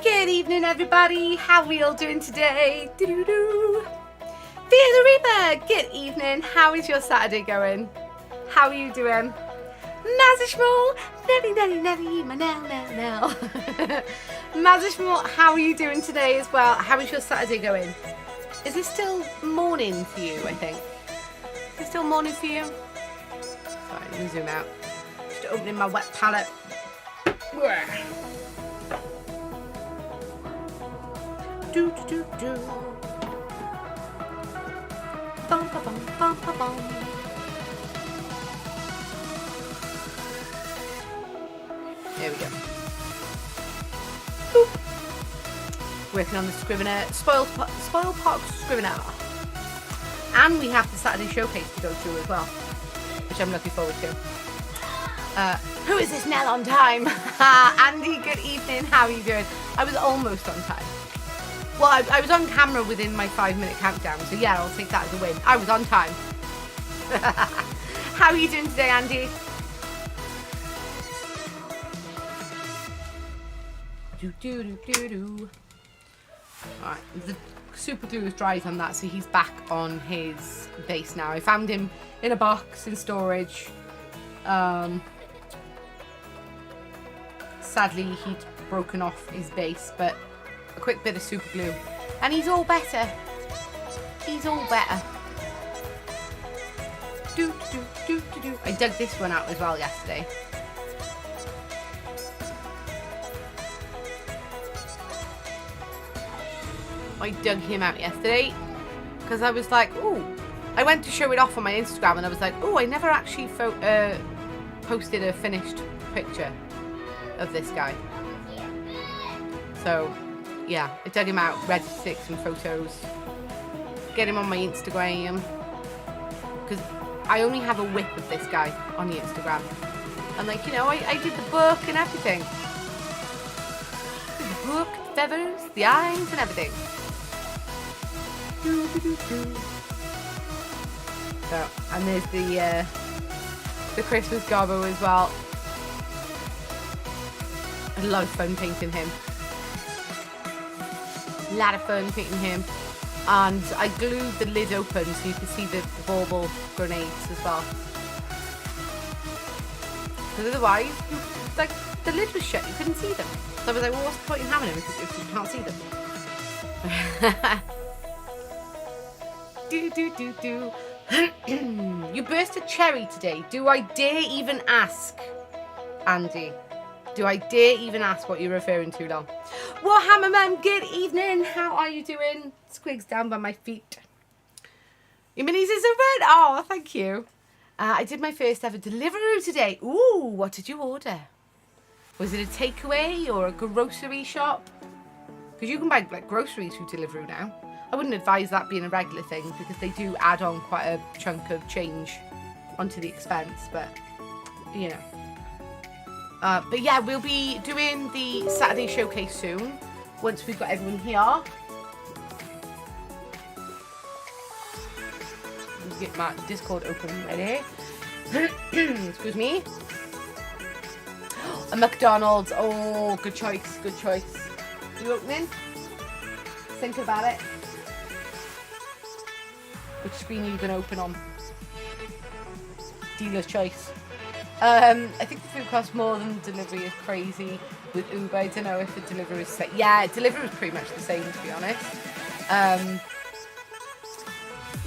Good evening, everybody. How are we all doing today? Doo-doo-doo. Fear the Reaper, good evening. How is your Saturday going? How are you doing? Mazishmal, Nelly, my now. Mazishmal, how are you doing today as well? How is your Saturday going? Is it still morning for you, I think? Is it still morning for you? Sorry, let me zoom out. Just opening my wet palette. Do do do do. Bum ba bum bum ba bum. There we go. Boop. Working on the Scrivener, Spoilpox Scrivener, and we have the Saturday showcase to go through as well, which I'm looking forward to. Who is this Nell on time? Andy, good evening. How are you doing? I was almost on time. Well, I was on camera within my 5-minute countdown, so yeah, I'll take that as a win. I was on time. How are you doing today, Andy? Do. Alright, the super glue is dried on that, so he's back on his base now. I found him in a box in storage. Sadly, he'd broken off his base, but a quick bit of super glue and he's all better. He's all better. Do. I dug this one out as well yesterday. I dug him out yesterday because I was like, ooh, I went to show it off on my Instagram and I was like, ooh, I never actually posted a finished picture of this guy. So yeah, I dug him out, ready to take some photos, get him on my Instagram, because I only have a whip of this guy on the Instagram. And like, you know, I did the book and everything. Did the book, the feathers, the eyes and everything. So, and there's the Christmas gobbo as well. I had a lot of fun painting him. A lot of fun painting him. And I glued the lid open so you can see the bauble grenades as well. Because otherwise, like, the lid was shut, you couldn't see them. So I was like, well, what's the point in having them if you can't see them? You burst a cherry today. Do I dare even ask, Andy? Do I dare even ask what you're referring to, Long? Warhammer Mum, good evening. How are you doing? Squigs down by my feet. Your minis is a red. Oh, thank you. I did my first ever Deliveroo today. Ooh, what did you order? Was it a takeaway or a grocery shop? Because you can buy like groceries through Deliveroo now. I wouldn't advise that being a regular thing because they do add on quite a chunk of change onto the expense, but you know. But yeah, we'll be doing the Saturday showcase soon once we've got everyone here. Get my Discord open ready. Excuse me. A McDonald's. Oh, good choice. Good choice. You opening? Think about it. Which screen are you going to open on? Dealer's choice. I think the food costs more than delivery is crazy with Uber. I don't know if the delivery is the same. Yeah, delivery is pretty much the same, to be honest.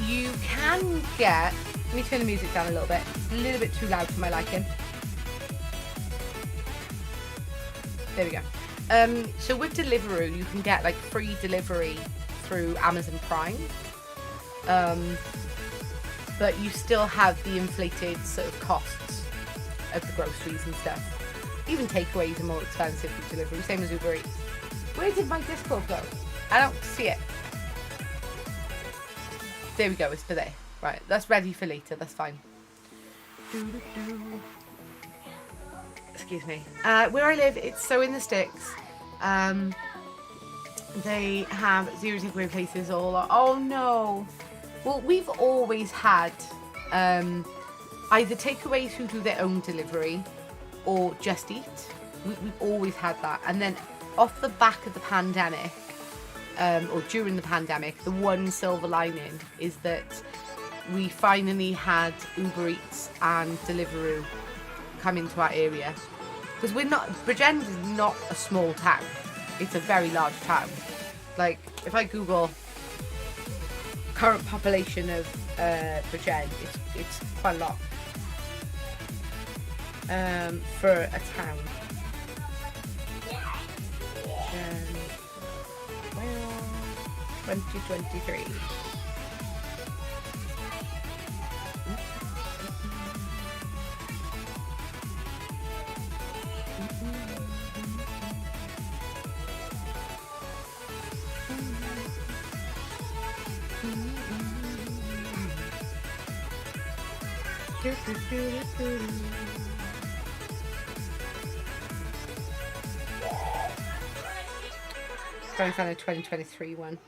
You can get... Let me turn the music down a little bit. It's a little bit too loud for my liking. There we go. So with Deliveroo, you can get like free delivery through Amazon Prime. But you still have the inflated sort of costs of the groceries and stuff. Even takeaways are more expensive with Deliveroo, same as Uber Eats. Where did my Discord go? I don't see it. There we go, it's for there. Right, that's ready for later, that's fine. Excuse me. Where I live, it's so in the sticks. They have 0 takeaway places all. Oh no. Well, we've always had either takeaways who do their own delivery or Just Eat. We've always had that. And then off the back of the pandemic, or during the pandemic, the one silver lining is that we finally had Uber Eats and Deliveroo come into our area. Because Bridgend is not a small town. It's a very large town. Like, if I Google current population of Bridgend, it's quite a lot for a town. 2023. Trying to find a 2023 one.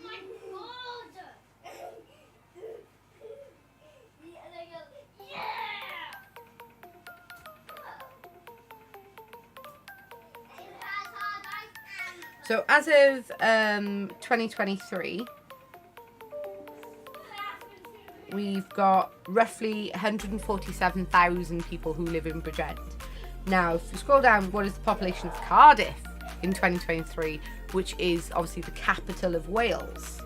So as of 2023, we've got roughly 147,000 people who live in Bridgend. Now, if you scroll down, what is the population of Cardiff in 2023, which is obviously the capital of Wales?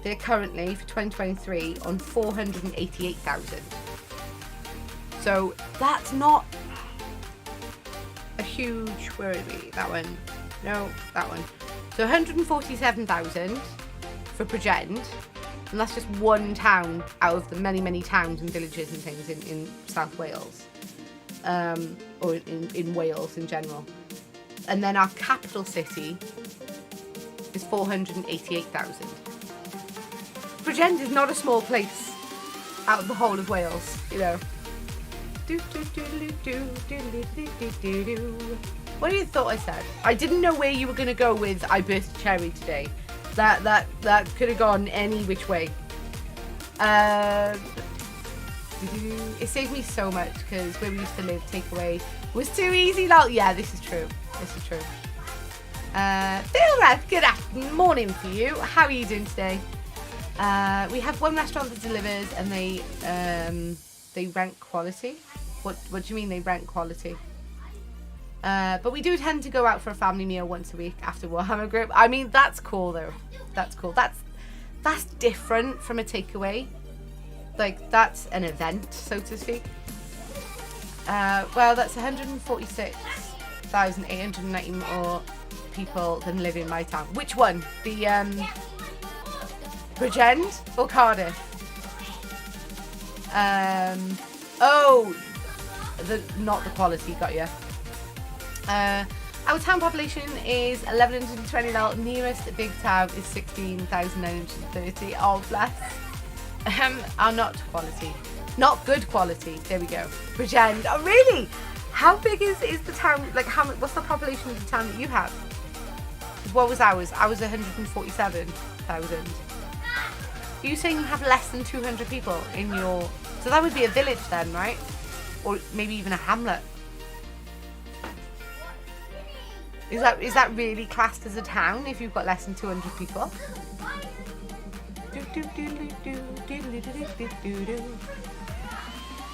They're currently, for 2023, on 488,000. So that's not a huge, where are we? That one. No, that one. So 147,000 for Bridgend, and that's just one town out of the many, many towns and villages and things in South Wales, or in Wales in general. And then our capital city is 488,000. Bridgend is not a small place out of the whole of Wales, you know. What do you thought I said? I didn't know where you were going to go with I burst a cherry today. That could have gone any which way. It saved me so much because where we used to live, takeaway was too easy. Yeah, this is true. This is true. Good morning for you. How are you doing today? We have one restaurant that delivers, and they rank quality. What do you mean they rank quality? But we do tend to go out for a family meal once a week after Warhammer group. I mean, that's cool though. That's cool. That's different from a takeaway. Like, that's an event, so to speak. Well, that's 146,890 more people than live in my town. Which one? The Bridgend or Cardiff? Not the quality, got you. Our town population is 1,120 now. Nearest big town is 16,930. Oh, bless. Are not quality. Not good quality. There we go. Bridgend. Oh, really? How big is the town? Like, what's the population of the town that you have? What was ours? Ours 147,000. Are you saying you have less than 200 people in your... So that would be a village then, right? Or maybe even a hamlet. Is that really classed as a town if you've got less than 200 people?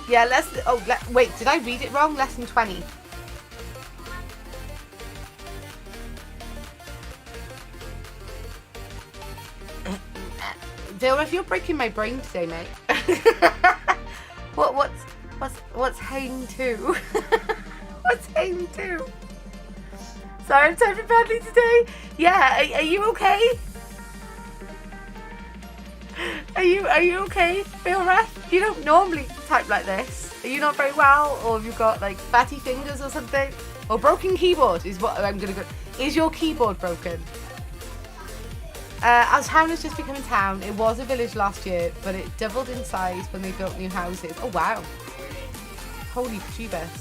Yeah, wait, did I read it wrong? Less than 20. Dale, if you're breaking my brain today, mate. What's hang to? What's hang to? Sorry, I'm typing badly today. Yeah, are you okay? Are you okay, Bill? You don't normally type like this. Are you not very well, or have you got like fatty fingers or something? Or broken keyboard is what I'm gonna go. Is your keyboard broken? Our town has just become a town. It was a village last year, but it doubled in size when they built new houses. Oh wow! Holy Jeebus.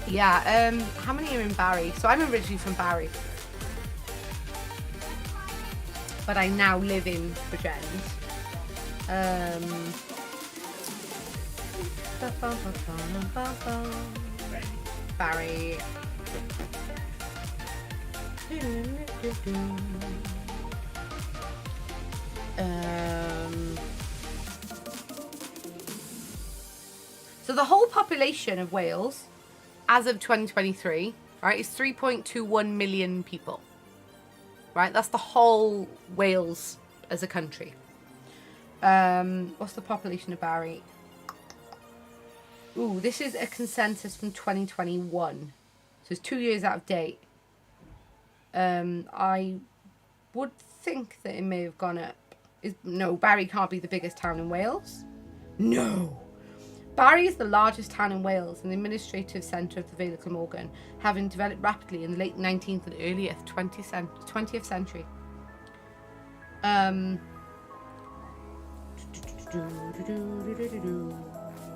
Yeah, how many are in Barry? So I'm originally from Barry, but I now live in Bridgend. Barry. So the whole population of Wales, as of 2023, right, is 3.21 million people. Right, that's the whole Wales as a country. What's the population of Barry? Ooh, this is a consensus from 2021, so it's 2 years out of date. I would think that it may have gone up. No, Barry can't be the biggest town in Wales. No. Barry is the largest town in Wales and the administrative centre of the Vale of Glamorgan, having developed rapidly in the late 19th and early 20th century.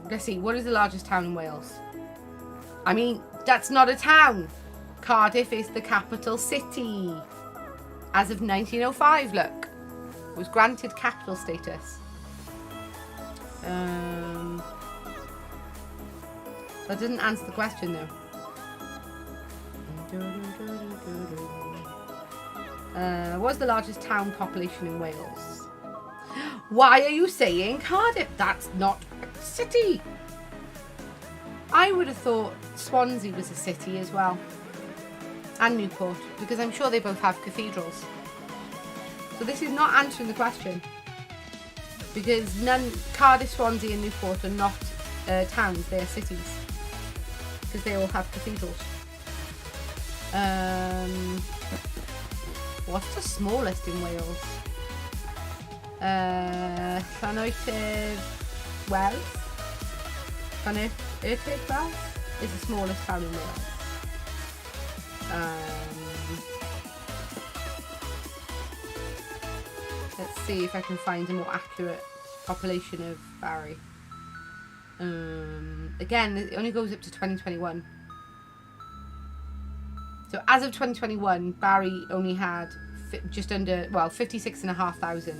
Let's see, what is the largest town in Wales? I mean, that's not a town. Cardiff is the capital city. As of 1905, look. It was granted capital status. That didn't answer the question though. What's the largest town population in Wales? Why are you saying Cardiff? That's not a city. I would have thought Swansea was a city as well. And Newport, because I'm sure they both have cathedrals. So this is not answering the question. Because Cardiff, Swansea and Newport are not towns, they are cities. Because they all have cathedrals. What's the smallest in Wales? Llanoesydd Wells. Llanoesydd Wells is the smallest town in Wales. Let's see if I can find a more accurate population of Barry. Again, it only goes up to 2021. So as of 2021, Barry only had just under, 56,500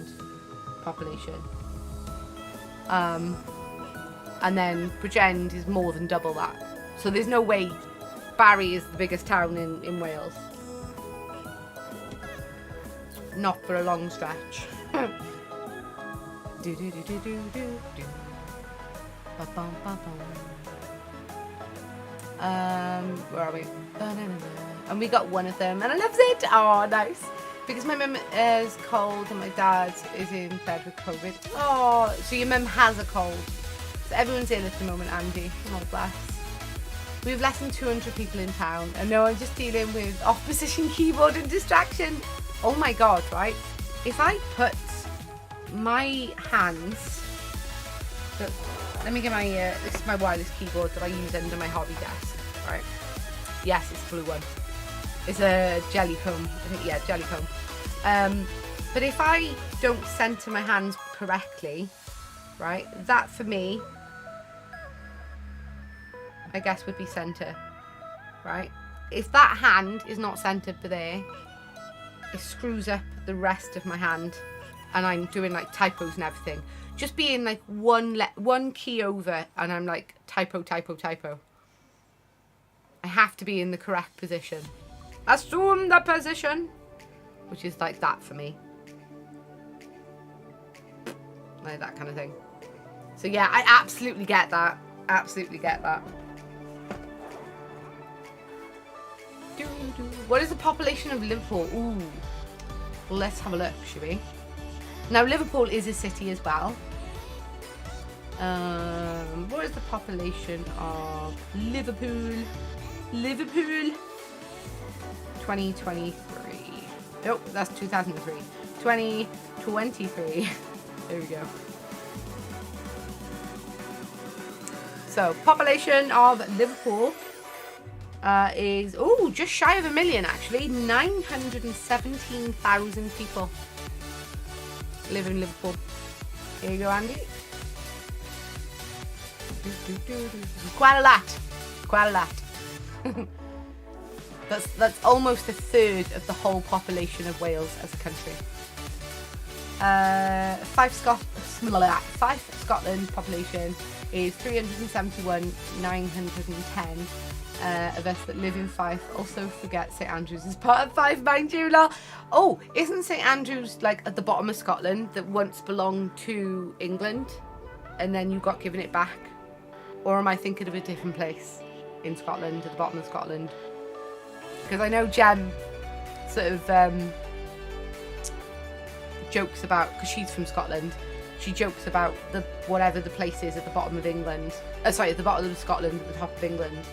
population. And then Bridgend is more than double that. So there's no way Barry is the biggest town in Wales. Not for a long stretch. Do do do do do do do. Ba bum ba bum. Where are we? And we got one of them, and I loves it. Oh, nice. Because my mum is cold and my dad is in bed with COVID. Oh, so your mum has a cold. So everyone's ill at the moment, Andy. Oh, bless. We have less than 200 people in town. And no, I'm just dealing with off-position keyboard and distraction. Oh my God, right? If I put my hands... Let me get my... this is my wireless keyboard that I use under my hobby desk, right? Yes, it's a blue one. It's a jellycomb. I think, yeah, jellycomb. But if I don't center my hands correctly, right, that for me, I guess would be center, right? If that hand is not centered for there, it screws up the rest of my hand, and I'm doing like typos and everything. Just being like one key over, and I'm like typo. I have to be in the correct position. Assume the position, which is like that for me, like that kind of thing. So yeah, I absolutely get that. Absolutely get that. What is the population of Liverpool? Ooh. Well, let's have a look, shall we? Now, Liverpool is a city as well. What is the population of Liverpool? 2023. Nope, that's 2003. 2023. There we go. So, population of Liverpool is, just shy of 1 million actually. 917,000 people live in Liverpool. Here you go, Andy. Quite a lot. That's almost a third of the whole population of Wales as a country. Fife Scotland population is 371,910. Of us that live in Fife also forget St Andrews is part of Fife, mind you. Oh, isn't St Andrews like at the bottom of Scotland that once belonged to England and then you got given it back? Or am I thinking of a different place in Scotland, at the bottom of Scotland? Because I know Jem sort of jokes about, because she's from Scotland, she jokes about whatever the place is at the bottom of England, at the bottom of Scotland, at the top of England,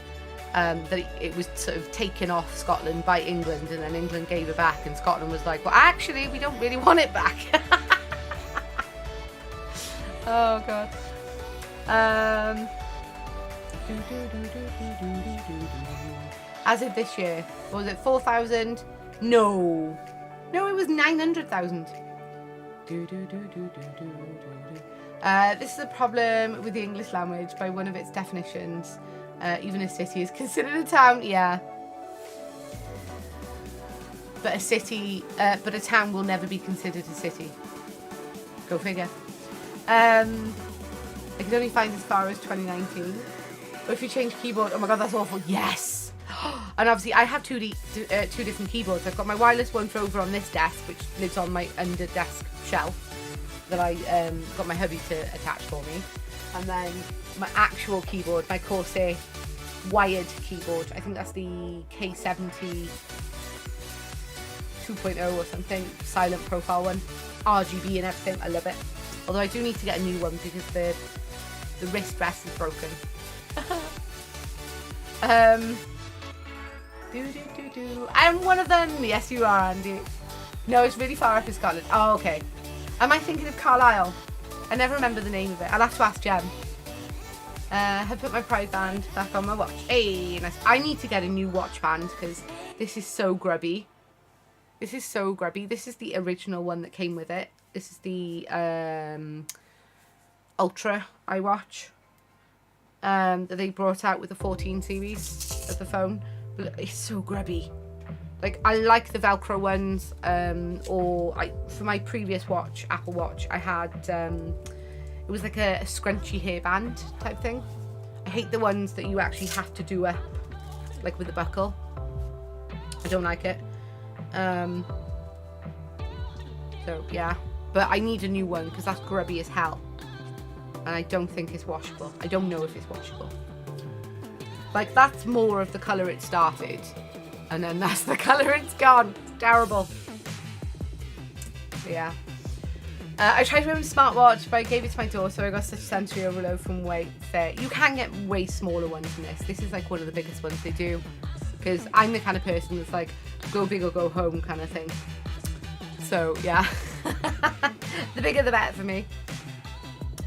that it was sort of taken off Scotland by England, and then England gave it back, and Scotland was like, well, actually, we don't really want it back. Oh, God. As of this year, what was it, 4,000? No, it was 900,000. This is a problem with the English language by one of its definitions. Even a city is considered a town, yeah. But a town will never be considered a city. Go figure. I could only find as far as 2019. But if you change keyboard, oh my God, that's awful. Yes. And obviously I have two different keyboards. I've got my wireless one for over on this desk, which lives on my under desk shelf that I got my hubby to attach for me. And then my actual keyboard, my Corsair wired keyboard. I think that's the K70 2.0 or something. Silent profile one. RGB and everything. I love it. Although I do need to get a new one because the wrist rest is broken. I'm one of them. Yes, you are, Andy. No, it's really far up in Scotland. Oh, okay. Am I thinking of Carlisle? I never remember the name of it. I'll have to ask Jem. Have put my Pride band back on my watch. Hey, nice. I need to get a new watch band because this is so grubby. This is so grubby. This is the original one that came with it. This is the Ultra iWatch that they brought out with the 14 series of the phone. But it's so grubby. Like, I like the Velcro ones, for my previous watch, Apple Watch, I had, it was like a scrunchy hairband type thing. I hate the ones that you actually have to do up, like with a buckle. I don't like it. So, yeah. But I need a new one, because that's grubby as hell. And I don't think it's washable. I don't know if it's washable. Like, that's more of the colour it started. And then that's the colour it's gone. It's terrible. But yeah. I tried to wear a smartwatch, but I gave it to my daughter, so I got such sensory overload from weight that you can get way smaller ones than this. This is like one of the biggest ones they do. Because I'm the kind of person that's like, go big or go home kind of thing. So, yeah. The bigger the better for me.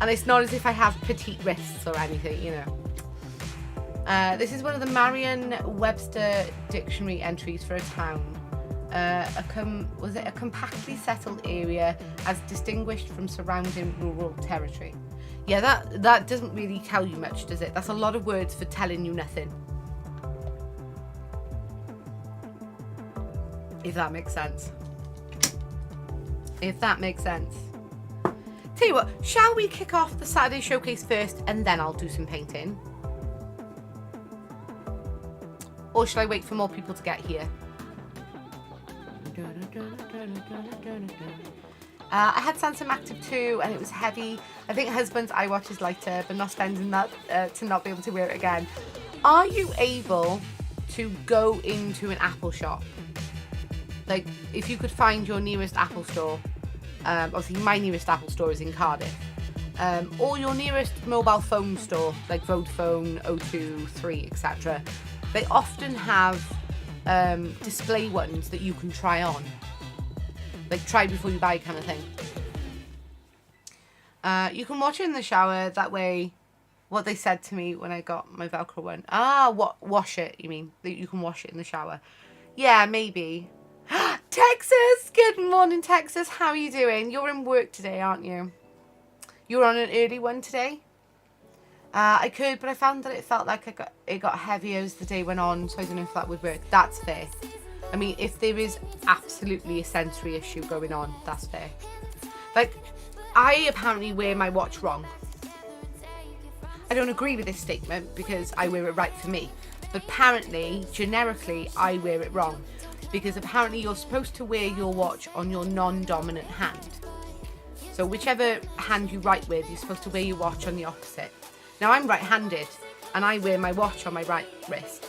And it's not as if I have petite wrists or anything, you know. This is one of the Merriam-Webster dictionary entries for a town. Was it a compactly settled area as distinguished from surrounding rural territory? Yeah, that doesn't really tell you much, does it? That's a lot of words for telling you nothing. If that makes sense. If that makes sense. Tell you what, shall we kick off the Saturday showcase first and then I'll do some painting? Or should I wait for more people to get here? I had Sansom Active 2 and it was heavy. I think husband's iWatch is lighter, but not spending that to not be able to wear it again. Are you able to go into an Apple shop? Like, if you could find your nearest Apple store, obviously my nearest Apple store is in Cardiff, or your nearest mobile phone store, like Vodafone, O2, 3, etc. They often have display ones that you can try on. Like, try before you buy kind of thing. You can watch it in the shower. That way, what they said to me when I got my Velcro one. Wash it, you mean? You can wash it in the shower. Yeah, maybe. Texas! Good morning, Texas. How are you doing? You're in work today, aren't you? You're on an early one today? I could, but I found that it felt like it got heavier as the day went on, so I don't know if that would work. That's fair. I mean, if there is absolutely a sensory issue going on, that's fair. Like, I apparently wear my watch wrong. I don't agree with this statement because I wear it right for me. But apparently, generically, I wear it wrong. Because apparently you're supposed to wear your watch on your non-dominant hand. So whichever hand you write with, you're supposed to wear your watch on the opposite. Now, I'm right-handed, and I wear my watch on my right wrist,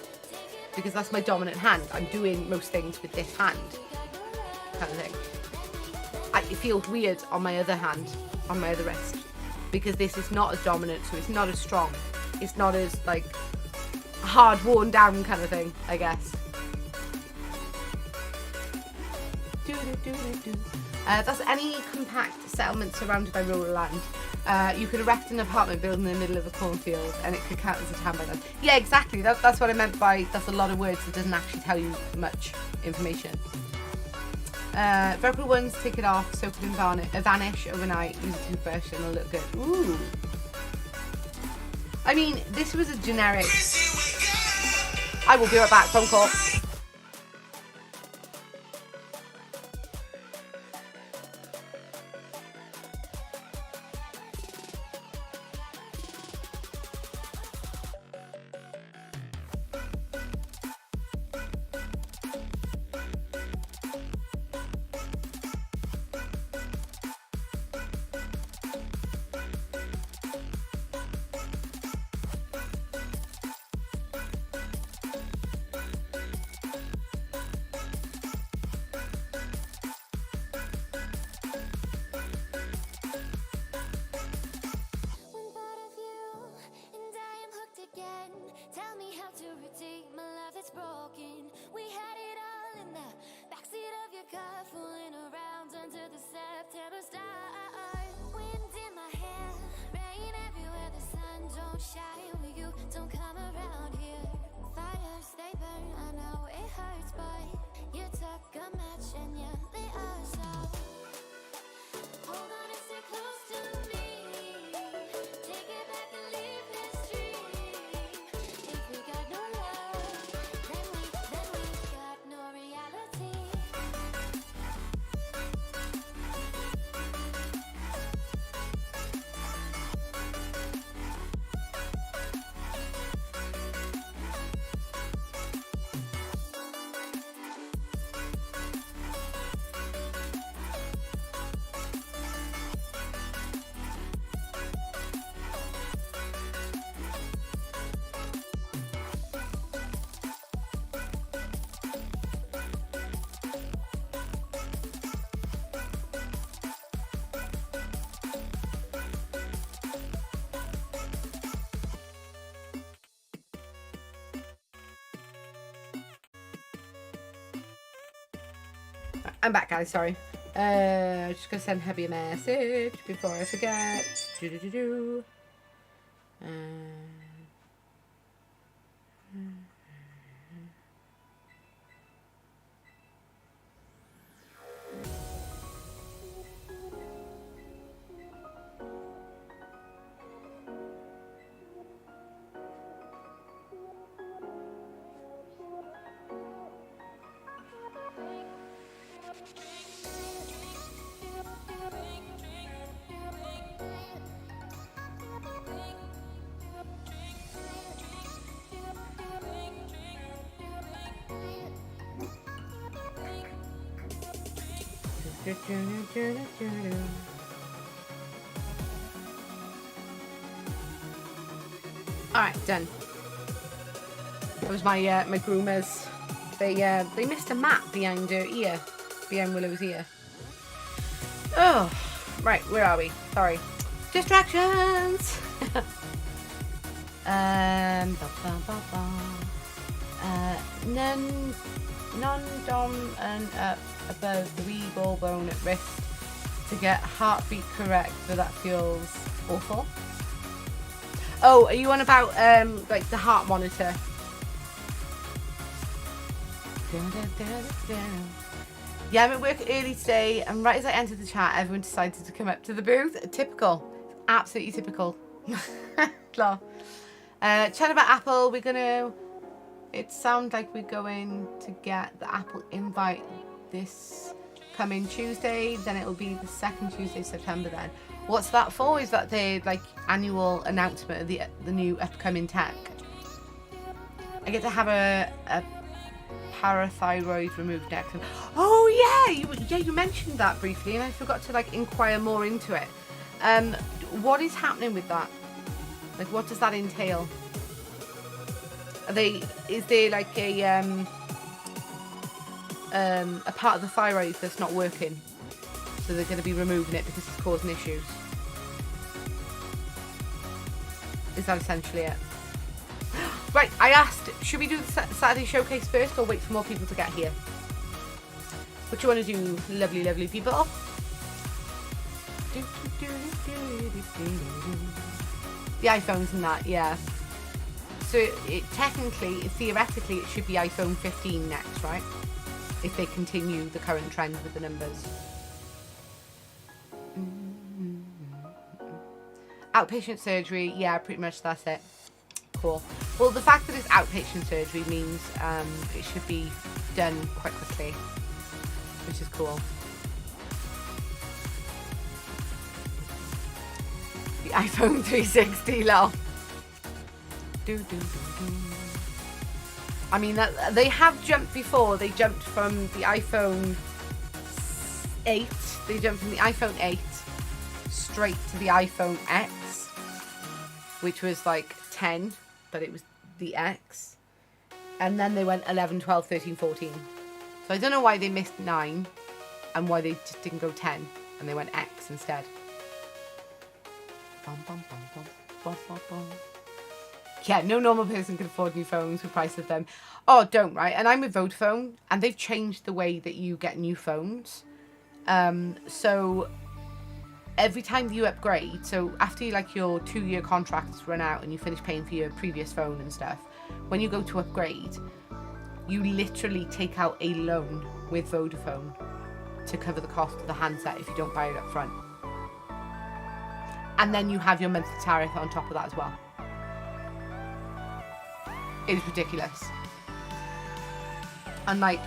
because that's my dominant hand. I'm doing most things with this hand, kind of thing. It feels weird on my other hand, on my other wrist, because this is not as dominant, so it's not as strong. It's not as, like, hard, worn down kind of thing, I guess. That's any compact settlement surrounded by rural land. You could erect an apartment building in the middle of a cornfield and it could count as a town by that. Yeah, exactly. That's what I meant by that's a lot of words that doesn't actually tell you much information. Velcro ones, take it off, soak it in vanish overnight, use a toothbrush and it'll look good. Ooh. I mean, this was a generic... I will be right back, phone call. Tell me how to redeem my love that's broken. I'm back, guys. Sorry. Just gonna send Hubby a message before I forget. Alright, done. That was my my groomers. They missed a map behind her ear. Behind Willow's ear. Oh, right, where are we? Sorry. Distractions! Non-dom and up above 3 ball bone at wrist to get heartbeat correct, so that feels awful. Oh, are you on about like the heart monitor? Yeah, I'm at work early today, and right as I entered the chat, everyone decided to come up to the booth. Typical. Absolutely typical. Chat about Apple, we're gonna... It sounds like we're going to get the Apple invite this coming Tuesday, then it'll be the second Tuesday of September then. What's that for? Is that the like annual announcement of the new upcoming tech? I get to have a parathyroid removed next. Oh yeah, you mentioned that briefly, and I forgot to like inquire more into it. What is happening with that? Like, what does that entail? Is there like a part of the thyroid that's not working, so they're going to be removing it because it's causing issues? Is that essentially it? Right, I asked, should we do the Saturday showcase first or wait for more people to get here? What do you want to do, lovely, lovely people? The iPhones and that, yeah. So theoretically, it should be iPhone 15 next, right? If they continue the current trend with the numbers. Outpatient surgery, yeah, pretty much that's it. Cool. Well, the fact that it's outpatient surgery means it should be done quite quickly, which is cool. The iPhone 360, lol. I mean, they have jumped before. They jumped from the iPhone 8. They jumped from the iPhone 8 straight to the iPhone X, which was like 10, but it was the X. And then they went 11, 12, 13, 14. So I don't know why they missed 9 and why they just didn't go 10 and they went X instead. Bum, bum, bum, bum, bum, bum, bum. Yeah, no normal person can afford new phones for the price of them. Oh, don't, right? And I'm with Vodafone, and they've changed the way that you get new phones. So every time you upgrade, so after like your 2-year contracts run out and you finish paying for your previous phone and stuff, when you go to upgrade, you literally take out a loan with Vodafone to cover the cost of the handset if you don't buy it up front. And then you have your monthly tariff on top of that as well. It is ridiculous. And like,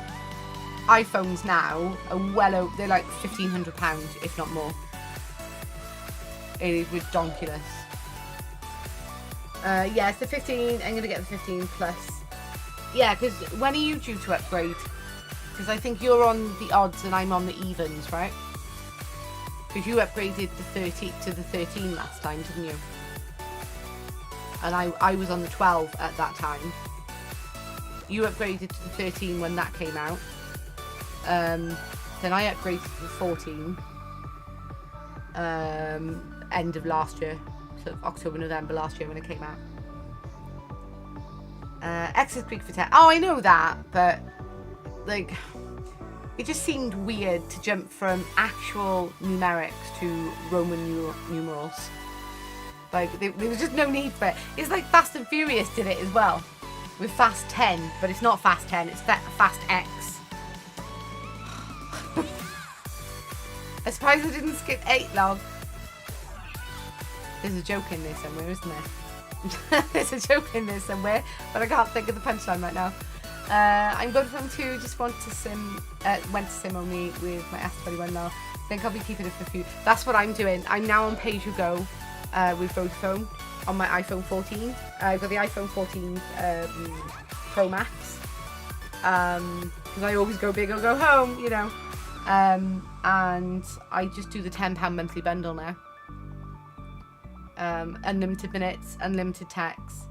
iPhones now are they're like £1,500, if not more. It is redonkulous. Yeah, it's the 15. I'm going to get the 15 plus. Yeah, because when are you due to upgrade? Because I think you're on the odds and I'm on the evens, right? Because you upgraded the 30 to the 13 last time, didn't you? And I was on the 12 at that time. You upgraded to the 13 when that came out. Then I upgraded to the 14. End of last year, sort of October, November last year when it came out. Excess Greek for 10. Oh, I know that, but like, it just seemed weird to jump from actual numerics to Roman numerals. Like, there was just no need for it. It's like Fast and Furious did it as well, with Fast 10, but it's not Fast 10, it's Fast X. I'm surprised I didn't skip 8 log. There's a joke in there somewhere, isn't there? There's a joke in there somewhere, but I can't think of the punchline right now. I'm going from 2, just went to sim only with my S21 now. I think I'll be keeping it for a few. That's what I'm doing. I'm now on pay-as-you-go with Vodafone on my iPhone 14. I've got the iPhone 14 Pro Max. Because I always go big or go home, you know. And I just do the £10 monthly bundle now. Unlimited minutes, unlimited text,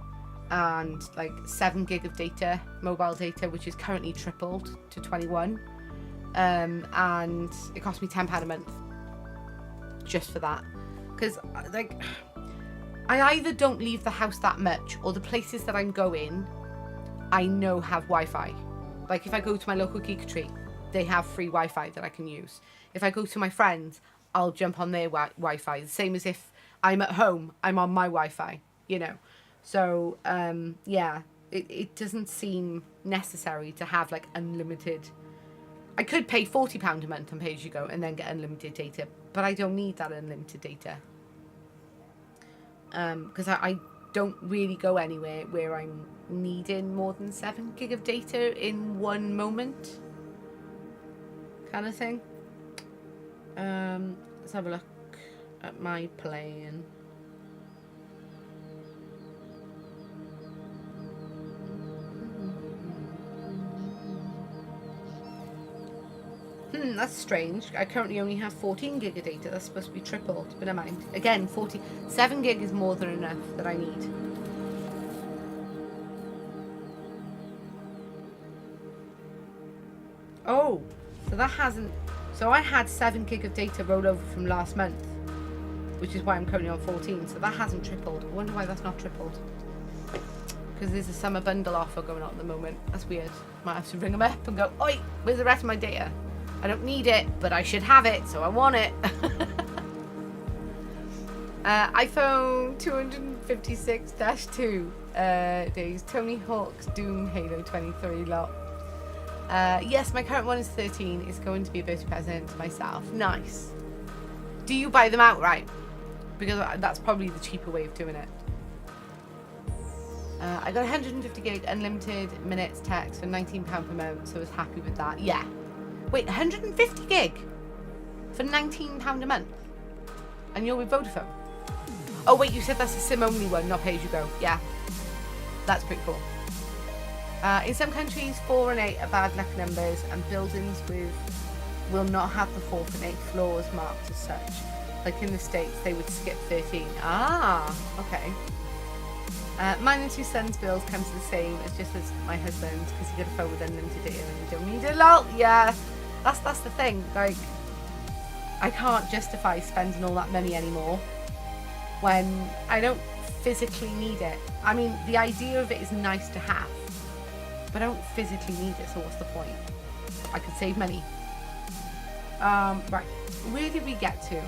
and like 7 gig of data, mobile data, which is currently tripled to 21. And it cost me £10 a month just for that. Because like, I either don't leave the house that much, or the places that I'm going, I know have Wi-Fi. Like if I go to my local geekery, they have free Wi-Fi that I can use. If I go to my friends, I'll jump on their Wi-Fi. The same as if I'm at home, I'm on my Wi-Fi, you know. So, yeah, it doesn't seem necessary to have like unlimited. I could pay £40 a month on pay-as-you-go and then get unlimited data, but I don't need that unlimited data. Because I don't really go anywhere where I'm needing more than 7 gig of data in one moment, kind of thing. Let's have a look at my plan. That's strange. I currently only have 14 gig of data. That's supposed to be tripled, but never mind. Again, 7 gig is more than enough that I need. Oh, so that hasn't. So I had 7 gig of data roll over from last month, which is why I'm currently on 14. So that hasn't tripled. I wonder why that's not tripled. Because there's a summer bundle offer going on at the moment. That's weird. Might have to ring them up and go, oi, where's the rest of my data? I don't need it, but I should have it, so I want it. iPhone 256-2 days. Tony Hawk's Doom Halo 23 lot. Yes, my current one is 13. It's going to be a birthday present to myself. Nice. Do you buy them outright? Because that's probably the cheaper way of doing it. I got 150 gig unlimited minutes text for £19 per month, so I was happy with that. Yeah. Wait, 150 gig for £19 a month? And you're with Vodafone? Oh wait, you said that's a SIM-only one, not pay-as-you-go. Yeah. That's pretty cool. In some countries, 4 and 8 are bad luck numbers, and buildings will not have the 4th and 8th floors marked as such. Like in the States, they would skip 13. Ah, okay. Mine and 2 sons' bills come to the same as just as my husband's, because he got a phone with unlimited data and you don't need it. Lol. Yeah, that's the thing. Like, I can't justify spending all that money anymore when I don't physically need it. I mean, the idea of it is nice to have, but I don't physically need it, so what's the point? I could save money. Right, where did we get to?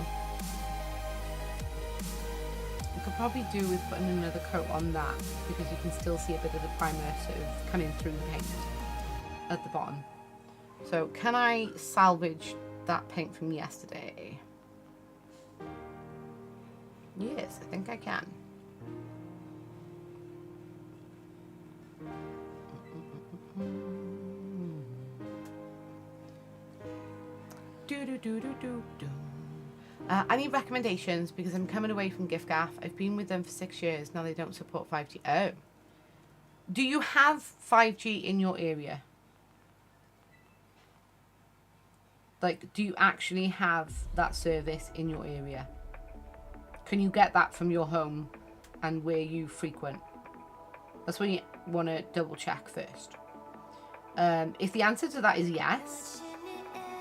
could probably do with putting another coat on that, because you can still see a bit of the primer sort of coming through the paint at the bottom. So can I salvage that paint from yesterday? Yes, I think I can. I need recommendations because I'm coming away from giffgaff. I've been with them for 6 years. Now they don't support 5G. Oh. Do you have 5G in your area? Like, do you actually have that service in your area? Can you get that from your home and where you frequent? That's what you want to double check first. If the answer to that is yes,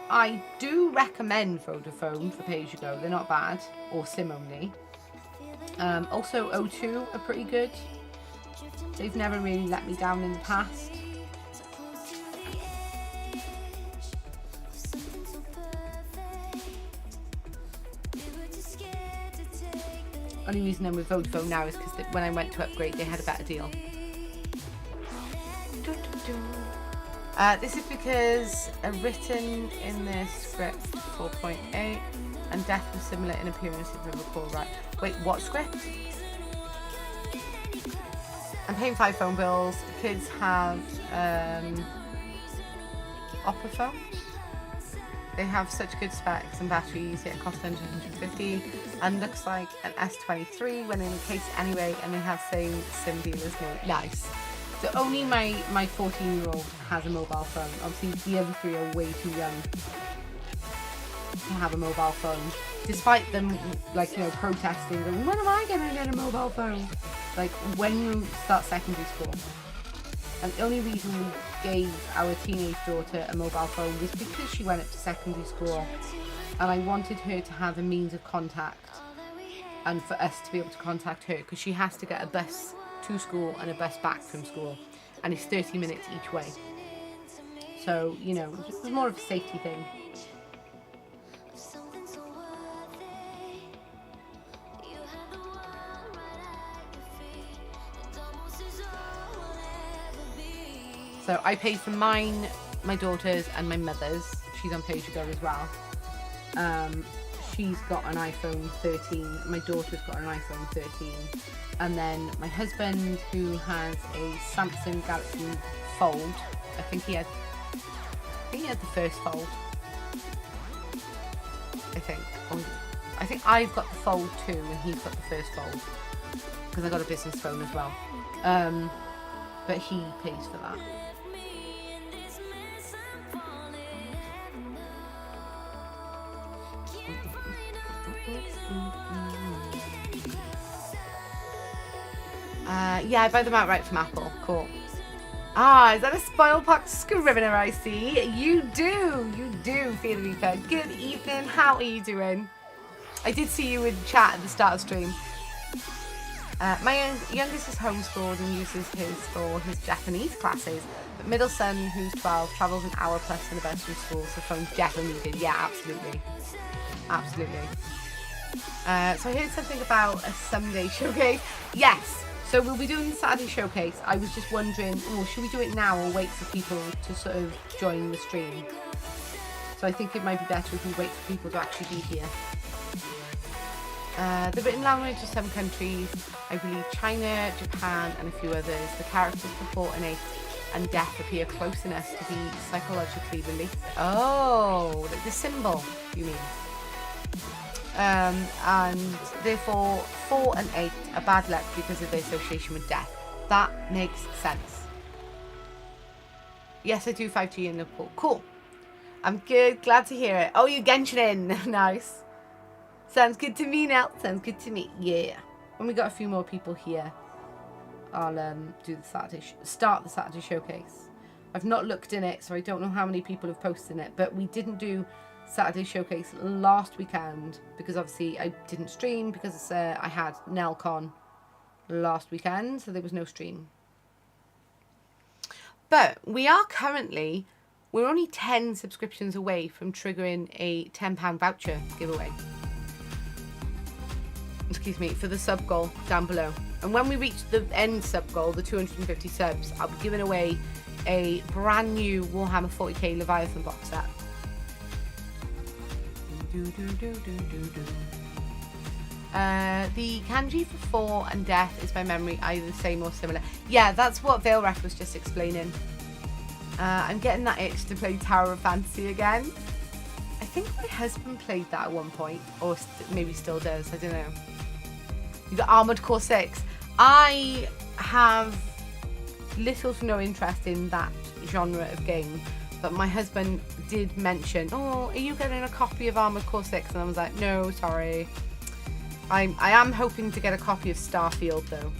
I do recommend Vodafone for pay-as-you-go. They're not bad, or SIM only. Also, O2 are pretty good. They've never really let me down in the past. Only reason I'm with Vodafone now is because when I went to upgrade, they had a better deal. This is because written in this script 4.8 and death was similar in appearance if I recall right. Wait, what script? I'm paying 5 phone bills. Kids have Opera phones. They have such good specs and batteries, yet cost under 150 and looks like an S23 when in the case anyway, and they have same SIM deal as me. Nice. So only my 14-year-old has a mobile phone. Obviously the other 3 are way too young to have a mobile phone. Despite them, like, you know, protesting, going, when am I going to get a mobile phone? Like, when you start secondary school. And the only reason we gave our teenage daughter a mobile phone was because she went up to secondary school. And I wanted her to have a means of contact. And for us to be able to contact her, because she has to get a bus to school and a bus back from school, and it's 30 minutes each way. So, you know, it was more of a safety thing. So I paid for mine, my daughter's and my mother's. She's on pay-as-you-go as well. She's got an iPhone 13. My daughter's got an iPhone 13. And then my husband, who has a Samsung Galaxy Fold. I think he had the first Fold. I think I've got the Fold 2 and he's got the first Fold. Because I got a business phone as well. But he pays for that. Yeah, I buy them outright from Apple. Cool. Ah, is that a Spoilpox Scrivener I see? You do, Fear the Reaper. Good evening, how are you doing? I did see you in chat at the start of stream. My youngest is homeschooled and uses his for his Japanese classes. But middle son, who's 12, travels an hour plus in a bus from school, so phone's definitely needed. Yeah, absolutely. Absolutely. So I heard something about a Sunday showcase. Yes. So we'll be doing the Saturday showcase. I was just wondering, should we do it now or wait for people to sort of join the stream? So I think it might be better if we wait for people to actually be here. The written language of some countries, I believe China, Japan and a few others. The characters for 4 and 8 and death appear close enough to be psychologically related. Oh, like the symbol, you mean? And therefore 4 and 8 are bad luck because of their association with death. That makes sense. Yes, I do 5G in Liverpool. Cool. I'm good. Glad to hear it. Oh, you're Genshin. Nice. Sounds good to me now. Sounds good to me. Yeah. When we got a few more people here, I'll do the start the Saturday showcase. I've not looked in it, so I don't know how many people have posted in it. But we didn't do Saturday showcase last weekend because obviously I didn't stream because I had NelCon last weekend, so there was no stream. But we are currently, we're only 10 subscriptions away from triggering a £10 voucher giveaway. excuse me, for the sub goal down below. And when we reach the end sub goal, the 250 subs, I'll be giving away a brand new Warhammer 40k Leviathan box set. The kanji for 4 and death is by memory either the same or similar. Yeah, that's what Veilref was just explaining. I'm getting that itch to play Tower of Fantasy again. I think my husband played that at one point, or maybe still does, I don't know. You got Armored Core 6. I have little to no interest in that genre of game, but my husband did mention, oh, are you getting a copy of Armored Core 6? And I was like, no, sorry. I am hoping to get a copy of Starfield though.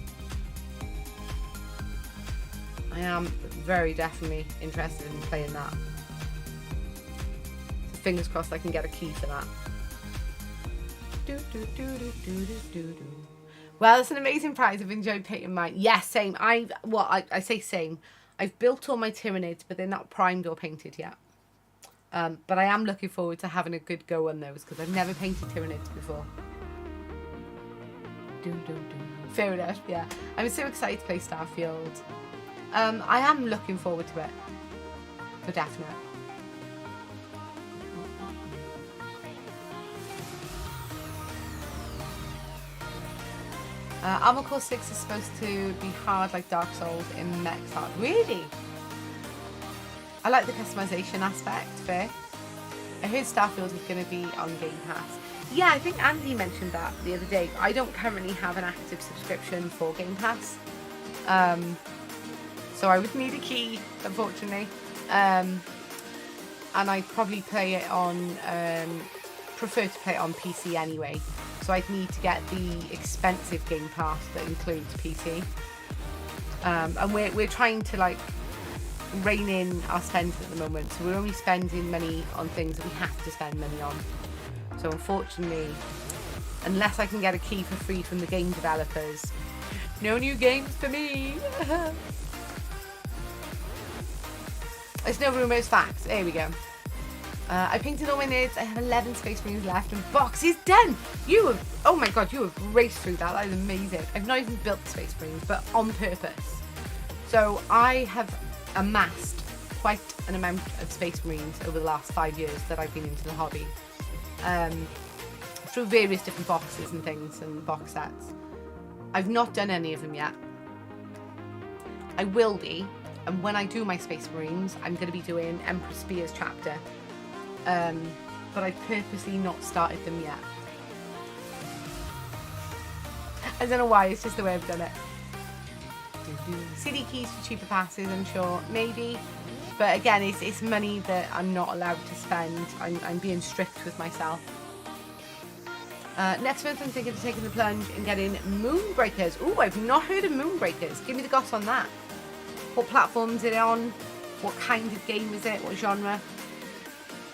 I am very definitely interested in playing that. So fingers crossed I can get a key for that. Well, it's an amazing prize. I've enjoyed painting mine. Yes, same. I say same. I've built all my Tyranids, but they're not primed or painted yet. But I am looking forward to having a good go on those because I've never painted Tyranids before. Fair enough, yeah. I'm so excited to play Starfield. I am looking forward to it. For definite. Armored Core 6 is supposed to be hard like Dark Souls in mechs hard. Really? I like the customization aspect, fair. I heard Starfield is going to be on Game Pass. Yeah, I think Andy mentioned that the other day. I don't currently have an active subscription for Game Pass. So I would need a key, unfortunately. And I'd probably play it on, prefer to play it on PC anyway. So I'd need to get the expensive Game Pass that includes PC. And we're trying to like rein in our spends at the moment. So we're only spending money on things that we have to spend money on. So unfortunately, unless I can get a key for free from the game developers, no new games for me. It's no rumours, facts. There we go. I painted all my nerds. I have 11 Space Marines left and box is done. You have, oh my god, you have raced through that. That is amazing. I've not even built the Space Marines, but on purpose. So I have amassed quite an amount of Space Marines over the last 5 years that I've been into the hobby. Through various different boxes and things and box sets. I've not done any of them yet. I will be, and when I do my Space Marines, I'm going to be doing Emperor Spears chapter. But I've purposely not started them yet. I don't know why, it's just the way I've done it. CD keys for cheaper passes, I'm sure, maybe. But again, it's money that I'm not allowed to spend. I'm being strict with myself. Next month I'm thinking of taking the plunge and getting Moonbreakers. Ooh, I've not heard of Moonbreakers. Give me the goss on that. What platform is it on? What kind of game is it? What genre?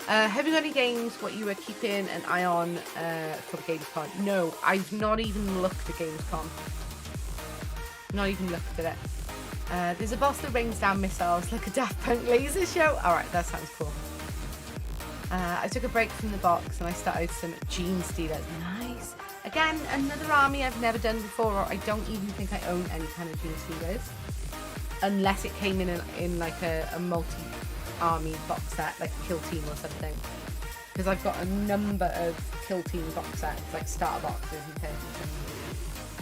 Have you got any games what you were keeping an eye on for Gamescom? No, I've not even looked at Gamescom. Not even looked at it. There's a boss that rains down missiles like a Daft Punk laser show. Alright, that sounds cool. I took a break from the box and I started some Gene Stealers. Nice. Again, another army I've never done before, or I don't even think I own any kind of Gene Stealers. Unless it came in like a multi-army box set, like a Kill Team or something. Because I've got a number of Kill Team box sets, like starter boxes and things.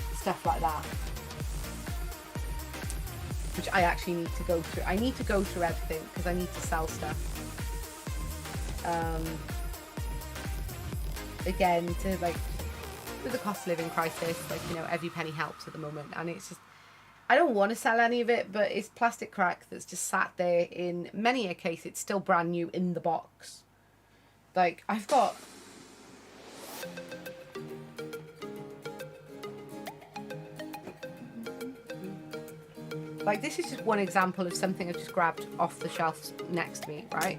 And stuff like that. Which I actually need to go through. I need to go through everything because I need to sell stuff. Again, to like, with the cost of living crisis, like, you know, every penny helps at the moment. And it's just, I don't want to sell any of it, but it's plastic crack that's just sat there. In many a case, it's still brand new in the box. Like, I've got... Like, this is just one example of something I've just grabbed off the shelf next to me, right?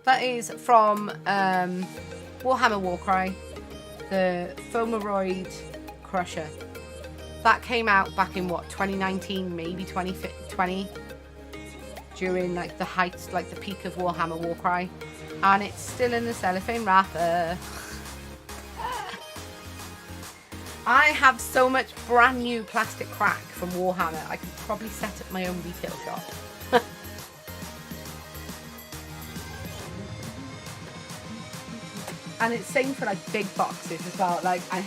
That is from Warhammer Warcry, the Fomaroid Crusher. That came out back in, what, 2019, maybe 2020? During, like, the height, like, the peak of Warhammer Warcry. And it's still in the cellophane wrapper. I have so much brand new plastic crack from Warhammer. I could probably set up my own retail shop. And it's same for like big boxes as well. Like I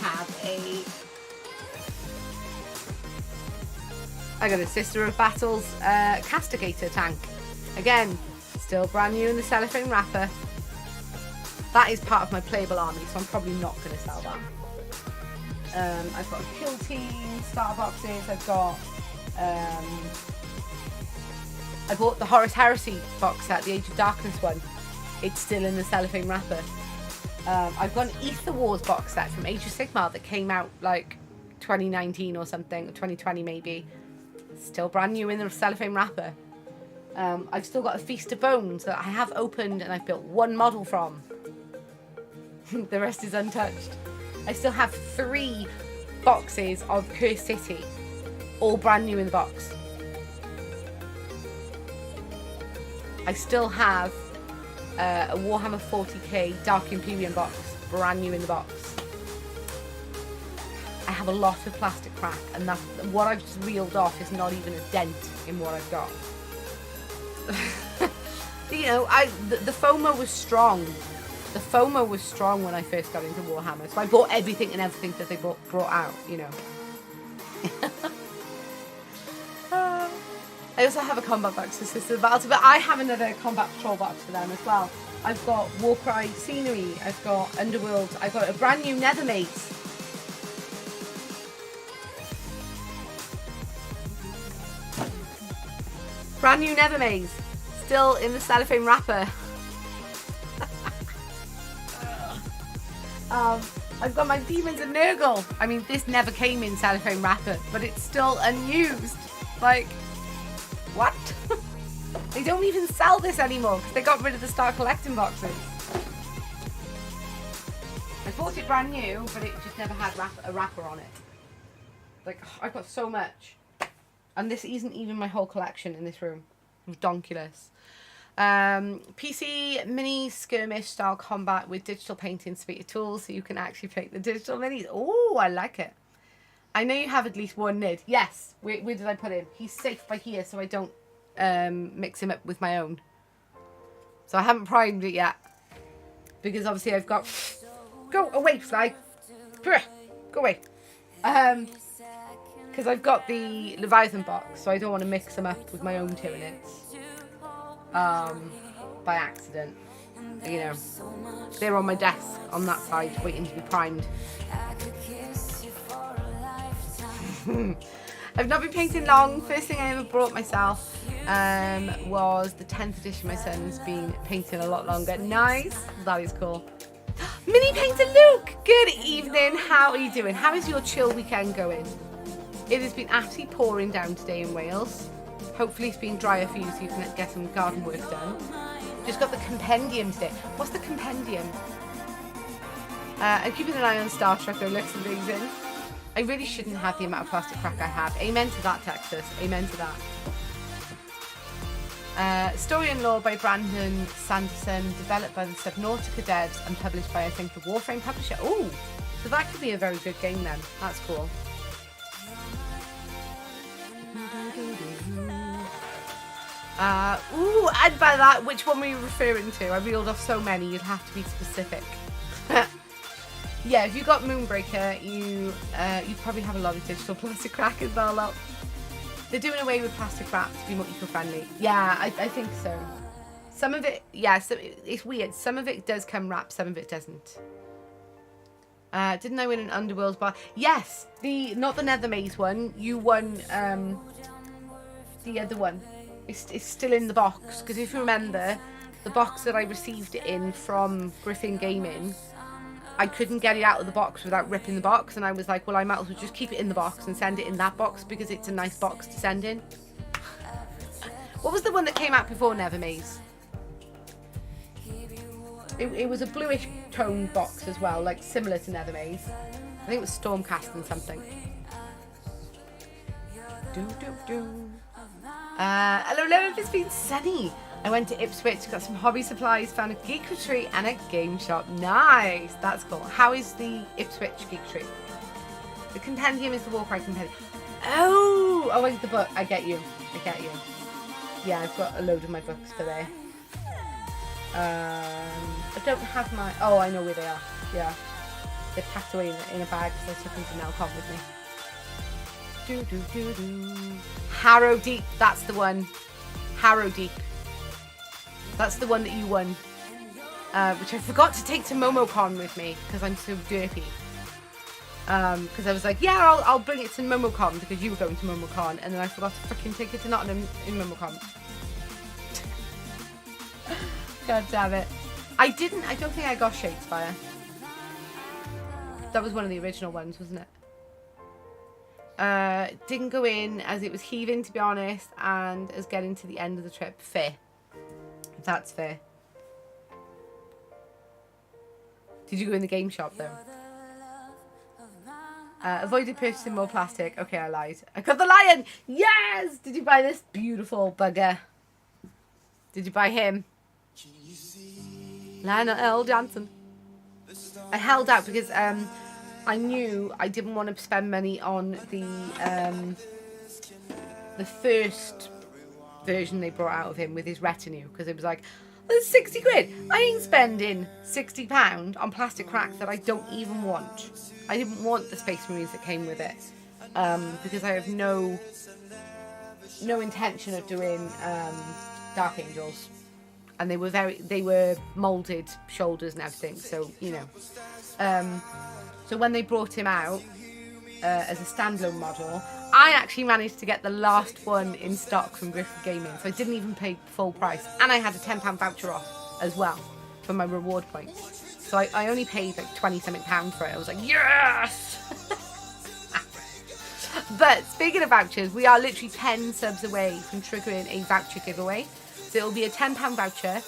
got a Sister of Battles castigator tank. Again, still brand new in the cellophane wrapper. That is part of my playable army, so I'm probably not going to sell that. I've got Kill Team starter boxes. I've got I bought the Horus Heresy box set, the Age of Darkness one. It's still in the cellophane wrapper. I've got an Ether Wars box set from Age of Sigmar that came out like 2019 or something, or 2020 maybe. Still brand new in the cellophane wrapper. I've still got a Feast of Bones that I have opened and I've built one model from. The rest is untouched. I still have 3 boxes of Cursed City, all brand new in the box. I still have a Warhammer 40k Dark Imperium box, brand new in the box. I have a lot of plastic crack, and that's what I've just reeled off is not even a dent in what I've got. You know, the FOMO was strong. The FOMO was strong when I first got into Warhammer, so I bought everything and everything that they brought out, you know. I also have a combat box for Sisters of Battle, but I have another combat patrol box for them as well. I've got Warcry scenery, I've got Underworld, I've got a brand new Nether Maze. Brand new Nether Maze, still in the cellophane wrapper. I've got my Demons of Nurgle. I mean, this never came in cellophane wrapper, but it's still unused. Like, what? They don't even sell this anymore because they got rid of the Start Collecting boxes. I bought it brand new, but it just never had a wrapper on it. Like, I've got so much. And this isn't even my whole collection in this room. Redonkulous. PC mini skirmish style combat with digital painting suite of tools so you can actually paint the digital minis. Oh, I like it. I know you have at least one nid. Yes. Where did I put him? He's safe by here so I don't mix him up with my own. So I haven't primed it yet. Because obviously I've got... Go away, fly. Go away. Because I've got the Leviathan box, so I don't want to mix them up with my own Tyranids. By accident. You know. They're on my desk on that side, waiting to be primed. I've not been painting long. First thing I ever brought myself was the 10th edition. My son's been painting a lot longer. Nice. That is cool. Mini Painter Luke! Good evening. How are you doing? How is your chill weekend going? It has been absolutely pouring down today in Wales. Hopefully it's been drier for you so you can get some garden work done. Just got the compendium today. What's the compendium? I'm keeping an eye on Star Trek though, looks amazing. I really shouldn't have the amount of plastic crack I have. Amen to that, Texas. Amen to that. Story and Lore by Brandon Sanderson, developed by the Subnautica devs and published by, I think, the Warframe publisher. Oh, so that could be a very good game then. That's cool. And by that, which one were you referring to? I reeled off so many, you'd have to be specific. Yeah, if you got Moonbreaker, you probably have a lot of digital plastic crack as well. Look. They're doing away with plastic wrap to be more eco-friendly. Yeah, I think so. Some of it, yeah, so it's weird. Some of it does come wrapped, some of it doesn't. Didn't I win an Underworld bar? Yes, not the Nether Maze one. You won the other one. It's still in the box because if you remember, the box that I received it in from Griffin Gaming, I couldn't get it out of the box without ripping the box, and I was like, well, I might as well just keep it in the box and send it in that box because it's a nice box to send in. What was the one that came out before Nether Maze? It was a bluish toned box as well, like similar to Nether Maze. I think it was Stormcast and something. Hello, it's been sunny. I went to Ipswich, got some hobby supplies, found a geek retreat and a game shop. Nice, that's cool. How is the Ipswich geek retreat? The compendium is the Warcry compendium. Oh, I the book. I get you. I get you. Yeah, I've got a load of my books for there. I don't have my... Oh, I know where they are. Yeah. They're packed away in a bag because I took them to Nelcom with me. Harrow Deep. That's the Harrow Deep. That's the one that you won. Which I forgot to take to MomoCon with me because I'm so derpy. Because I was like, yeah, I'll bring it to MomoCon because you were going to MomoCon, and then I forgot to freaking take it to Nottingham in MomoCon. God damn it. I don't think I got Shakespeare. That was one of the original ones, wasn't it? Didn't go in as it was heaving, to be honest, and as getting to the end of the trip. Fair. That's fair. Did you go in the game shop though? Avoided purchasing more plastic. Okay, I lied. I got the lion! Yes! Did you buy this beautiful bugger? Did you buy him? Lionel L. Johnson. I held out because I knew I didn't want to spend money on the first version they brought out of him with his retinue, because it was like, there's 60 quid. I ain't spending £60 on plastic cracks that I don't even want. I didn't want the Space Marines that came with it, because I have no intention of doing Dark Angels, and they were moulded shoulders and everything. So you know, so when they brought him out as a standalone model, I actually managed to get the last one in stock from Griffith Gaming, so I didn't even pay full price, and I had a £10 voucher off as well for my reward points. So I only paid like 20-something pounds for it. I was like, yes! But speaking of vouchers, we are literally 10 subs away from triggering a voucher giveaway. So it'll be a £10 voucher.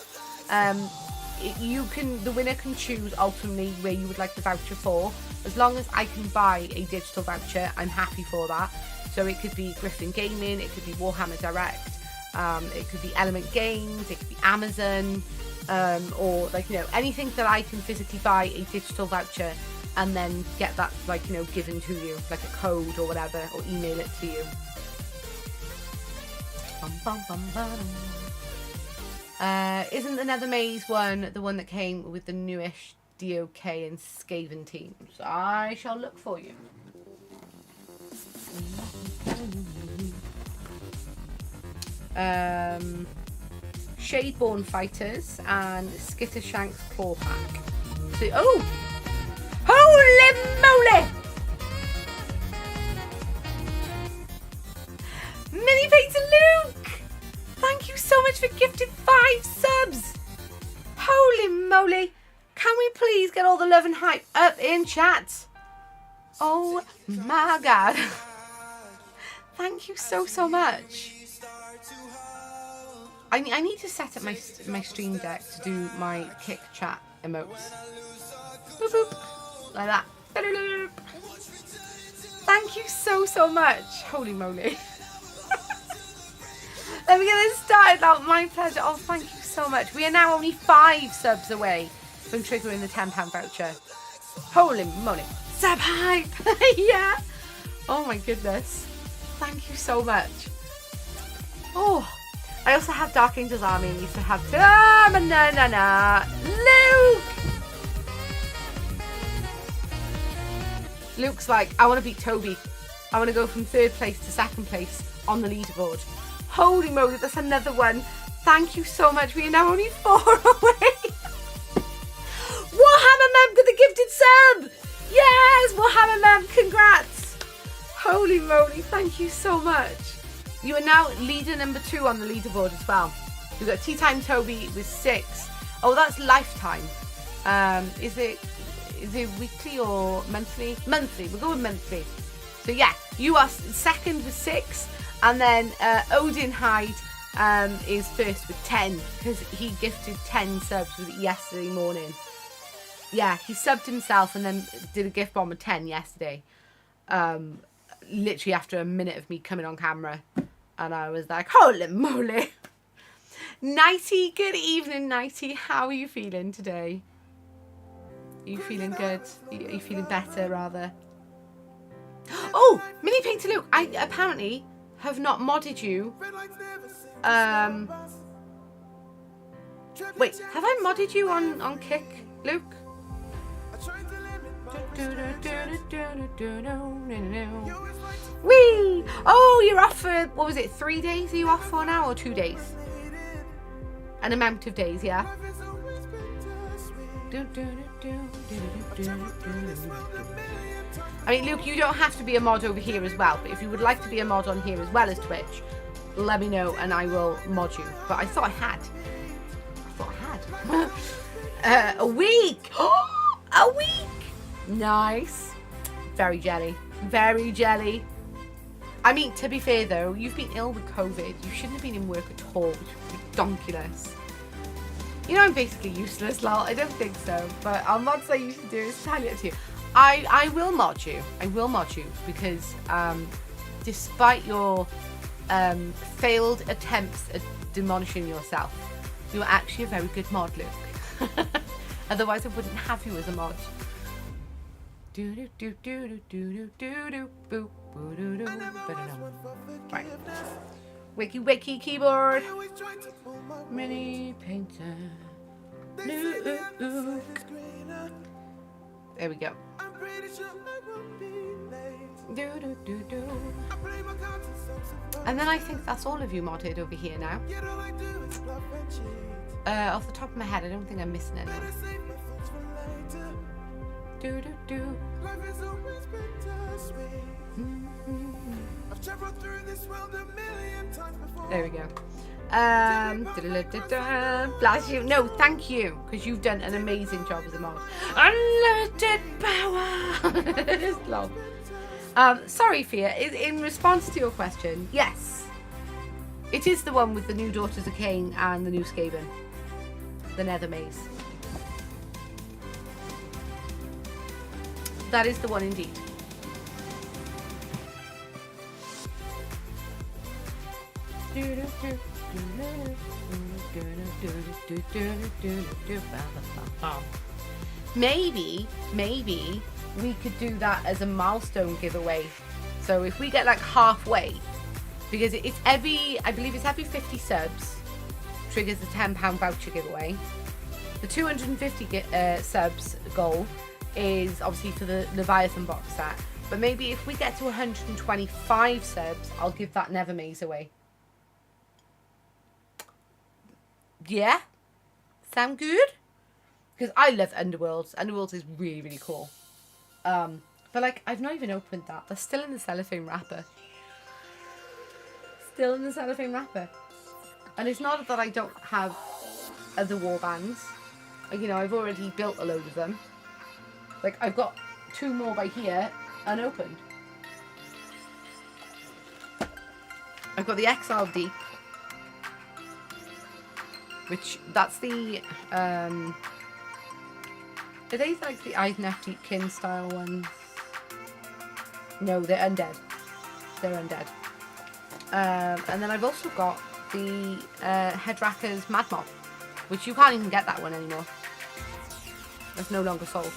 The winner can choose ultimately where you would like the voucher for. As long as I can buy a digital voucher, I'm happy for that. So it could be Griffin Gaming, it could be Warhammer Direct, it could be Element Games, it could be Amazon, or like, you know, anything that I can physically buy a digital voucher and then get that, like, you know, given to you, like a code or whatever, or email it to you. Isn't the Nether Maze one the one that came with the newish DOK and Skaven teams? I shall look for you. Shadeborn Fighters and Skittershank's Claw Pack. So, oh! Holy moly! Mini Painter Luke! Thank you so much for gifting 5 subs! Holy moly! Can we please get all the love and hype up in chat? Oh my god. Thank you so much. I need to set up my stream deck to do my kick chat emotes. Boop boop. Like that. Boop. Thank you so much. Holy moly. Let me get this started now. My pleasure. Oh, thank you so much. We are now only 5 subs away from triggering the £10 voucher. Holy moly. Sub hype. Yeah. Oh my goodness. Thank you so much. Oh. I also have Dark Angels Army and used to have Luke! Luke's like, I want to beat Toby. I want to go from 3rd place to 2nd place on the leaderboard. Holy moly, that's another one. Thank you so much. We are now only 4 away. Warhammer Mem got the gifted sub! Yes, Warhammer Mem, congrats. Holy moly, thank you so much. You are now leader number 2 on the leaderboard as well. We've got Tea Time Toby with 6. Oh, that's lifetime. Is it weekly or monthly? Monthly. We'll go with monthly. So yeah, you are 2nd with 6, and then Odin Hyde is 1st with 10 because he gifted 10 subs with it yesterday morning. Yeah, he subbed himself and then did a gift bomb of 10 yesterday. Literally after a minute of me coming on camera, and I was like, holy moly. Nighty, good evening, Nighty. How are you feeling today? Are you feeling good? Are you feeling better, rather? Oh, Mini Painter Luke, I apparently have not modded you. Wait, have I modded you on Kick, Luke? Whee! Oh, you're off for, what was it, 3 days? Are you off for now or 2 days? An amount of days, yeah? I mean, Luke, you don't have to be a mod over here as well, but if you would like to be a mod on here as well as Twitch, let me know and I will mod you. But I thought I had. A week! A week! Nice. Very jelly. Very jelly. I mean, to be fair though, you've been ill with COVID. You shouldn't have been in work at all, which would be donkulous. You know I'm basically useless, lol. I don't think so. But our mods I usually do is tell it to you. I will mod you. I will mod you because despite your failed attempts at demolishing yourself, you're actually a very good mod, Luke. Otherwise I wouldn't have you as a mod. Right. Wiki wiki keyboard. Mini Painter Luke. There we go. And then I think that's all of you modded over here now. Off the top of my head, I don't think I'm missing anyone. There we go. Bless you. No, thank you, because you've done an amazing job as a mod. Unlimited power. Sorry, Fia. In response to your question, yes, it is the one with the new Daughters of Cain and the new Skaven, the Nether Maze. That is the one indeed. Maybe we could do that as a milestone giveaway. So if we get like halfway, because it's every, I believe it's every 50 subs triggers the £10 voucher giveaway. The 250 subs goal is obviously for the Leviathan box set. But maybe if we get to 125 subs, I'll give that Nether Maze away. Yeah? Sound good? Because I love Underworlds. Underworlds is really, really cool. But like, I've not even opened that. They're still in the cellophane wrapper. Still in the cellophane wrapper. And it's not that I don't have other warbands. Like, you know, I've already built a load of them. Like, I've got 2 more by here, unopened. I've got the Exile Deep. Which, that's the, are they like the Eidneftekin style ones? No, they're undead. They're undead. And then I've also got the Headracker's Mad Mob, which you can't even get that one anymore. That's no longer sold.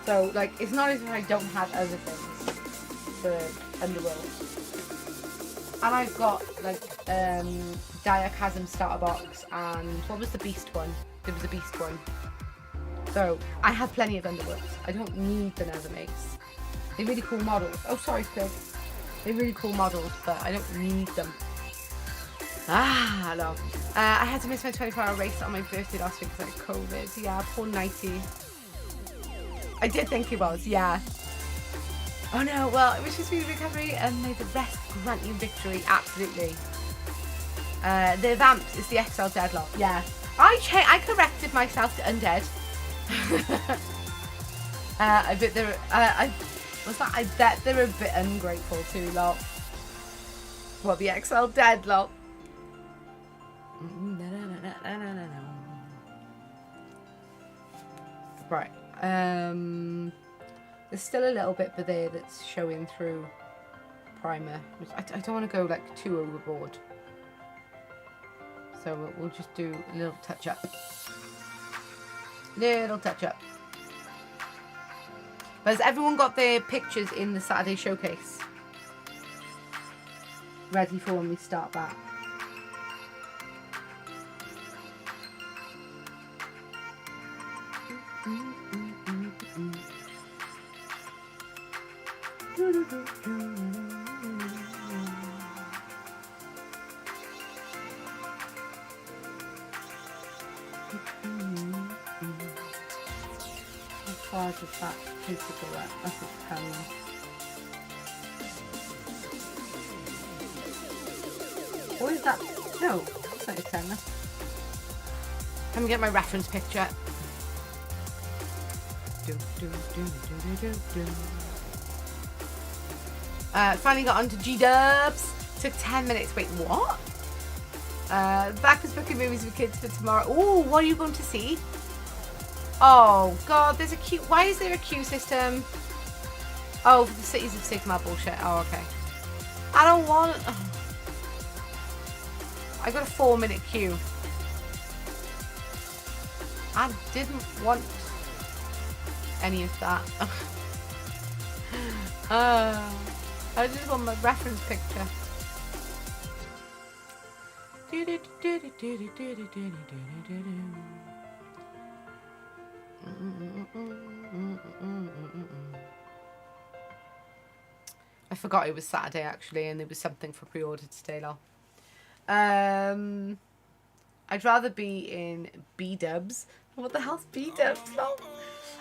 So, like, it's not as if I don't have other things for Underworld. And I've got, like, Diachasm starter box, and what was the Beast one? There was a Beast one. So, I have plenty of Underworlds. I don't need the Nether Maze. They're really cool models. Oh, sorry, Pig. They're really cool models, but I don't need them. Ah, no. I had to miss my 24-hour race on my birthday last week because of COVID. Yeah, poor Nighty. I did think he was, yeah. Oh no, well, it was just really recovery and may the rest grant you victory, absolutely. The Vamps is the XL Deadlock, yeah. I corrected myself to Undead. I bet they're, I bet they're a bit ungrateful too, lot. What, the XL Deadlock? Right. There's still a little bit there that's showing through primer. Which I don't want to go like too overboard. So we'll just do a little touch up. Little touch up. But has everyone got their pictures in the Saturday showcase? Ready for when we start that? How far does that paper go up? That's a 10. What is that? No, that's not a 10. Let me get my reference picture. Finally got onto G-dubs. Took 10 minutes. Wait, what? Backwards booking movies for kids for tomorrow. Oh, what are you going to see? Oh god, there's a queue. Why is there a queue system? Oh, for the Cities of Sigmar bullshit. Oh, okay. I don't want. Oh. I got a 4-minute queue. I didn't want any of that. I just want my reference picture. I forgot it was Saturday actually, and there was something for pre-order today, lol. I'd rather be in B-dubs. What the hell's B-dubs? Lol.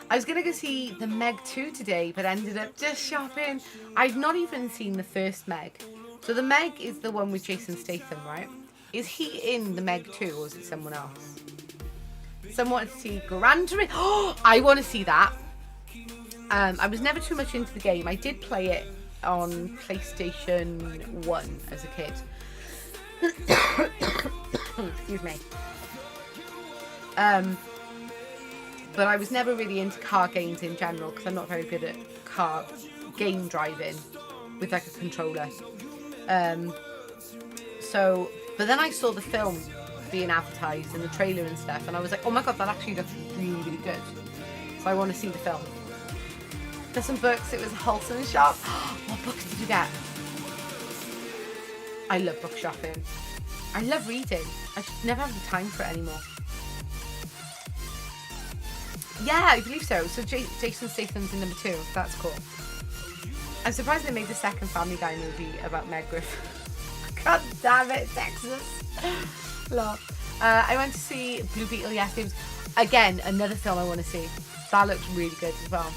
I was gonna go see the Meg 2 today, but ended up just shopping. I've not even seen the first Meg. So the Meg is the one with Jason Statham, right? Is he in the Meg 2 or is it someone else? Someone wanted to see Gran Turismo. Oh, I want to see that. I was never too much into the game. I did play it on PlayStation 1 as a kid. Excuse me. But I was never really into car games in general because I'm not very good at car game driving with like a controller. But then I saw the film being advertised and the trailer and stuff, and I was like, oh my god, that actually looks really, really good. So I want to see the film. There's some books. It was a wholesome shop. What books did you get? I love book shopping. I love reading. I just never have the time for it anymore. Yeah, I believe so. So Jason Statham's in number 2. That's cool. I'm surprised they made the second Family Guy movie about Meg Griffin. God damn it, Texas. Lol. I went to see Blue Beetle yesterday. Again, another film I want to see. That looks really good as well.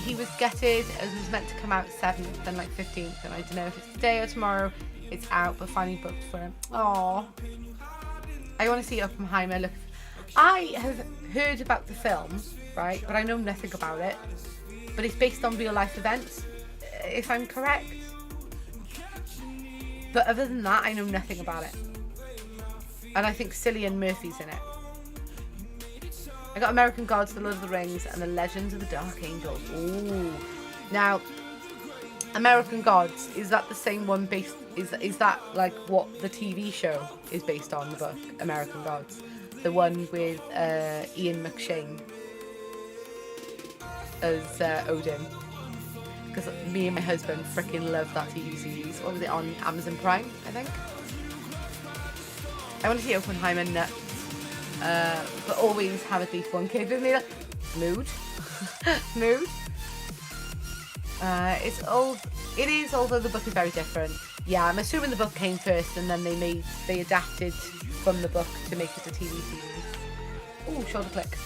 He was gutted. It was meant to come out 7th and like 15th, and I don't know if it's today or tomorrow. It's out, but finally booked for him. Aww. I want to see Oppenheimer. Look, I have heard about the film, right, but I know nothing about it. But it's based on real life events, if I'm correct. But other than that, I know nothing about it. And I think Cillian Murphy's in it. I got American Gods, The Lord of the Rings, and The Legends of the Dark Angels. Ooh. Now, American Gods, is that the same one based... Is that like what the TV show is based on, the book, American Gods? The one with Ian McShane as Odin. Because me and my husband freaking love that TV series. What was it, on Amazon Prime, I think? I want to see Oppenheimer nuts. But always have at least one kid with me. Mood. Mood. It's old. It is, although the book is very different. Yeah, I'm assuming the book came first and then they adapted from the book to make it a TV series. Ooh, shoulder click.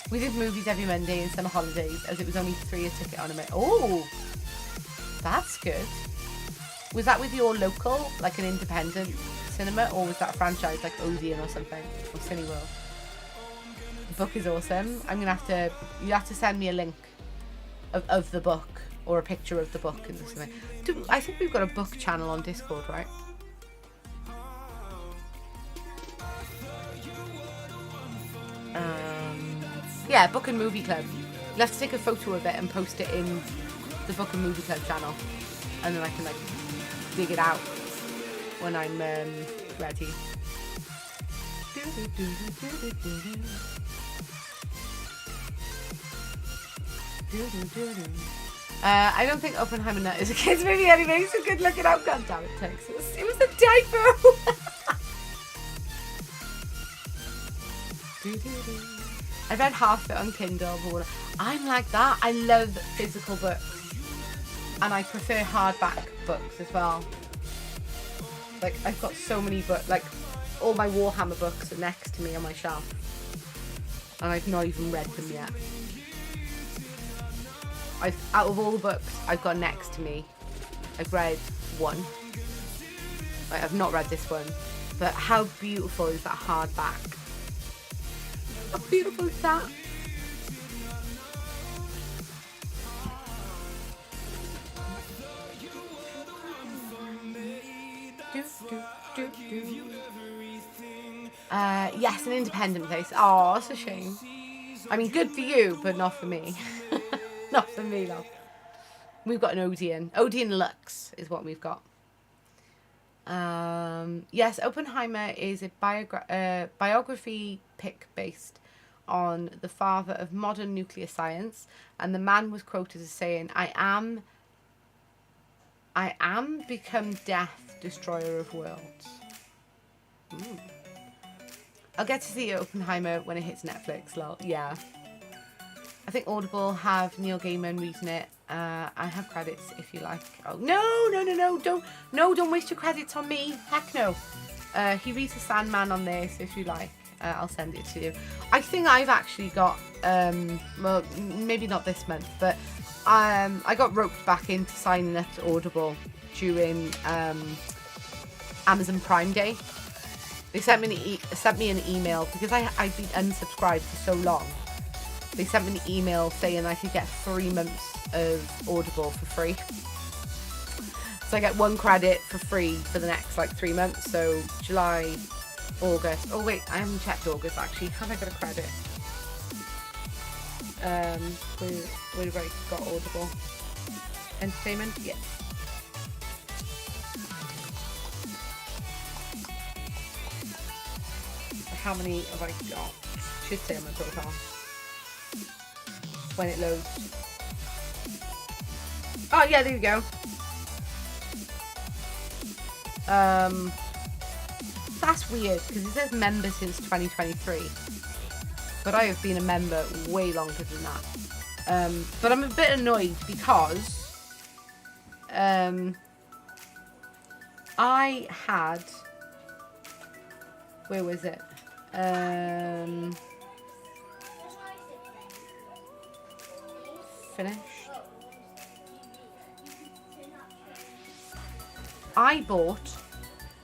We did movies every Monday in summer holidays as it was only $3 a ticket on a minute. Oh, that's good. Was that with your local, like an independent cinema, or was that a franchise like Odeon or something, or Cineworld? The book is awesome. You have to send me a link of the book or a picture of the book and something. I think we've got a book channel on Discord, right? Yeah, Book and Movie Club. You'll have to take a photo of it and post it in the Book and Movie Club channel, and then I can like dig it out when I'm ready. I don't think Oppenheimer Nut is a kid's movie anyway, so good looking out. God damn it, Texas. It was a typo. I read half of it on Kindle, but I'm like that. I love physical books. And I prefer hardback books as well. Like, I've got so many books. Like, all my Warhammer books are next to me on my shelf. And I've not even read them yet. Out of all the books I've got next to me, I've read one. Like, I've not read this one. But how beautiful is that hardback? How beautiful is that? Yes, an independent place. Oh, that's a shame. I mean, good for you, but not for me. Not for me, love. We've got an Odeon. Odeon Lux is what we've got. Yes, Oppenheimer is a biography pick based on the father of modern nuclear science, and the man was quoted as saying, I am become death, destroyer of worlds. I'll get to see Oppenheimer when it hits Netflix, lol. Yeah. I think Audible have Neil Gaiman reading it. I have credits if you like. Oh, no, don't waste your credits on me. Heck no. He reads The Sandman on there, so if you like, I'll send it to you. I think I've actually got, well, maybe not this month, but I got roped back into signing up to Audible during Amazon Prime Day. They sent me an email because I'd been unsubscribed for so long. They sent me an email saying I could get 3 months of Audible for free. So I get 1 credit for free for the next like 3 months. So July, August. Oh wait, I haven't checked August actually. Have I got a credit? Where have I got Audible? Entertainment? Yes. How many have I got? Should say on my profile when it loads. Oh yeah, there you go. That's weird because it says member since 2023, but I have been a member way longer than that. But I'm a bit annoyed because I had, where was it? Finished. I bought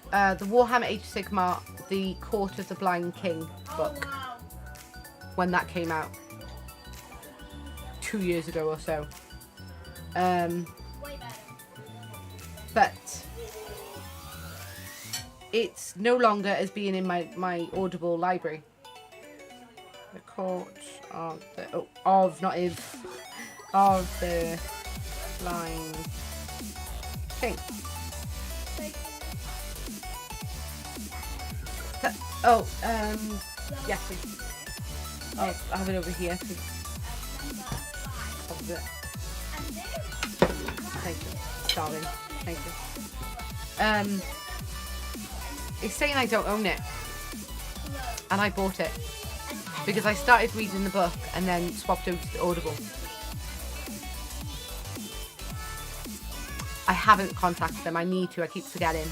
the Warhammer Age of Sigmar, the Court of the Blind King book when that came out 2 years ago or so. But it's no longer as being in my Audible library. The Court of the of the Blind King. Yes, please. Oh, I have it over here. Please. Thank you, darling. Thank you. It's saying I don't own it, and I bought it because I started reading the book and then swapped over to the Audible. I haven't contacted them. I need to. I keep forgetting.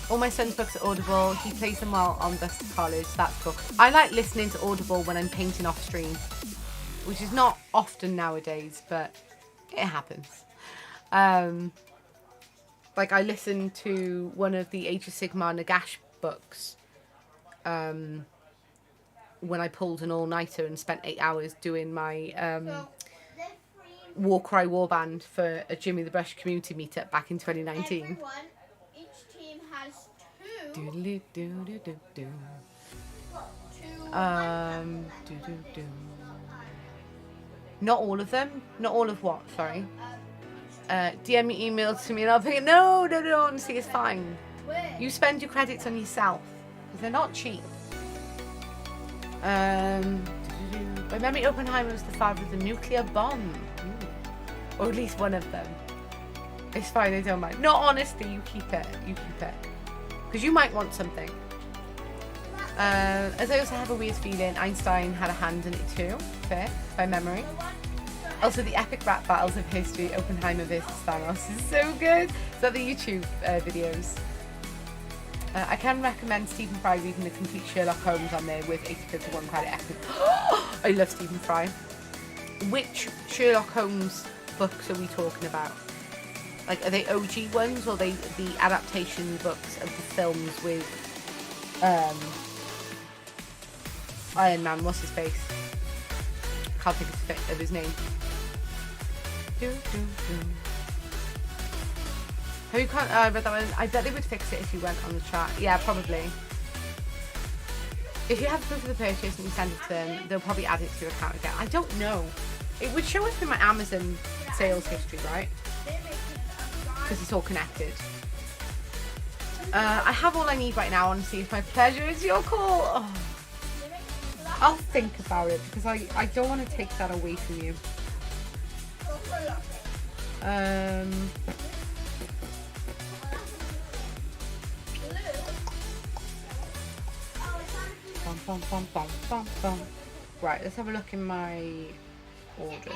All my son's books are Audible. He plays them while on bus to college. That's cool. I like listening to Audible when I'm painting off stream, which is not often nowadays, but it happens. Like I listened to one of the Age of Sigmar Nagash books when I pulled an all-nighter and spent 8 hours doing my War Cry Warband for a Jimmy the Brush community meetup back in 2019. Everyone, each team has two. Not all of them. Not all of what? Sorry. DM your email to me and I'll pick it. No. Honestly, it's fine. You spend your credits on yourself because they're not cheap. By memory, Oppenheimer was the father of the nuclear bomb. Ooh. Or at least one of them. It's fine, I don't mind. No, honestly, you keep it. You keep it. Because you might want something. As I also have a weird feeling Einstein had a hand in it too. Fair, by memory. Also, the epic rap battles of history, Oppenheimer versus Thanos, is so good. So the YouTube videos. I can recommend Stephen Fry reading the complete Sherlock Holmes on there with 80 to 1 credit extra. I love Stephen Fry. Which Sherlock Holmes books are we talking about? Like, are they OG ones or are they the adaptation books of the films with Iron Man? What's his face? Can't think of his name. Have you can't? I read that one. I bet they would fix it if you went on the chat. Yeah, probably. If you have proof of the purchase and you send it to them, they'll probably add it to your account again. I don't know. It would show up in my Amazon sales history, right? Because it's all connected. I have all I need right now, honestly. It's my pleasure. It's your call. Oh. I'll think about it because I don't want to take that away from you. Right, let's have a look in my orders.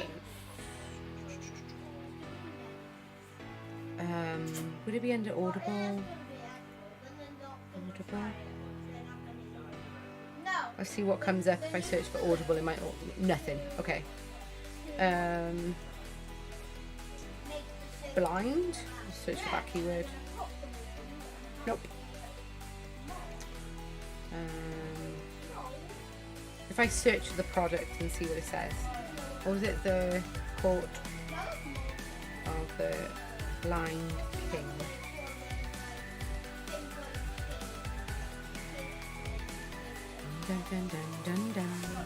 Would it be under Audible? Audible? Let's see what comes up if I search for Audible in my nothing. Okay. Blind? I'll search for that keyword. Nope. If I search the product and see what it says. Or was it the Court of the Blind King? Dun, dun, dun, dun, dun.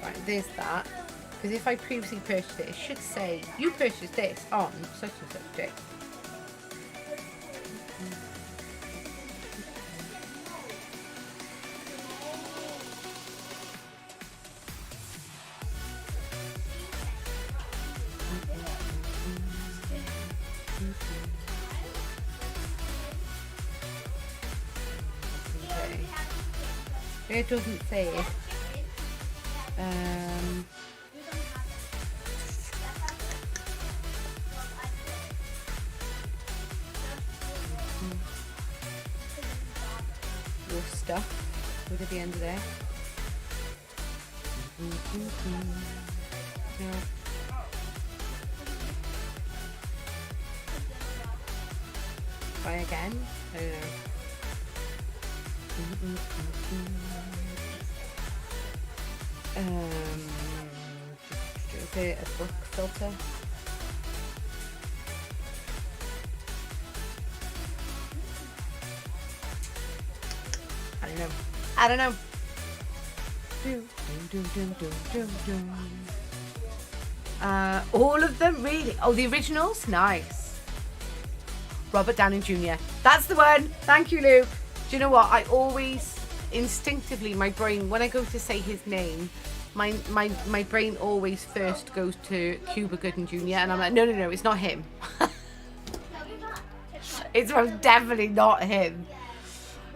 Right, there's that. Because if I previously purchased it, it should say, you purchased this on such and such day. It doesn't say it. Your stuff would it be under there? Yeah. Try again. I don't know. Is it a book filter? I don't know. All of them, really? Oh, the originals? Nice. Robert Downey Jr. That's the one. Thank you, Luke. Do you know what? I always, instinctively, my brain, when I go to say his name, my brain always first goes to Cuba Gooding Jr. And I'm like, no, it's not him. It's most definitely not him.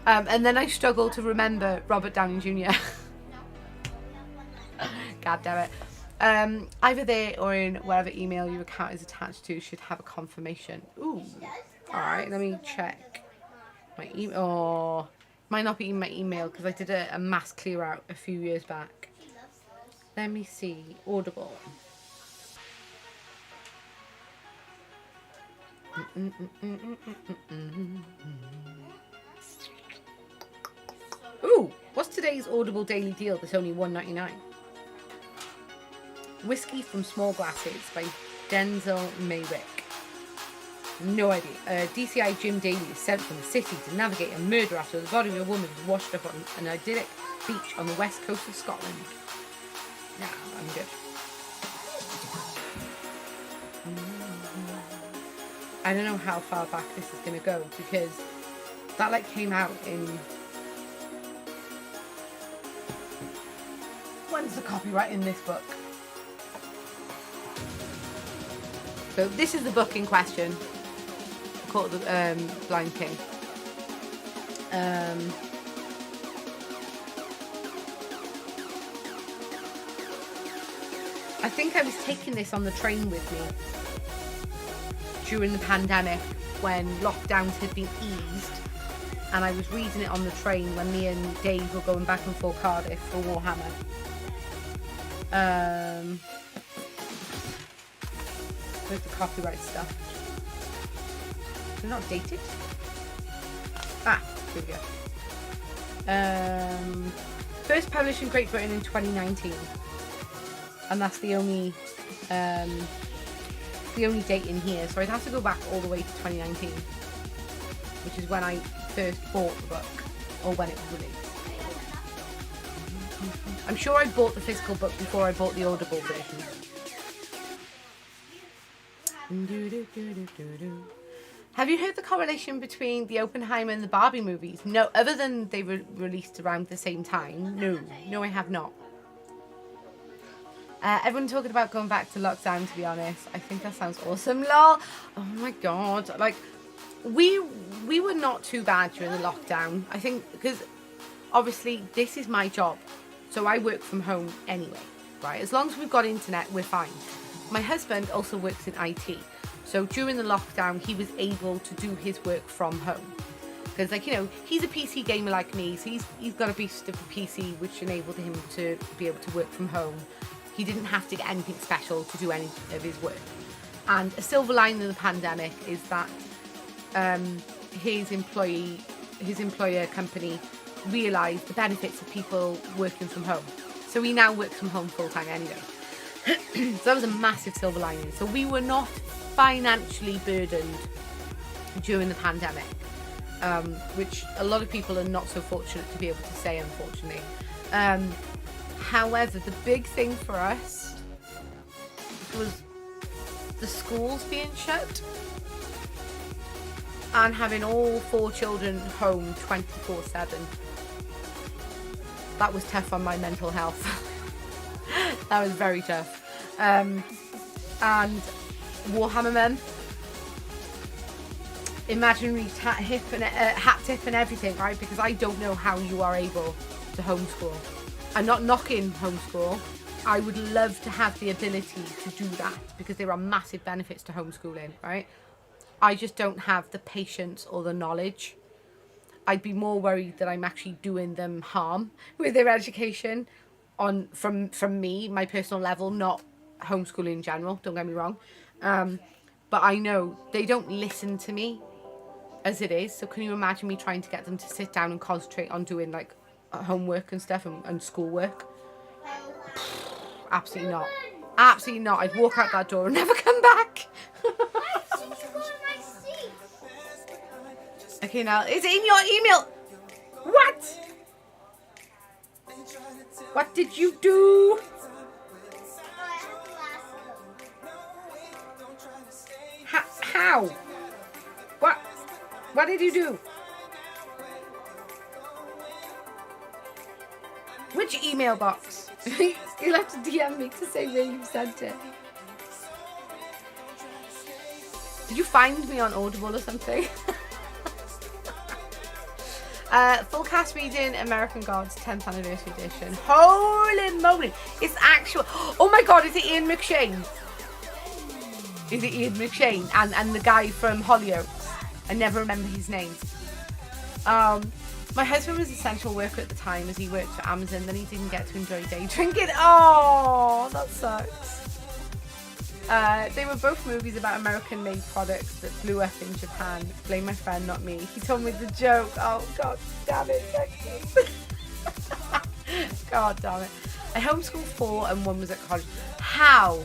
And then I struggle to remember Robert Downey Jr. God damn it. Either there or in whatever email your account is attached to should have a confirmation. Ooh. Alright, let me check my email. Oh, might not be in my email because I did a mass clear out a few years back. Let me see. Audible. Ooh, what's today's Audible daily deal that's only $1.99? Whiskey from Small Glasses by Denzel Maywick. No idea. DCI Jim Daly is sent from the city to navigate a murder after the body of a woman was washed up on an idyllic beach on the west coast of Scotland. Nah, I'm good. I don't know how far back this is going to go because That like came out in... When's the copyright in this book? So this is the book in question, called The Blind King. I think I was taking this on the train with me during the pandemic when lockdowns had been eased, and I was reading it on the train when me and Dave were going back and forth Cardiff for Warhammer. Where's the copyright stuff? They're not dated? Ah, here we go. First published in Great Britain in 2019. And that's the only date in here. So I'd have to go back all the way to 2019, which is when I first bought the book, or when it was released. I'm sure I bought the physical book before I bought the Audible version. Have you heard the correlation between the Oppenheimer and the Barbie movies? No, other than they were released around the same time. No, I have not. Everyone talking about going back to lockdown, to be honest. I think that sounds awesome. Lol. Oh my god. Like, we were not too bad during the lockdown. I think because obviously this is my job. So I work from home anyway, right? As long as we've got internet, we're fine. My husband also works in IT. So during the lockdown, he was able to do his work from home. Because, like, you know, he's a PC gamer like me. So he's got a beast of a PC, which enabled him to be able to work from home. He didn't have to get anything special to do any of his work. And a silver lining of the pandemic is that his employer company realised the benefits of people working from home. So he now works from home full time anyway. So that was a massive silver lining. So we were not financially burdened during the pandemic, which a lot of people are not so fortunate to be able to say, unfortunately. However, the big thing for us was the schools being shut and having all 4 children home 24/7. That was tough on my mental health. That was very tough. And Warhammer men, imaginary hat tip and everything, right? Because I don't know how you are able to homeschool. I'm not knocking homeschool. I would love to have the ability to do that because there are massive benefits to homeschooling, right? I just don't have the patience or the knowledge. I'd be more worried that I'm actually doing them harm with their education from me, my personal level, not homeschooling in general, don't get me wrong. But I know they don't listen to me as it is. So can you imagine me trying to get them to sit down and concentrate on doing like homework and stuff and schoolwork? Absolutely not. Absolutely not. I'd walk out that door and never come back. Okay, now it's in your email. What? What did you do? How? What did you do? Which email box? You'll have to DM me to say where you sent it. Did you find me on Audible or something? Full cast reading American Gods 10th anniversary edition. Holy moly! It's actual. Oh my god! Is it Ian McShane? Is it Ian McShane and the guy from Hollyoaks? I never remember his name. My husband was essential worker at the time as he worked for Amazon. Then he didn't get to enjoy day drinking. Oh, that sucks. They were both movies about American-made products that blew up in Japan. Blame my friend, not me. He told me the joke. Oh, god damn it, Becky. God damn it. I homeschooled 4 and 1 was at college. How?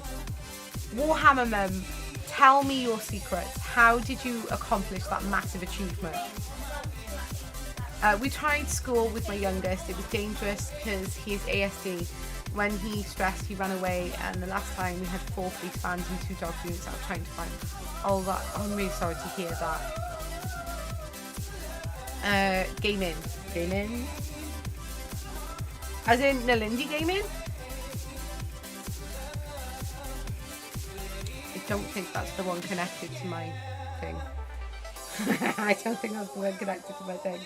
Warhammer Mum, tell me your secrets. How did you accomplish that massive achievement? We tried school with my youngest. It was dangerous because he is ASD. When he stressed, he ran away, and the last time we had 4 police vans and 2 dog units out trying to find all that. I'm really sorry to hear that. Gaming. Gaming? As in Nalindi Gaming? I don't think that's the one connected to my thing. I don't think that's the one connected to my thing.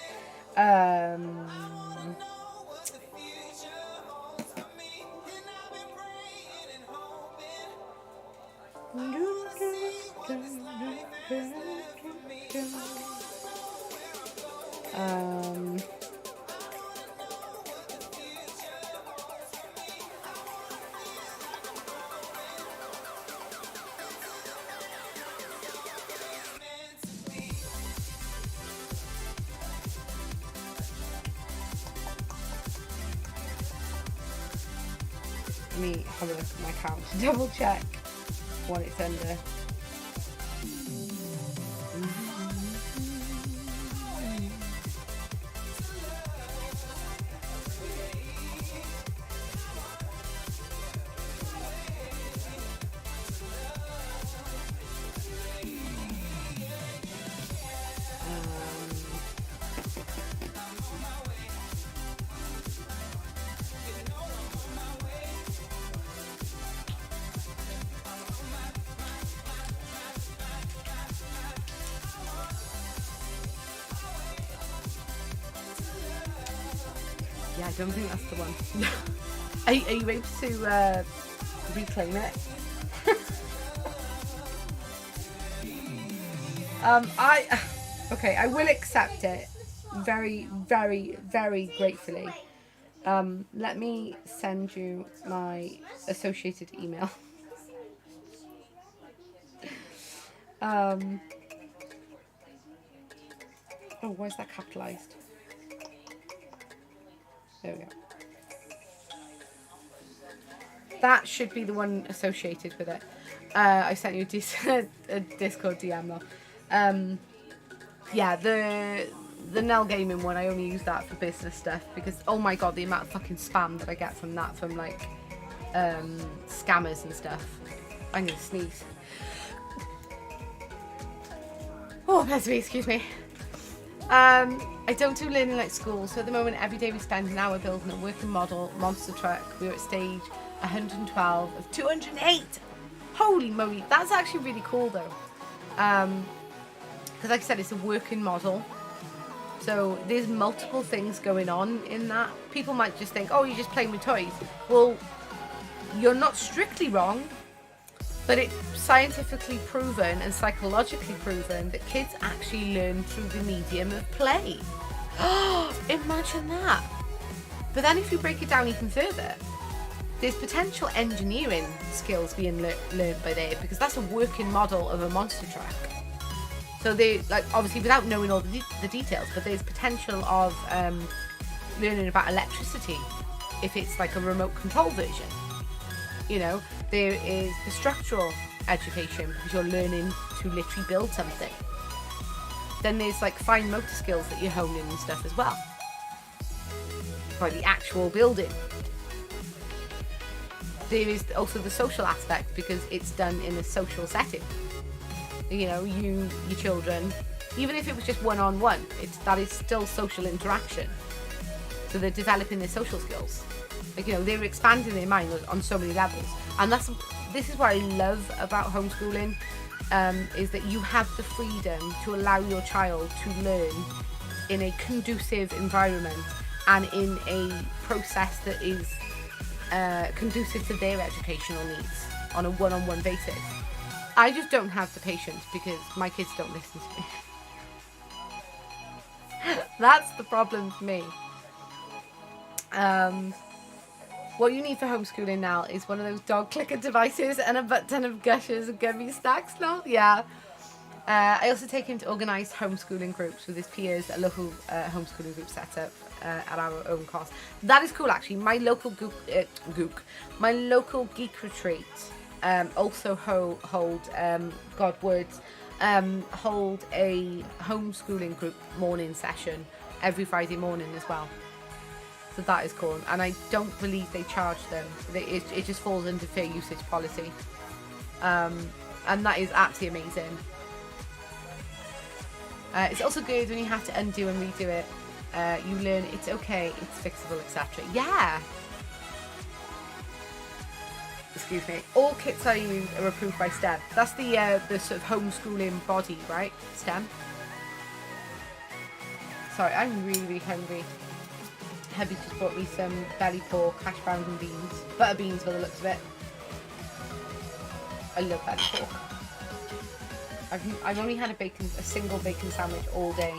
Let me have a look at my account to double check what it's under. Yeah, I don't think that's the one. Are you able to reclaim it? I will accept it very, very, very gratefully. Let me send you my associated email. Oh, why is that capitalized? There we go. That should be the one associated with it. I sent you a Discord DM though. Yeah, the Nell Gaming one, I only use that for business stuff because, oh my god, the amount of fucking spam that I get from that, from like scammers and stuff. I'm gonna sneeze. Oh, bless me, excuse me. I don't do learning like school, so at the moment every day we spend an hour building a working model monster truck. We're at stage 112 of 208. Holy moly, that's actually really cool though. Because like I said, it's a working model, so there's multiple things going on in that. People might just think, oh, you're just playing with toys. Well, you're not strictly wrong, but it's scientifically proven and psychologically proven that kids actually learn through the medium of play. Imagine that. But then if you break it down even further, there's potential engineering skills being learned by there, because that's a working model of a monster truck. So they, like, obviously without knowing all the details, but there's potential of learning about electricity if it's like a remote control version. You know, there is the structural education because you're learning to literally build something. Then there's like fine motor skills that you're honing and stuff as well, for the actual building. There is also the social aspect because it's done in a social setting. You know, your children, even if it was just one-on-one, that is still social interaction. So they're developing their social skills. Like, you know, they're expanding their mind on so many levels. And this is what I love about homeschooling, is that you have the freedom to allow your child to learn in a conducive environment and in a process that is conducive to their educational needs on a one-on-one basis. I just don't have the patience because my kids don't listen to me. That's the problem for me. What you need for homeschooling now is one of those dog clicker devices and a butt ton of gushers and gummy snacks now. Yeah. I also take him to organised homeschooling groups with his peers, a local homeschooling group set up at our own cost. That is cool, actually. My local my local geek retreat also hold hold a homeschooling group morning session every Friday morning as well. So that is cool, and I don't believe they charge them. It just falls into fair usage policy, and that is absolutely amazing. It's also good when you have to undo and redo it. You learn it's okay, it's fixable, etc. Yeah. Excuse me. All kits I use are approved by STEM. That's the sort of homeschooling body, right? STEM. Sorry, I'm really, really hungry. Hubby just brought me some belly pork, hash browns and beans. Butter beans by the looks of it. I love belly pork. I've only had a single bacon sandwich all day.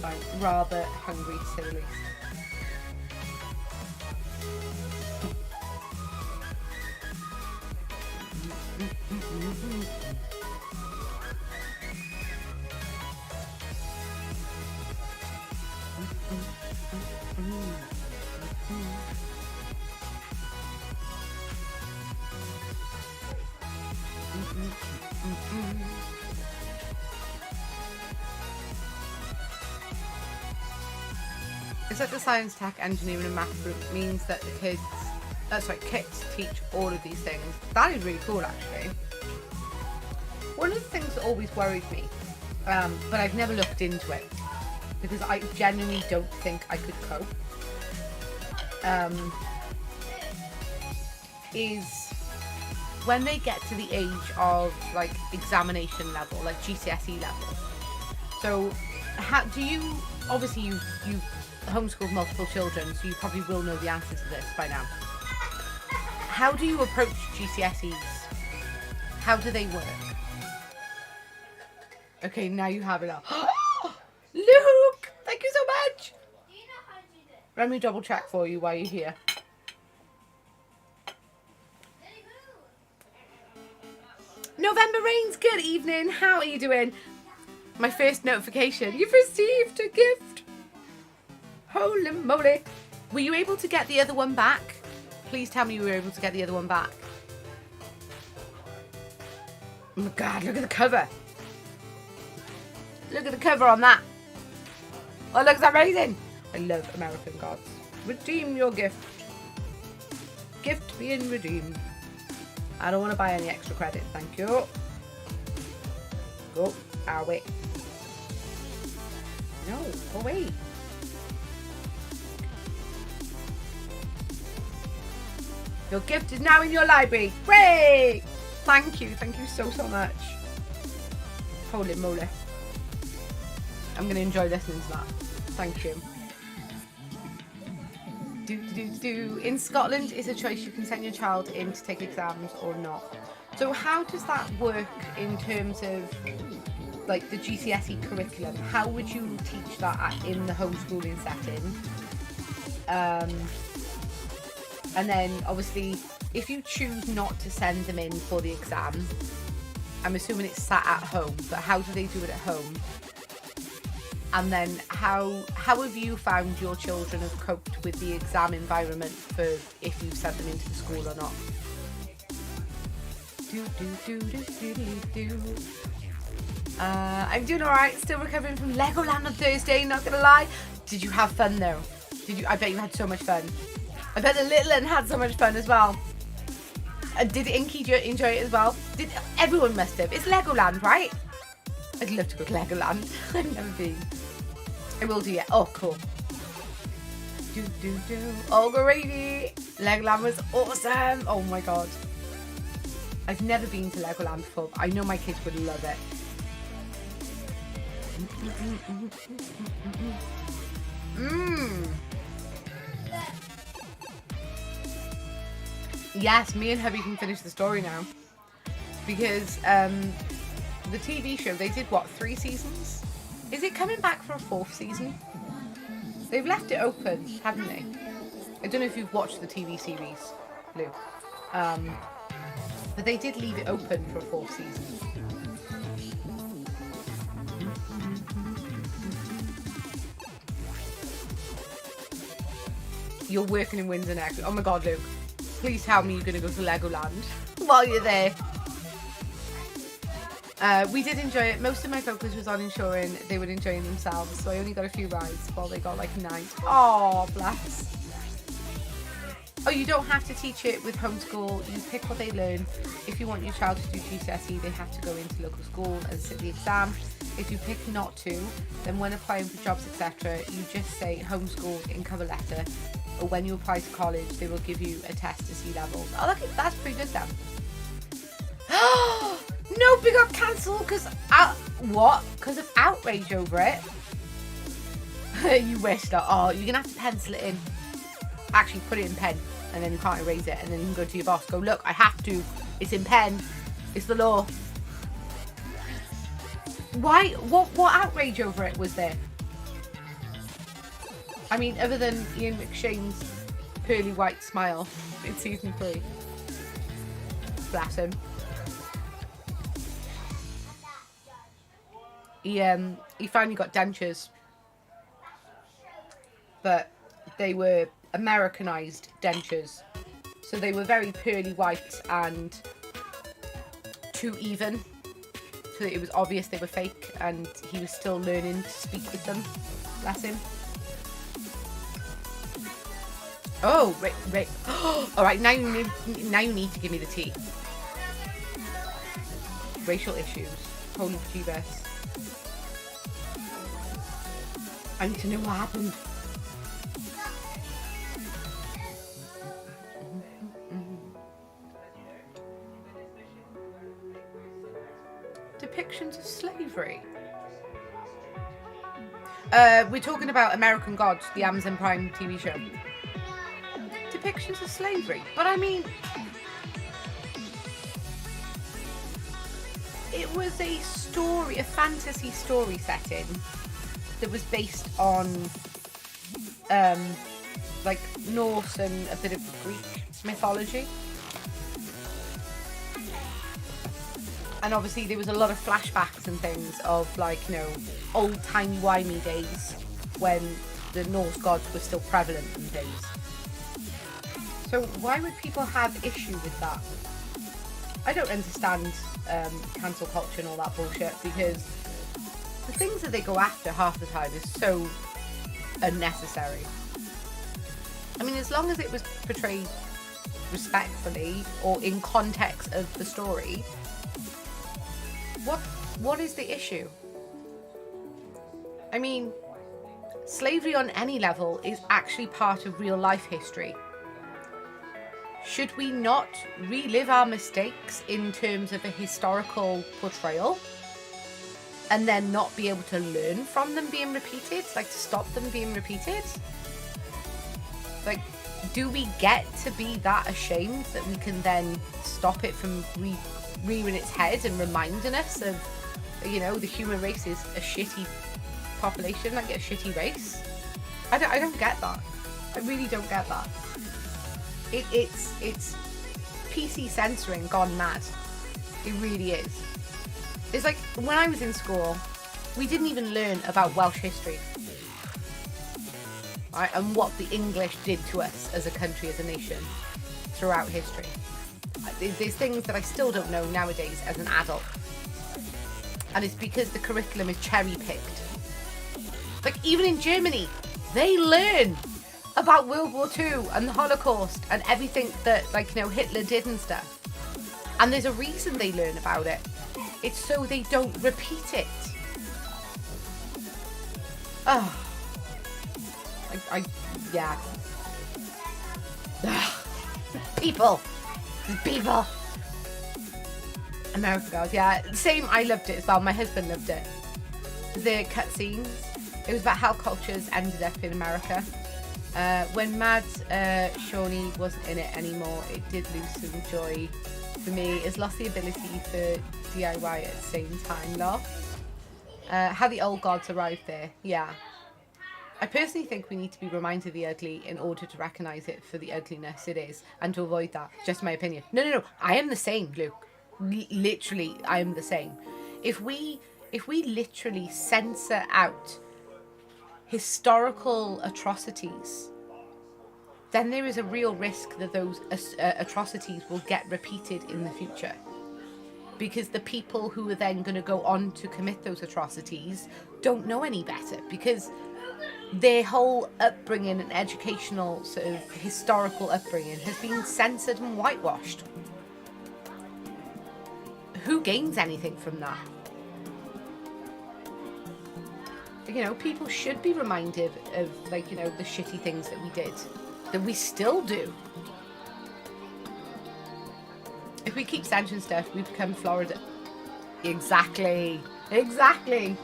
So I'm rather hungry to say the least. It's like the science, tech, engineering and math group means that the kids teach all of these things. That is really cool, actually. One of the things that always worried me, but I've never looked into it, because I genuinely don't think I could cope, is when they get to the age of like examination level, like GCSE level. So do you, obviously you've homeschooled multiple children, so you probably will know the answer to this by now. How do you approach GCSEs? How do they work? Okay, now you have it up. Luke! Thank you so much! Do you know how to do this? Let me double check for you while you're here. November Rains, good evening. How are you doing? My first notification. You've received a gift. Holy moly. Were you able to get the other one back? Please tell me you were able to get the other one back. Oh my god, look at the cover. Look at the cover on that. Oh, looks amazing. I love American Gods. Redeem your gift. Gift being redeemed. I don't want to buy any extra credit, thank you. Go away. No, go away. Your gift is now in your library. Great! Thank you so much. Holy moly. I'm going to enjoy listening to that. Thank you. In Scotland, is a choice you can send your child in to take exams or not. So how does that work in terms of like the GCSE curriculum? How would you teach that in the homeschooling setting? And then obviously if you choose not to send them in for the exam, I'm assuming it's sat at home, but how do they do it at home? And then how have you found your children have coped with the exam environment for if you sent them into the school or not? I'm doing alright, still recovering from Legoland on Thursday, not gonna lie. Did you have fun though? I bet you had so much fun. I bet the little one had so much fun as well. Did Inky enjoy it as well? Everyone must have. It's Legoland, right? I'd love to go to Legoland. I've never been. I will do it. Oh, cool. Oh, gravy. Legoland was awesome. Oh my god. I've never been to Legoland before, but I know my kids would love it. Yes, me and hubby can finish the story now. Because the TV show, they did what, 3 seasons? Is it coming back for a 4th season? They've left it open, haven't they? I don't know if you've watched the TV series, Lou. But they did leave it open for a 4th season. You're working in Windsor next. Oh my god, Luke. Please tell me you're going to go to Legoland while you're there. We did enjoy it. Most of my focus was on ensuring they were enjoying themselves, so I only got a few rides while they got like 9. Oh, bless. Oh, you don't have to teach it with homeschool. You pick what they learn. If you want your child to do GCSE, they have to go into local school and sit the exam. If you pick not to, then when applying for jobs, etc., you just say homeschool in cover letter. Or when you apply to college, they will give you a test to see levels. Oh, look, that's pretty good then. Nope, we got cancelled because what? Because of outrage over it. You wish that. Oh, you're gonna have to pencil it in. Actually, put it in pen, and then you can't erase it, and then you can go to your boss. Go, look, I have to. It's in pen. It's the law. Why? What outrage over it was there? I mean, other than Ian McShane's pearly white smile in season 3. Bless him. He finally got dentures, but they were Americanized dentures, so they were very pearly white and too even, so that it was obvious they were fake, and he was still learning to speak with them. Bless him. Oh, right. All right, now you need to give me the tea. Racial issues. Holy Jeebus. I need to know what happened. Depictions of slavery. We're talking about American Gods, the Amazon Prime TV show. Depictions of slavery. But I mean, it was a story, a fantasy story setting that was based on like Norse and a bit of Greek mythology. And obviously there was a lot of flashbacks and things of, like, you know, old timey-wimey days when the Norse gods were still prevalent and things. So why would people have issue with that? I don't understand cancel culture and all that bullshit, because the things that they go after half the time is so unnecessary. I mean, as long as it was portrayed respectfully or in context of the story, what is the issue? I mean, slavery on any level is actually part of real life history. Should we not relive our mistakes in terms of a historical portrayal and then not be able to learn from them being repeated? Like, to stop them being repeated? Like, do we get to be that ashamed that we can then stop it from rearing its head and reminding us of, you know, the human race is a shitty population, like a shitty race? I don't get that. I really don't get that. It's PC censoring gone mad. It really is. It's like, when I was in school, we didn't even learn about Welsh history, right? And what the English did to us as a country, as a nation, throughout history. There's things that I still don't know nowadays as an adult. And it's because the curriculum is cherry-picked. Like, even in Germany, they learn about World War II and the Holocaust and everything that, like, you know, Hitler did and stuff. And there's a reason they learn about it. It's so they don't repeat it. Oh. Yeah. People. American Gods, yeah. Same, I loved it as well. My husband loved it. The cutscenes. It was about how cultures ended up in America. When Mad Shawnee wasn't in it anymore, it did lose some joy for me. It's lost the ability for DIY at the same time, though. How the old gods arrived there, yeah. I personally think we need to be reminded of the ugly in order to recognise it for the ugliness it is, and to avoid that. Just my opinion. No. I am the same, Luke. Literally, I am the same. If we literally censor out historical atrocities, then there is a real risk that those atrocities will get repeated in the future. Because the people who are then going to go on to commit those atrocities don't know any better. Because their whole upbringing and educational sort of historical upbringing has been censored and whitewashed. Who gains anything from that? You know, people should be reminded of, like, you know, the shitty things that we did, that we still do. If we keep censoring stuff, we become Florida. Exactly. Exactly.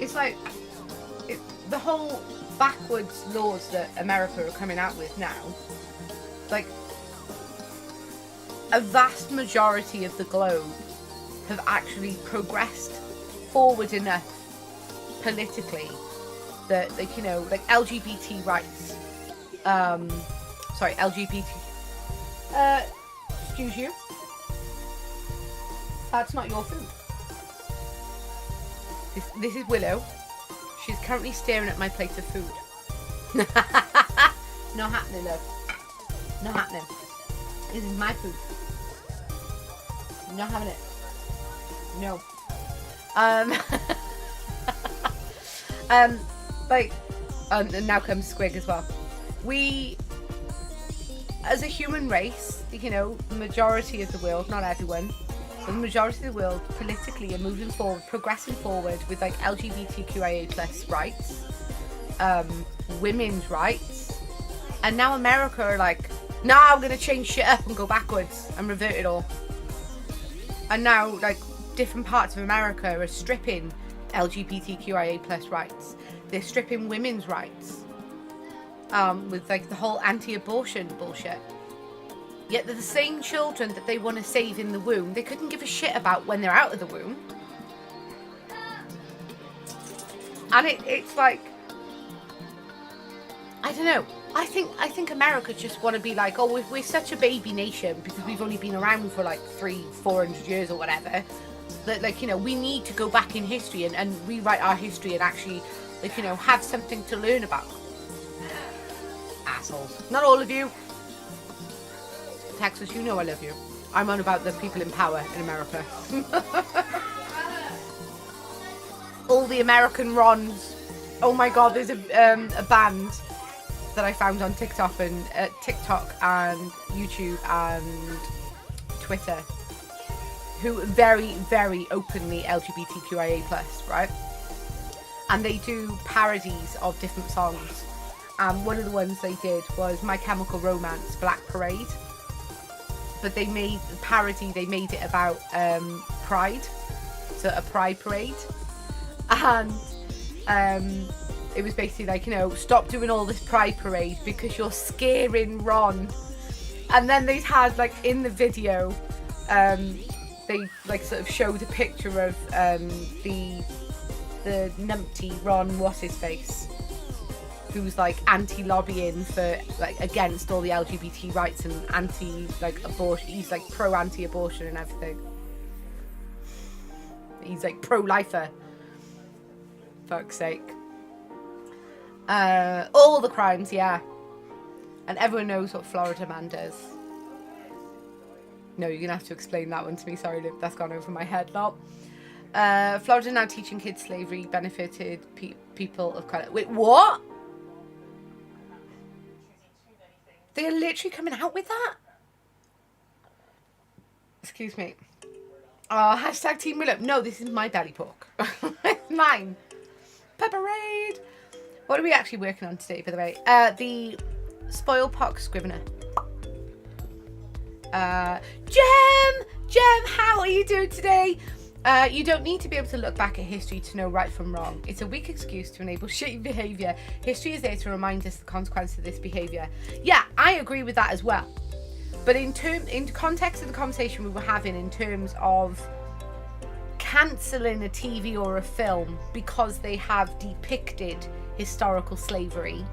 It's like the whole backwards laws that America are coming out with now. Like, a vast majority of the globe have actually progressed forward enough politically that, like, you know, like LGBT rights. Sorry, LGBT. Excuse you. That's not your food. This is Willow. She's currently staring at my plate of food. Not happening, love. Not happening. This is my food. Not having it. No. Like, and now comes Squig as well. We, as a human race, you know, the majority of the world, not everyone, but the majority of the world politically are moving forward, progressing forward with, like, LGBTQIA plus rights, women's rights, and now America are like, nah, I'm gonna change shit up and go backwards and revert it all. And now, like, different parts of America are stripping LGBTQIA plus rights. They're stripping women's rights, with, like, the whole anti-abortion bullshit. Yet they're the same children that they want to save in the womb. They couldn't give a shit about when they're out of the womb. And it's like, I don't know. I think America just want to be like, oh, we're such a baby nation because we've only been around for like 300-400 years or whatever. That, like, you know, we need to go back in history and rewrite our history and actually, like, you know, have something to learn about. Assholes. Not all of you. Texas, you know I love you. I'm on about the people in power in America. All the American Rons. Oh my god, there's a band that I found on TikTok and YouTube and Twitter who very, very openly LGBTQIA plus, right? And they do parodies of different songs. One of the ones they did was My Chemical Romance, Black Parade. But they made the parody, they made it about Pride, so a Pride parade. And it was basically like, you know, stop doing all this Pride parade because you're scaring Ron. And then they had, like, in the video, they, like, sort of showed a picture of the numpty Ron, what's his face, who's, like, anti-lobbying for, like, against all the LGBT rights and anti, like, abortion. He's, like, pro-anti-abortion and everything. He's, like, pro-lifer. Fuck's sake. All the crimes, yeah. And everyone knows what Florida man does. No, you're gonna have to explain that one to me. Sorry, that's gone over my head. Lol. Florida now teaching kids slavery benefited people of color. Wait, what? They're literally coming out with that? Excuse me. Oh, hashtag Team Willow. No, this is my belly pork. It's mine. Pepperade. What are we actually working on today, by the way? The Spoilpox Scrivener. Jem, how are you doing today? You don't need to be able to look back at history to know right from wrong. It's a weak excuse to enable shitty behaviour. History is there to remind us the consequences of this behaviour. Yeah, I agree with that as well. But in context of the conversation we were having in terms of cancelling a TV or a film because they have depicted historical slavery,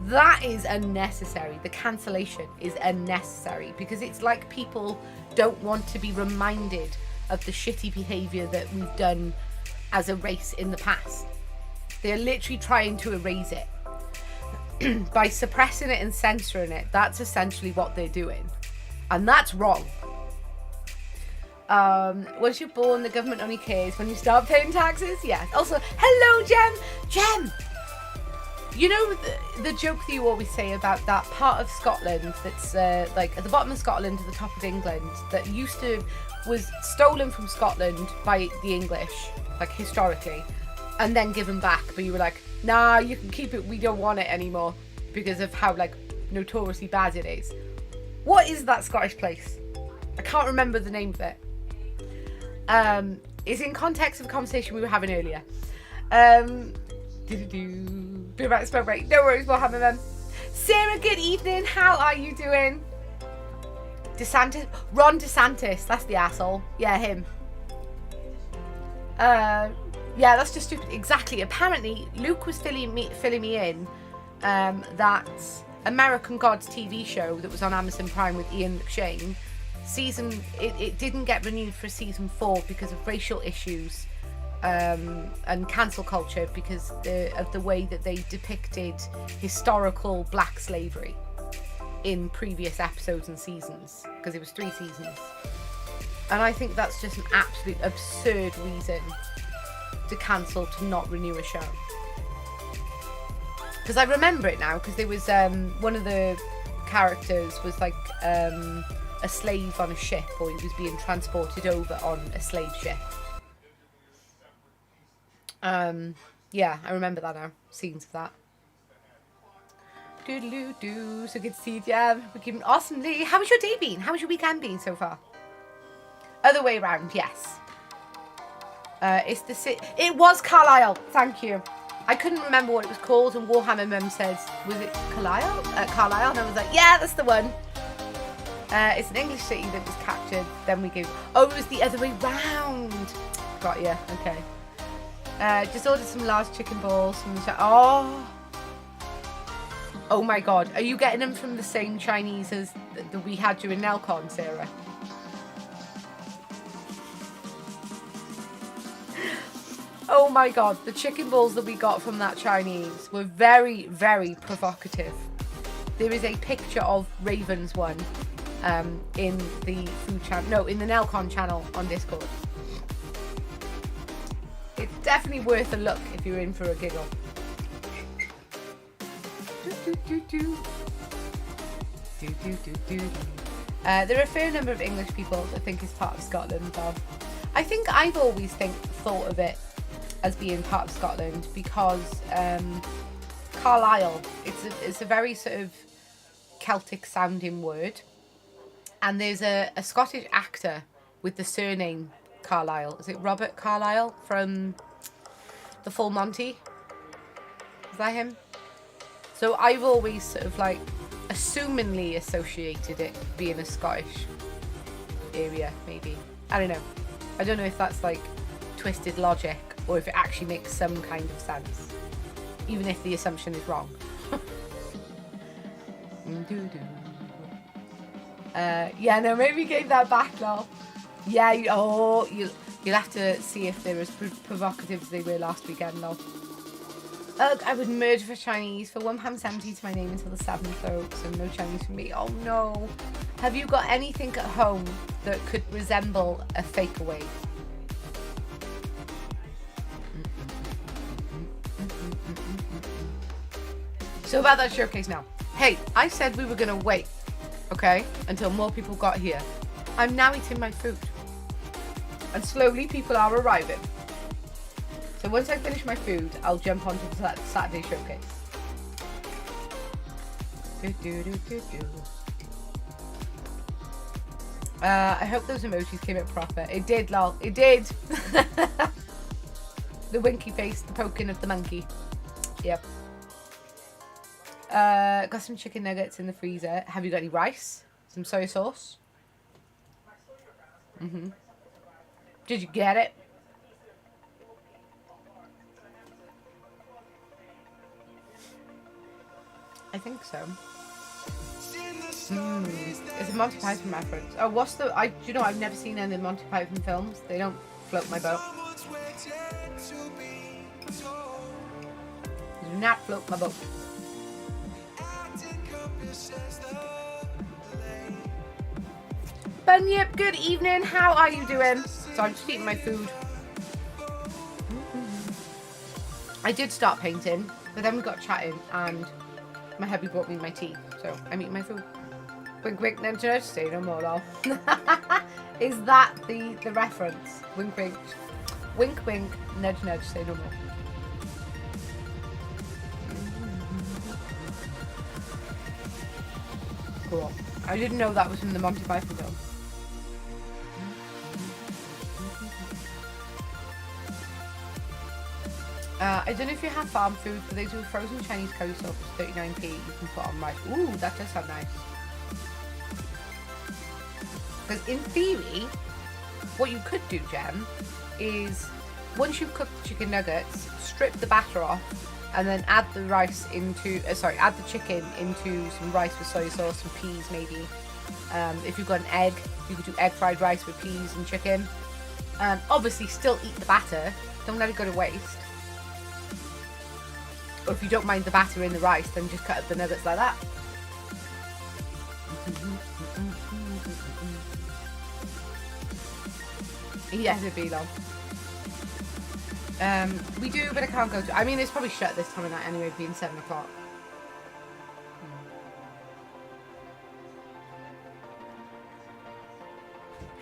that is unnecessary. The cancellation is unnecessary because it's like people don't want to be reminded of the shitty behaviour that we've done as a race in the past. They're literally trying to erase it. By suppressing it and censoring it, that's essentially what they're doing. And that's wrong. Once you're born, the government only cares when you start paying taxes. Yes. Also, hello, Jem. You know the joke that you always say about that part of Scotland that's like at the bottom of Scotland to the top of England that was stolen from Scotland by the English, like historically, and then given back. But you were like, nah, you can keep it. We don't want it anymore because of how like notoriously bad it is. What is that Scottish place? I can't remember the name of it. It's in context of a conversation we were having earlier. Be right, spell break. No worries, Warhammer then. Sarah, good evening. How are you doing? Ron DeSantis. That's the asshole. Yeah, him. Yeah, that's just stupid. Exactly. Apparently, Luke was filling me in that American Gods TV show that was on Amazon Prime with Ian McShane. It didn't get renewed for season 4 because of racial issues. And cancel culture because of the way that they depicted historical black slavery in previous episodes and seasons, because it was 3 seasons. And I think that's just an absolute absurd reason to cancel, to not renew a show. Because I remember it now, because there was one of the characters was like a slave on a ship, or he was being transported over on a slave ship. Yeah, I remember that now. Scenes of that. Doodaloo-doo. So good to see you, Jem. We're keeping awesomely. How was your day been? How was your weekend been so far? Other way around, yes. It was Carlisle. Thank you. I couldn't remember what it was called, and Warhammer Mum says, was it Carlisle? Carlisle, and I was like, yeah, that's the one. It's an English city that was captured. Then we go. Oh, it was the other way round. Got you. Okay. Just ordered some large chicken balls from the shop. Oh my god. Are you getting them from the same Chinese as that we had during Nelcon, Sarah? Oh my god. The chicken balls that we got from that Chinese were very, very provocative. There is a picture of Raven's one in the food channel. No, in the Nelcon channel on Discord. It's definitely worth a look if you're in for a giggle. There are a fair number of English people that think it's part of Scotland, though. I think I've always thought of it as being part of Scotland because Carlisle, it's a very sort of Celtic sounding word, and there's a Scottish actor with the surname Carlisle. Is it Robert Carlyle from The Full Monty? Is that him? So I've always sort of like assumingly associated it being a Scottish area, maybe. I don't know. I don't know if that's like twisted logic or if it actually makes some kind of sense, even if the assumption is wrong. Yeah, no, maybe gave that back, lol. Yeah, you'll have to see if they're as provocative as they were last weekend, lol. Ugh, I would murder for Chinese for £1.70 to my name until the 7th, folks, and no Chinese for me. Oh no. Have you got anything at home that could resemble a fake away? So about that showcase now. Hey, I said we were going to wait, okay, until more people got here. I'm now eating my food. And slowly people are arriving. So once I finish my food, I'll jump onto the Saturday showcase. I hope those emojis came out proper. It did, lol. It did. The winky face, the poking of the monkey. Yep. Got some chicken nuggets in the freezer. Have you got any rice? Some soy sauce? Mm-hmm. Did you get it? I think so. It's a Monty Python reference. Oh, what's the... do you know, I've never seen any of the Monty Python films. They don't float my boat. They do not float my boat. Bunyip, good evening. How are you doing? So I'm just eating my food. I did start painting, but then we got chatting and my hubby brought me my tea. So I'm eating my food. Wink, wink, nudge, nudge, say no more, lol. Is that the reference? Wink, wink. Wink, wink, nudge, nudge, say no more. Cool. I didn't know that was from the Monty Python film. I don't know if you have farm food, but they do frozen Chinese curry sauce for 39p. You can put on rice. Ooh, that does sound nice. Because in theory, what you could do, Jem, is once you've cooked the chicken nuggets, strip the batter off, and then add the rice into, add the chicken into some rice with soy sauce and peas maybe. If you've got an egg, you could do egg fried rice with peas and chicken. Obviously, still eat the batter. Don't let it go to waste. Or if you don't mind the batter in the rice, then just cut up the nuggets like that. Yes, it'd be long. We do, but I can't go to... I mean, it's probably shut this time of night anyway, being 7 o'clock.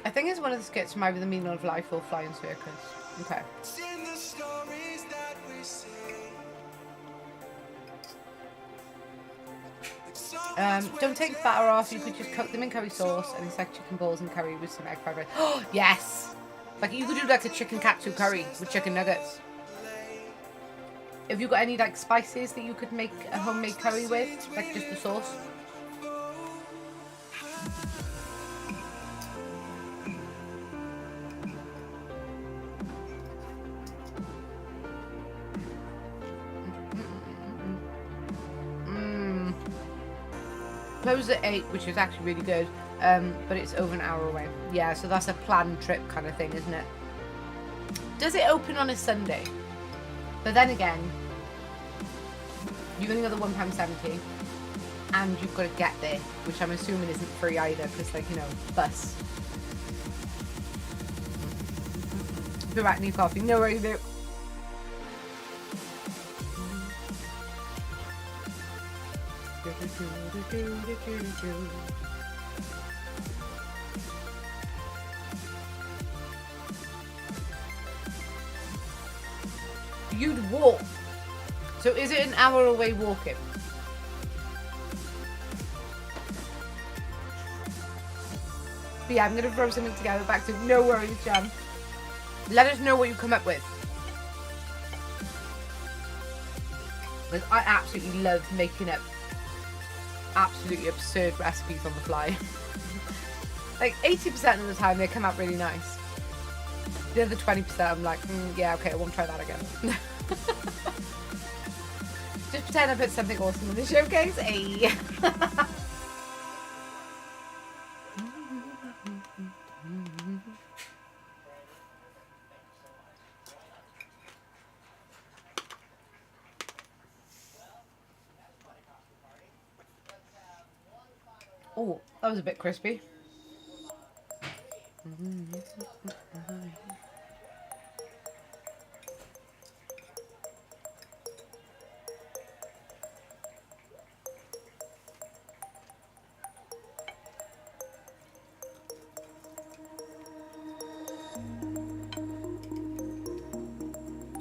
I think it's one of the skits from either The Meaning of Life or Flying Circus. Okay. Don't take the batter off. You could just cook them in curry sauce, and it's like chicken balls and curry with some egg fried rice. Oh, yes! Like, you could do like a chicken katsu curry with chicken nuggets. Have you got any like spices that you could make a homemade curry with? Like just the sauce? Close at 8, which is actually really good, but it's over an hour away. Yeah, so that's a planned trip kind of thing, isn't it? Does it open on a Sunday? But then again, you've only got the £1.70, and you've got to get there, which I'm assuming isn't free either, because, like, you know, bus. Be right, need coffee. No worries, though. You'd walk. So is it an hour away walking? But yeah, I'm going to throw something together back to no worries, Jan. Let us know what you come up with. Because I absolutely love making up absolutely absurd recipes on the fly. Like 80% of the time they come out really nice. The other 20% I'm like, yeah, okay, I won't try that again. Just pretend I put something awesome in the showcase. Hey. Oh, that was a bit crispy.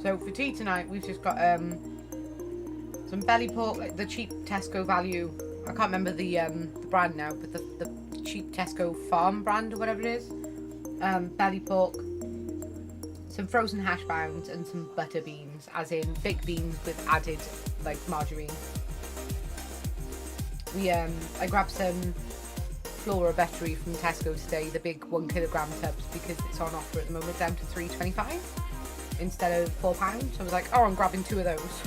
So for tea tonight, we've just got some belly pork, like the cheap Tesco value. I can't remember the brand now, but the cheap Tesco farm brand or whatever it is. Belly pork, some frozen hash browns, and some butter beans, as in baked beans with added like margarine. I grabbed some Flora Battery from Tesco today, the big 1 kilogram tubs, because it's on offer at the moment, down to £3.25 instead of £4. So I was like, oh, I'm grabbing 2 of those.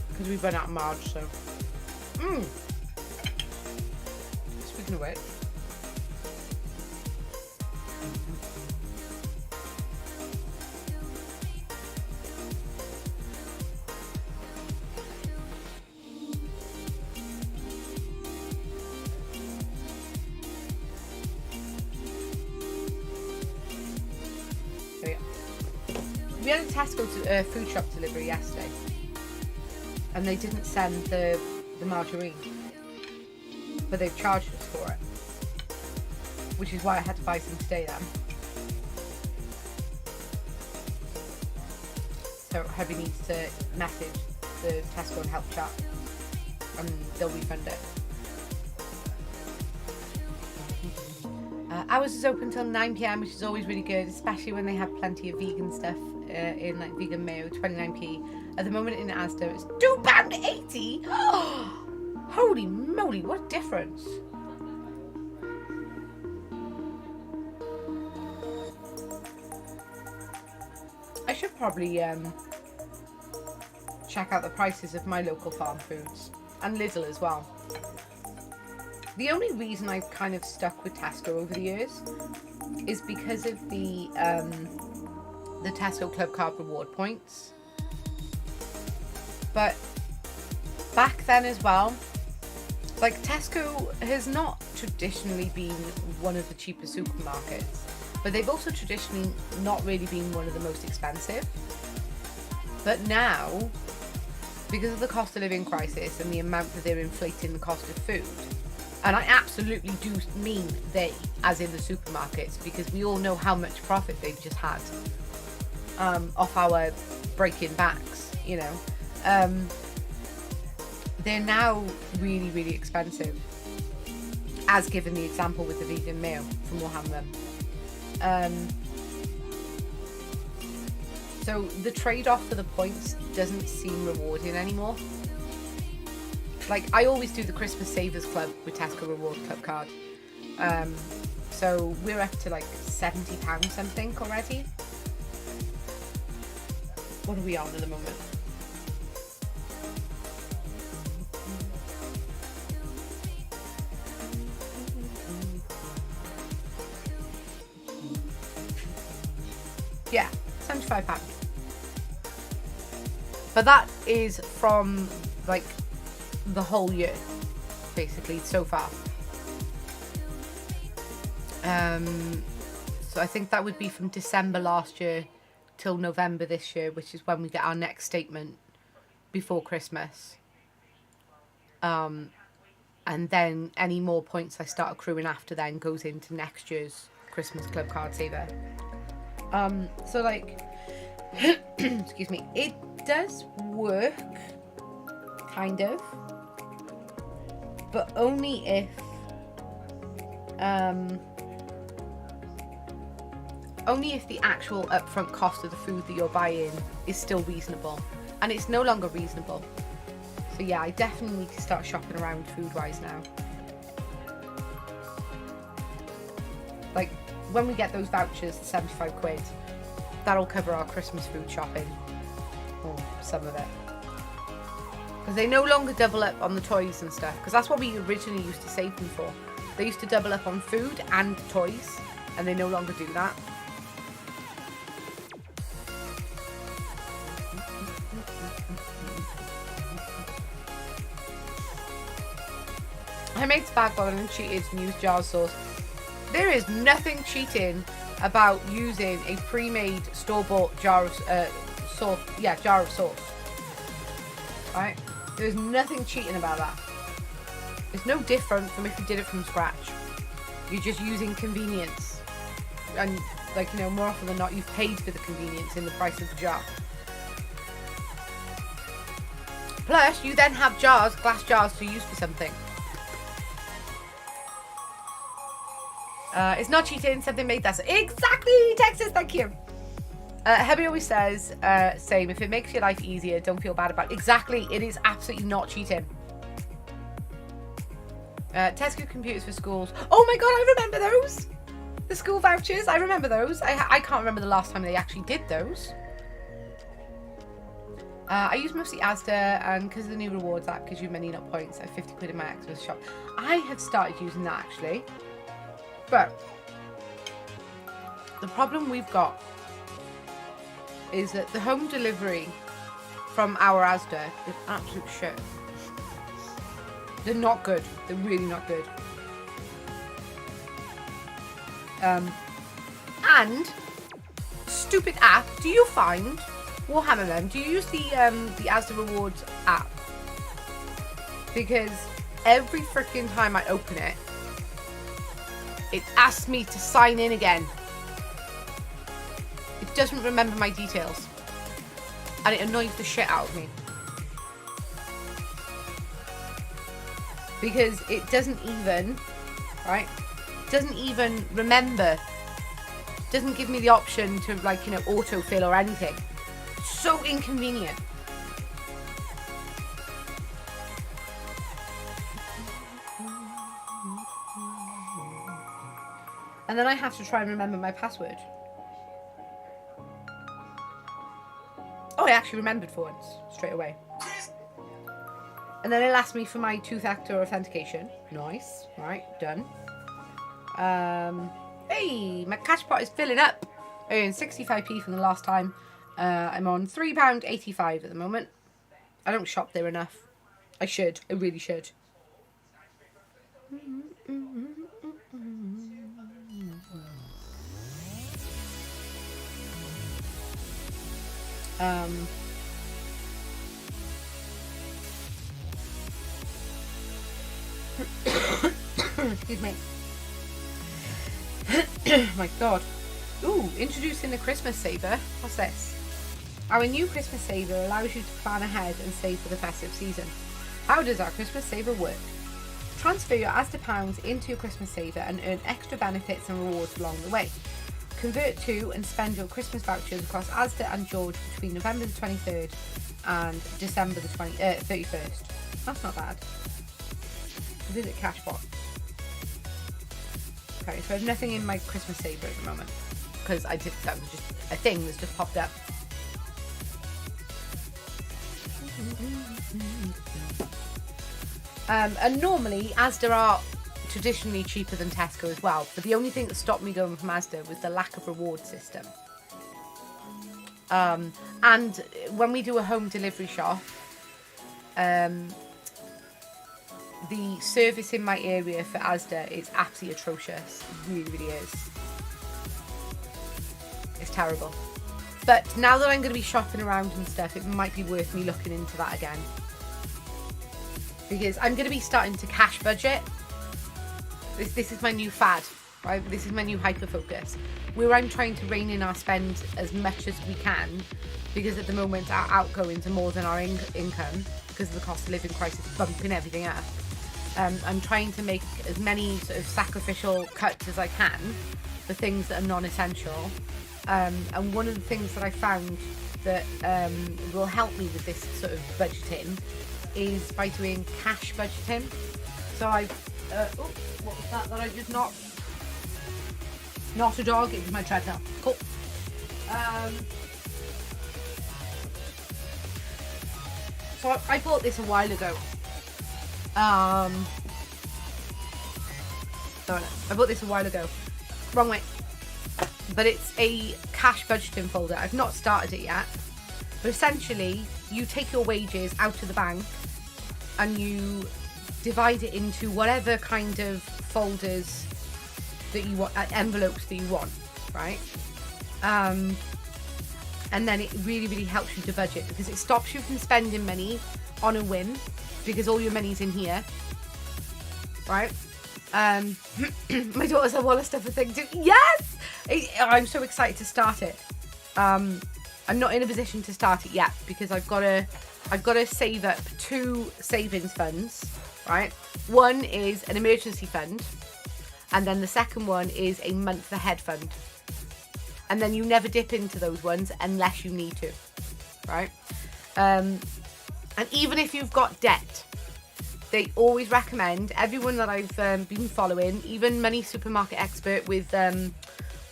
Because we've run out of Marge, so. Speaking of which. We had a Tesco food shop delivery yesterday, and they didn't send the margarine, but they've charged us for it, which is why I had to buy some today then. So hubby needs to message the Tesco and help chat, and they'll refund it. Ours is open till 9 PM, which is always really good, especially when they have plenty of vegan stuff in like vegan mayo, 29p. At the moment in Asda, it's £2.80. Holy moly, what a difference! I should probably check out the prices of my local farm foods and Lidl as well. The only reason I've kind of stuck with Tesco over the years is because of the Tesco Club Card reward points. But back then as well, like Tesco has not traditionally been one of the cheapest supermarkets, but they've also traditionally not really been one of the most expensive. But now, because of the cost of living crisis and the amount that they're inflating the cost of food, and I absolutely do mean they, as in the supermarkets, because we all know how much profit they've just had off our breaking backs, you know. They're now really, really expensive, as given the example with the vegan mayo from Warhammer. So the trade-off for the points doesn't seem rewarding anymore. Like, I always do the Christmas Savers Club with Tesco Reward Club card. So we're up to like £70 something already. What are we on at the moment? Yeah, £75. But that is from like the whole year, basically, so far. So I think that would be from December last year till November this year, which is when we get our next statement before Christmas. And then any more points I start accruing after then goes into next year's Christmas Club Card Saver. So like, excuse me, it does work, kind of, but only if, the actual upfront cost of the food that you're buying is still reasonable, and it's no longer reasonable. So yeah, I definitely need to start shopping around food-wise now. Like, when we get those vouchers, 75 quid, that'll cover our Christmas food shopping, or some of it. Because they no longer double up on the toys and stuff, because that's what we originally used to save them for. They used to double up on food and toys, and they no longer do that. I made spag and cheated and used jar sauce. There is nothing cheating about using a pre-made store-bought jar of sauce. Yeah, jar of sauce. Right? There's nothing cheating about that. It's no different from if you did it from scratch. You're just using convenience. And, like, you know, more often than not, you've paid for the convenience in the price of the jar. Plus, you then have jars, glass jars, to use for something. It's not cheating, something made that. Exactly, Texas, thank you. Hubby always says, same, if it makes your life easier, don't feel bad about it. Exactly, it is absolutely not cheating. Tesco computers for schools. Oh my god, I remember those. The school vouchers, I remember those. I can't remember the last time they actually did those. I use mostly Asda, and because of the new rewards app gives you money, not points. I have 50 quid in my Xmas shop. I have started using that actually. But the problem we've got is that the home delivery from our Asda is absolute shit. They're not good. They're really not good. And stupid app. Do you find Warhammer men? Do you use the Asda Rewards app? Because every freaking time I open it, it asks me to sign in again. It doesn't remember my details, and it annoys the shit out of me. Because it doesn't even, right? Doesn't even remember. Doesn't give me the option to, like, you know, autofill or anything. So inconvenient. And then I have to try and remember my password. Oh, I actually remembered for once, straight away. And then it'll ask me for my two-factor authentication. Nice. Right, done. Hey, my cash pot is filling up. I earned 65p from the last time. I'm on £3.85 at the moment. I don't shop there enough. I should. I really should. Excuse me. My God. Ooh, introducing the Christmas Saver. What's this? Our new Christmas Saver allows you to plan ahead and save for the festive season. How does our Christmas Saver work? Transfer your Asda pounds into your Christmas Saver and earn extra benefits and rewards along the way. Convert to and spend your Christmas vouchers across Asda and George between November the 23rd and December the 31st. That's not bad. Visit Cashbot. Okay, so I have nothing in my Christmas Saver at the moment because that was just a thing that's just popped up. And normally Asda are traditionally cheaper than Tesco as well, but the only thing that stopped me going from Asda was the lack of reward system. And when we do a home delivery shop, the service in my area for Asda is absolutely atrocious. It really, really is. It's terrible. But now that I'm going to be shopping around and stuff, it might be worth me looking into that again. Because I'm going to be starting to cash budget. This is my new fad, right? This is my new hyper focus. Where I'm trying to rein in our spend as much as we can, because at the moment our outgoings are more than our income because of the cost of living crisis bumping everything up. I'm trying to make as many sort of sacrificial cuts as I can for things that are non-essential. And one of the things that I found that will help me with this sort of budgeting is by doing cash budgeting. So I've what was that I just knocked? Not a dog, it was my treadmill. Cool. So I bought this a while ago. No, I bought this a while ago. Wrong way. But it's a cash budgeting folder. I've not started it yet. But essentially, you take your wages out of the bank and you divide it into whatever kind of folders that you want, envelopes that you want, right? And then it really, really helps you to budget because it stops you from spending money on a whim because all your money's in here, right? My daughter said, "Well, stuff a thing too." Yes, I'm so excited to start it. I'm not in a position to start it yet because I've got to save up 2 savings funds, right? One is an emergency fund, and then the second one is a month ahead fund. And then you never dip into those ones unless you need to, right? And even if you've got debt, they always recommend, everyone that I've been following, even Money Supermarket Expert with,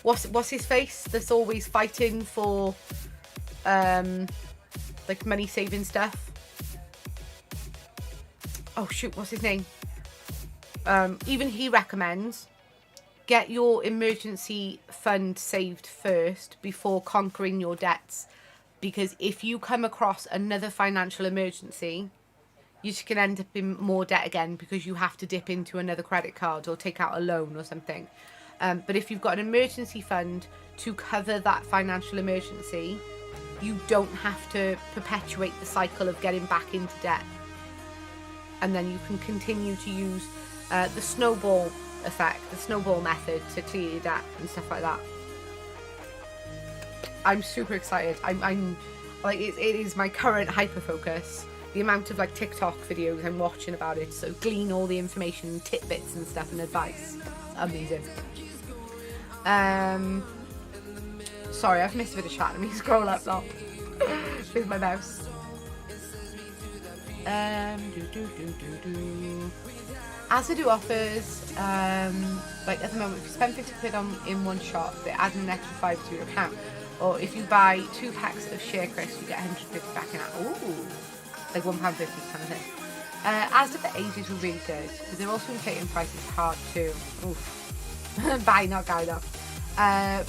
what's his face, that's always fighting for, like, money saving stuff. Oh shoot, what's his name? Even he recommends get your emergency fund saved first before conquering your debts, because if you come across another financial emergency, you just can end up in more debt again because you have to dip into another credit card or take out a loan or something. But if you've got an emergency fund to cover that financial emergency, you don't have to perpetuate the cycle of getting back into debt. And then you can continue to use the snowball effect, the snowball method, to clear your debt and stuff like that. I'm super excited. I'm like, it is my current hyper focus. The amount of like TikTok videos I'm watching about it, so glean all the information, tidbits and stuff and advice. Amazing. Sorry, I've missed a bit of chat. Let me scroll up now with my mouse. As I do offers, like at the moment, if you spend 50 quid in one shop, they add an extra 5 to your account. Or if you buy 2 packs of Share Crisps, you get 150 back in that. Ooh, like £1.50 kind of thing. Asda for ages were really good, but they're also inflating prices hard too. Oof. Buy, not guy though.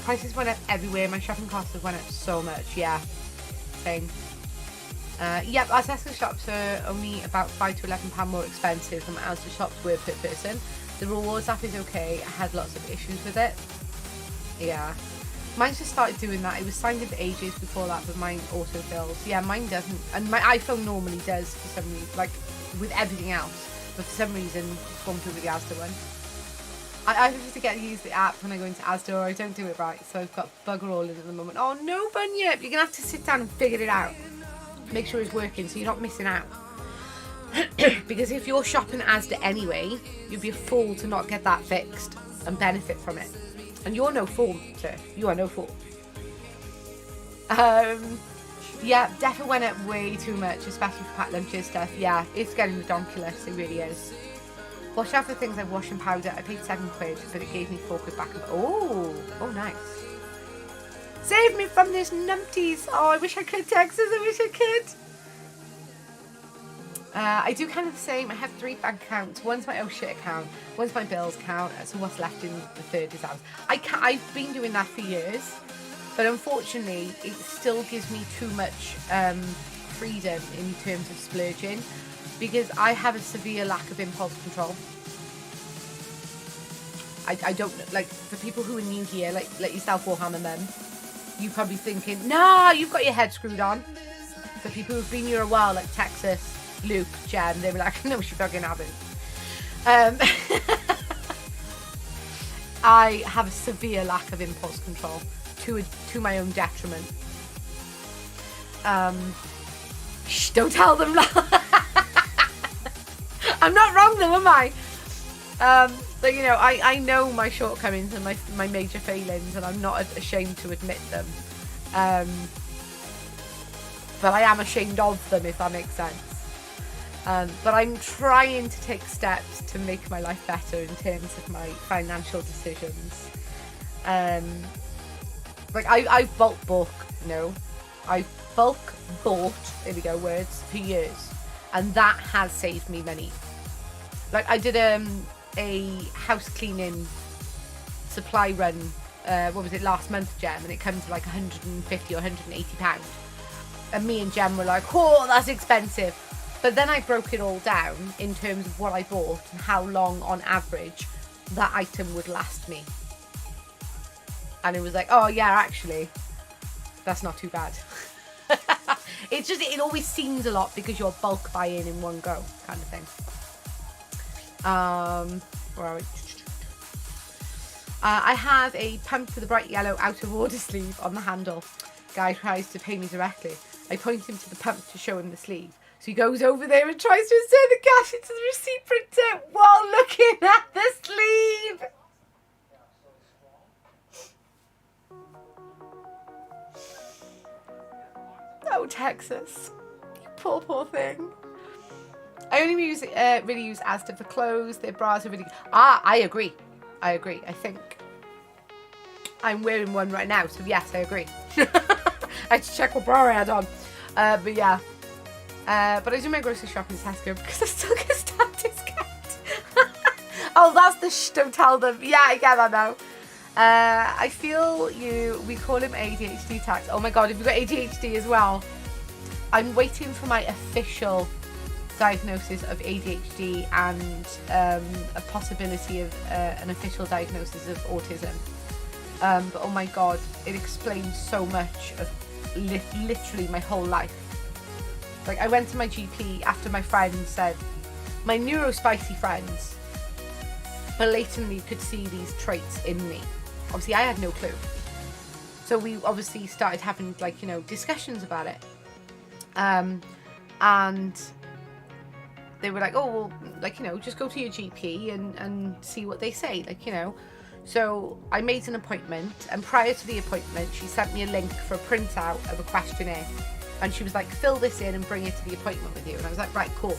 Prices went up everywhere. My shopping costs have went up so much. Yeah, same. Yep, our Tesco shops are only about £5 to £11 more expensive than Asda shops were per person. The rewards app is okay. I had lots of issues with it. Yeah. Mine just started doing that. It was signed in for ages before that, but mine autofills. Yeah, mine doesn't. And my iPhone normally does for some reason, like with everything else. But for some reason, it's gone through with the Asda one. I have to get use the app when I go into Asda, or I don't do it right. So I've got bugger all in at the moment. Oh no, Bunyip! You're going to have to sit down and figure it out. Make sure it's working so you're not missing out. Because if you're shopping Asda anyway, you'd be a fool to not get that fixed and benefit from it. And you're no fool, sir. You are no fool. Yeah, definitely went up way too much, especially for packed lunches stuff. Yeah, it's getting ridiculous. It really is. Watch out for things like washing powder. I paid 7 quid, but it gave me 4 quid back. Oh, nice. Save me from this numpties. Oh, I wish I could, Texas. I wish I could. I do kind of the same. I have 3 bank accounts. One's my oh shit account. One's my bills account. So what's left in the third is ours. I've been doing that for years, but unfortunately, it still gives me too much freedom in terms of splurging, because I have a severe lack of impulse control. I don't, like, for people who are new here, like yourself, Warhammer mum, you're probably thinking, nah, you've got your head screwed on. For people who've been here a while, like Texas, Luke, Jen, they were like, no, she fucking haven't. I have a severe lack of impulse control to my own detriment. Shh, don't tell them. I'm not wrong though, am I? But you know, I know my shortcomings and my major failings, and I'm not ashamed to admit them. But I am ashamed of them, if that makes sense. But I'm trying to take steps to make my life better in terms of my financial decisions. Like I bulk bought, I bulk bought, here we go, words, for years. And that has saved me money. Like I did a house cleaning supply run, what was it, last month, Gem, and it comes to like 150 or 180 pounds. And me and Jem were like, oh, that's expensive. But then I broke it all down in terms of what I bought and how long on average that item would last me. And it was like, oh yeah, actually, that's not too bad. It's just, it always seems a lot because you're bulk buying in one go, kind of thing. Where are we? I have a pump with a bright yellow out of order sleeve on the handle. Guy tries to pay me directly. I point him to the pump to show him the sleeve. So he goes over there and tries to insert the cash into the receipt printer while looking at the sleeve. Oh, Texas. You poor thing. I only really use Asda for clothes. Their bras are really good. I agree. I think I'm wearing one right now, so yes, I agree. I had to check what bra I had on. But yeah. But I do my grocery shopping in Tesco because I still get staff discount. Oh, that's the shh, don't tell them. Yeah, I get that now. I feel you, we call him ADHD tax. Oh my god, if you've got ADHD as well. I'm waiting for my official diagnosis of ADHD and a possibility of an official diagnosis of autism. But oh my god, it explains so much of literally my whole life. Like, I went to my GP after my friends said, my neurospicy friends blatantly could see these traits in me. Obviously, I had no clue. So we obviously started having, like, you know, discussions about it. And they were like, oh, well, like, you know, just go to your GP and see what they say, like, you know. So I made an appointment, and prior to the appointment, she sent me a link for a printout of a questionnaire. And she was like, fill this in and bring it to the appointment with you. And I was like, right, cool.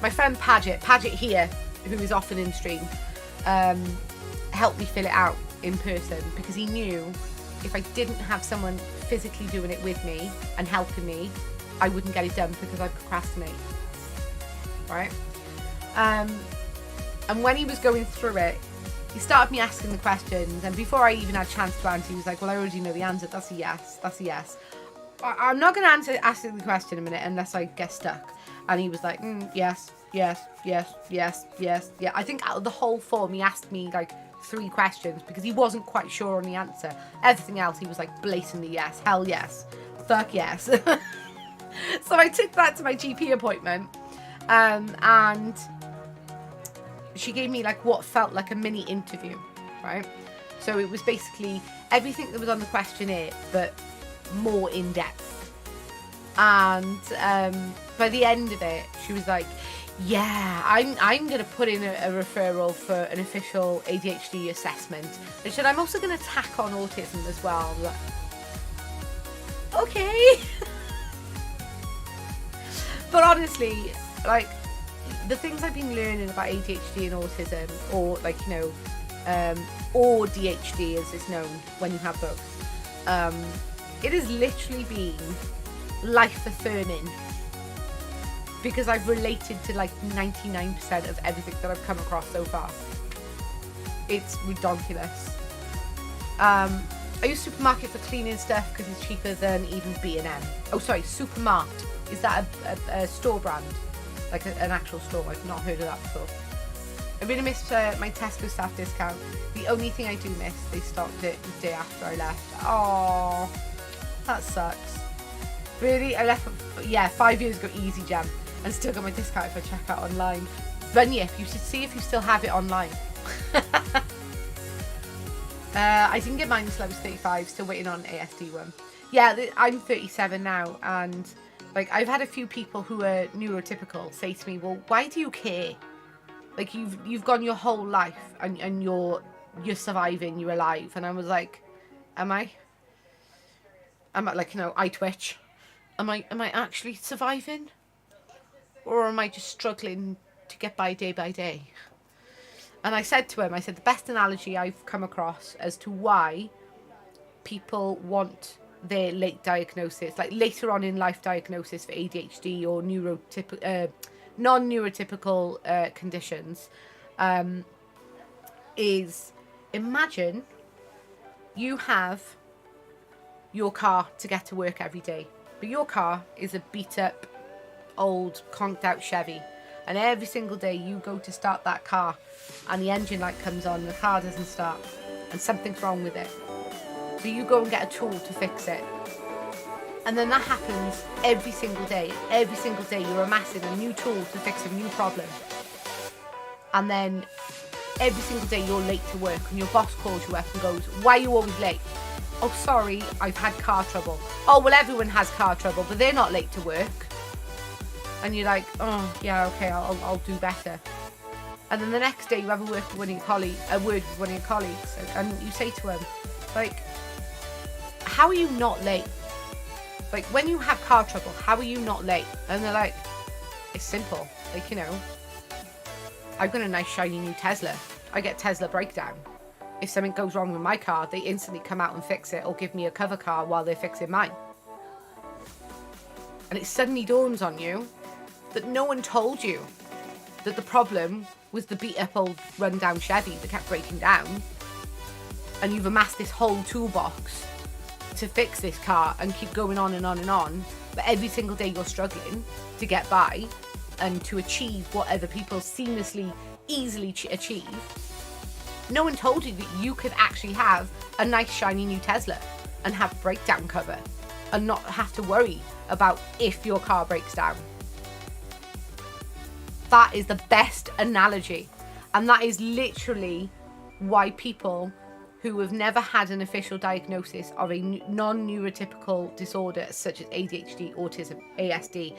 My friend Paget here, who is often in stream, helped me fill it out in person, because he knew if I didn't have someone physically doing it with me and helping me, I wouldn't get it done because I procrastinate. Right? And when he was going through it, he started me asking the questions, and before I even had a chance to answer, he was like, well, I already know the answer. That's a yes. That's a yes. I'm not going to answer the question in a minute unless I get stuck. And he was like, yes, yes, yes, yes, yes, yeah. I think out of the whole form, he asked me like 3 questions because he wasn't quite sure on the answer. Everything else, he was like blatantly yes, hell yes, fuck yes. So I took that to my GP appointment, and she gave me like what felt like a mini interview, right? So it was basically everything that was on the questionnaire, but more in depth. And by the end of it, she was like, yeah, I'm going to put in a referral for an official ADHD assessment. And she said, I'm also going to tack on autism as well. I'm like, okay. But honestly, like, the things I've been learning about ADHD and autism, or like, you know, or DHD as it's known when you have both, it has literally been life affirming, because I've related to like 99% of everything that I've come across so far. It's ridiculous. I use Supermarket for cleaning stuff because it's cheaper than even B&M. Oh, sorry, Supermart. Is that a store brand? Like an actual store? I've not heard of that before. I really miss my Tesco staff discount. The only thing I do miss, they stopped it the day after I left. Oh, that sucks. Really? I left, 5 years ago, easy jam. And still got my discount if I check out online. Bunyip, you should see if you still have it online. I didn't get mine until I was 35, still waiting on ASD one. Yeah, I'm 37 now, and like, I've had a few people who are neurotypical say to me, well, why do you care? Like, you've gone your whole life and you're surviving, you're alive. And I was like, am I? I'm like, you know, I twitch. Am I actually surviving? Or am I just struggling to get by day? And I said to him, I said, the best analogy I've come across as to why people want their late diagnosis, like later on in life diagnosis for ADHD or non-neurotypical conditions, is imagine you have your car to get to work every day, but your car is a beat up, old, conked out Chevy, and every single day you go to start that car and the engine light comes on and the car doesn't start and something's wrong with it. So you go and get a tool to fix it. And then that happens every single day. Every single day you're amassing a new tool to fix a new problem. And then every single day you're late to work and your boss calls you up and goes, why are you always late? Oh, sorry, I've had car trouble. Oh, well, everyone has car trouble, but they're not late to work. And you're like, oh, yeah, okay, I'll do better. And then the next day you have a word with one of your colleagues, and you say to him, like, how are you not late? Like, when you have car trouble, how are you not late? And they're like, it's simple. Like, you know, I've got a nice shiny new Tesla. I get Tesla breakdown. If something goes wrong with my car, they instantly come out and fix it or give me a cover car while they're fixing mine. And it suddenly dawns on you that no one told you that the problem was the beat up old rundown Chevy that kept breaking down. And you've amassed this whole toolbox to fix this car and keep going on and on and on. But every single day you're struggling to get by. and to achieve what other people seamlessly, easily achieve, no one told you that you could actually have a nice shiny new Tesla and have breakdown cover and not have to worry about if your car breaks down. That is the best analogy. And that is literally why people who have never had an official diagnosis of a non-neurotypical disorder such as ADHD, autism, ASD,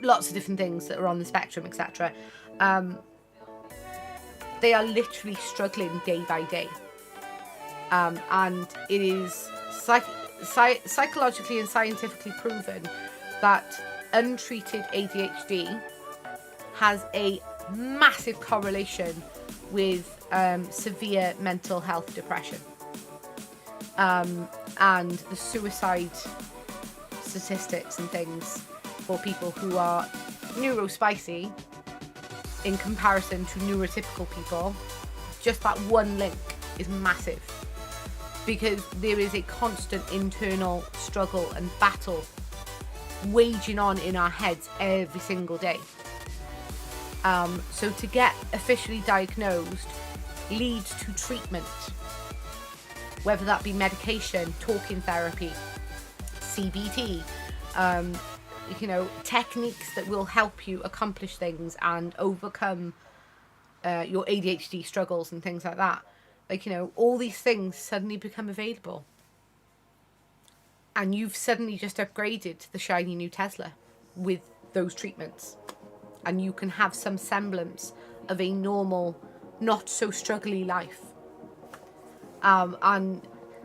lots of different things that are on the spectrum, etc. They are literally struggling day by day. And it is psychologically and scientifically proven that untreated ADHD has a massive correlation with severe mental health depression, and the suicide statistics and things for people who are neurospicy in comparison to neurotypical people, just that one link is massive, because there is a constant internal struggle and battle waging on in our heads every single day. So to get officially diagnosed leads to treatment, whether that be medication, talking therapy, CBT, techniques that will help you accomplish things and overcome your ADHD struggles and things like that. All these things suddenly become available. And you've suddenly just upgraded the shiny new Tesla with those treatments. And you can have some semblance of a normal, not so struggly life. And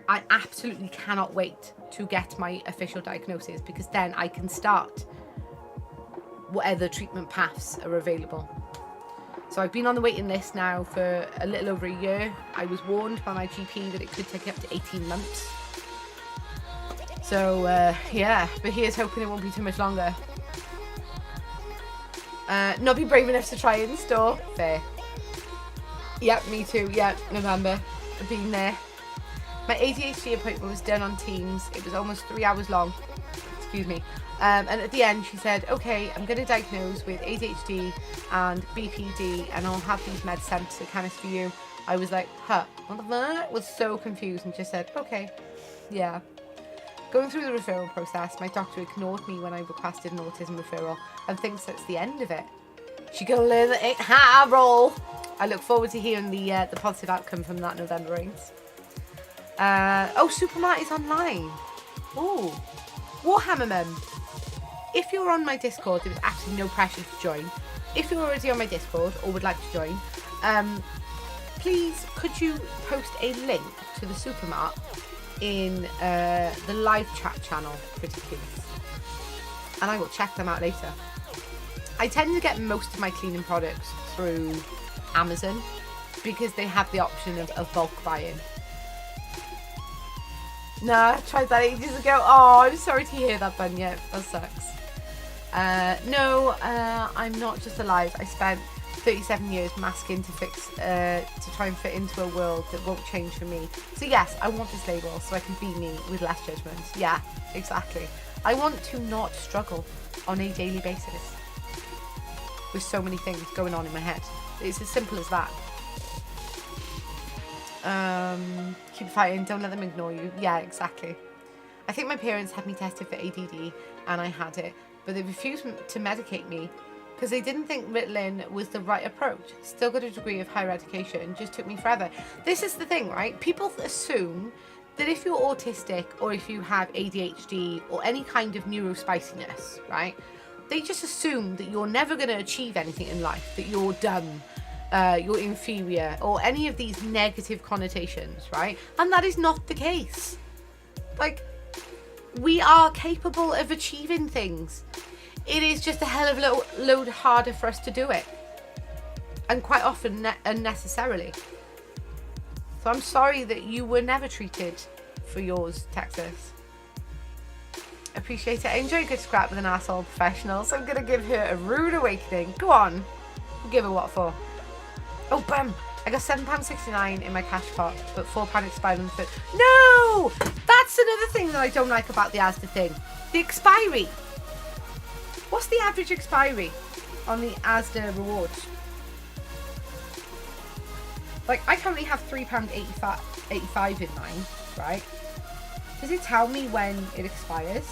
I absolutely cannot wait to get my official diagnosis, because then I can start whatever treatment paths are available. So I've been on the waiting list now for a little over a year. I was warned by my GP that it could take up to 18 months. So but here's hoping it won't be too much longer. Not be brave enough to try in store. Fair. Yep, me too. Yep, November. I've been there. My ADHD appointment was done on Teams. It was almost 3 hours long. Excuse me. And at the end she said, okay, I'm going to diagnose with ADHD and BPD, and I'll have these meds sent to Canis for you. I was like, what the fuck? Was so confused and just said, okay, yeah. Going through the referral process, my doctor ignored me when I requested an autism referral and thinks that's the end of it. She gonna learn that it had a roll. I look forward to hearing the positive outcome from that November rings. Supermart is online. Oh, Warhammer Mum. If you're on my Discord, there is absolutely no pressure to join. If you're already on my Discord or would like to join, please could you post a link to the Supermart in the live chat channel, pretty please, and I will check them out later. I tend to get most of my cleaning products through Amazon because they have the option of bulk buying. Nah, I tried that ages ago. Oh, I'm sorry to hear that, Bunya. That sucks. No, I'm not just alive. I spent 37 years masking to try and fit into a world that won't change for me. So yes, I want this label so I can be me with less judgment. Yeah, exactly. I want to not struggle on a daily basis with so many things going on in my head. It's as simple as that. Keep fighting, don't let them ignore you. Yeah, exactly. I think my parents had me tested for ADD and I had it, but they refused to medicate me because they didn't think Ritalin was the right approach. Still got a degree of higher education, just took me forever. This is the thing, right? People assume that if you're autistic or if you have ADHD or any kind of neurospiciness, right? They just assume that you're never going to achieve anything in life, that you're dumb, you're inferior, or any of these negative connotations, right? And that is not the case. Like, we are capable of achieving things. It is just a hell of a load harder for us to do it. And quite often unnecessarily. So I'm sorry that you were never treated for yours, Texas. Appreciate it. I enjoy a good scrap with an asshole professional, so I'm going to give her a rude awakening. Go on. Give her what for? Oh, bam. I got £7.69 in my cash pot, but £4 expired on the 5th. No! That's another thing that I don't like about the Asda thing. The expiry. What's the average expiry on the Asda rewards? Like, I currently have £3.85 in mine, right? Does it tell me when it expires?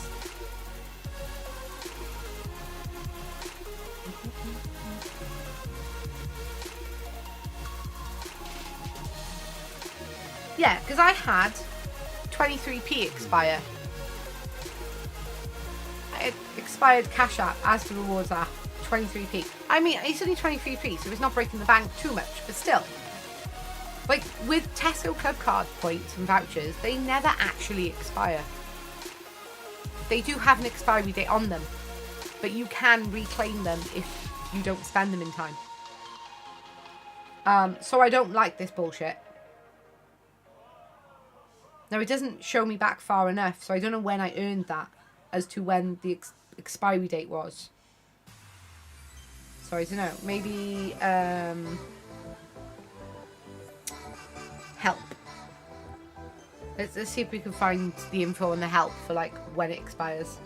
Yeah, because I had 23p expire. It expired Cash App as the rewards app, 23p. I mean, it's only 23p, so it's not breaking the bank too much, but still. Like, with Tesco Club Card points and vouchers, they never actually expire. They do have an expiry date on them, but you can reclaim them if you don't spend them in time. So I don't like this bullshit. Now, it doesn't show me back far enough, so I don't know when I earned that as to when the expiry date was. So I don't know. Maybe help. Let's see if we can find the info on the help for like when it expires.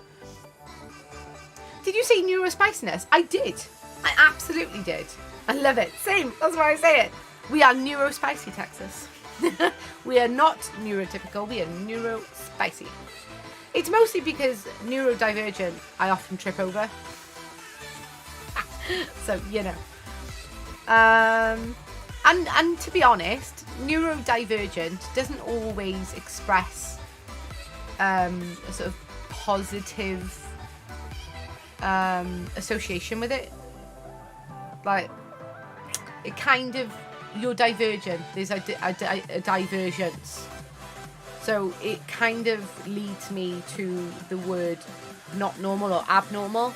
Did you say neurospiciness? I did. I absolutely did. I love it. Same. That's why I say it. We are neurospicy, Texas. We are not neurotypical. We are neurospicy. It's mostly because neurodivergent I often trip over. So, you know. And to be honest, neurodivergent doesn't always express a sort of positive association with it. Like, it kind of, you're divergent, there's a divergence. So it kind of leads me to the word not normal or abnormal,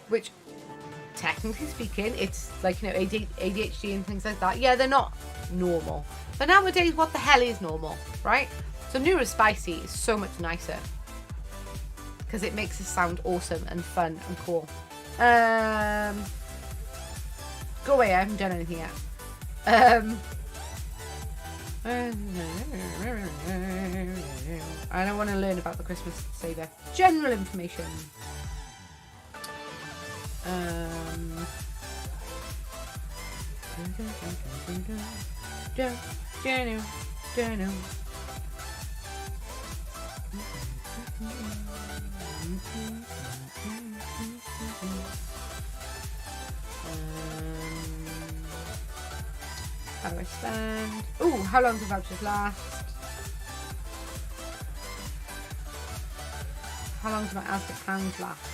which technically speaking, it's like, you know, ADHD and things like that. Yeah, they're not normal. But nowadays, what the hell is normal, right? So neurospicy is so much nicer because it makes us sound awesome and fun and cool. Go away, I haven't done anything yet. I don't want to learn about the Christmas saver. General information. How do I spend? Ooh, how long do vouchers last? How long do my Asda pounds last?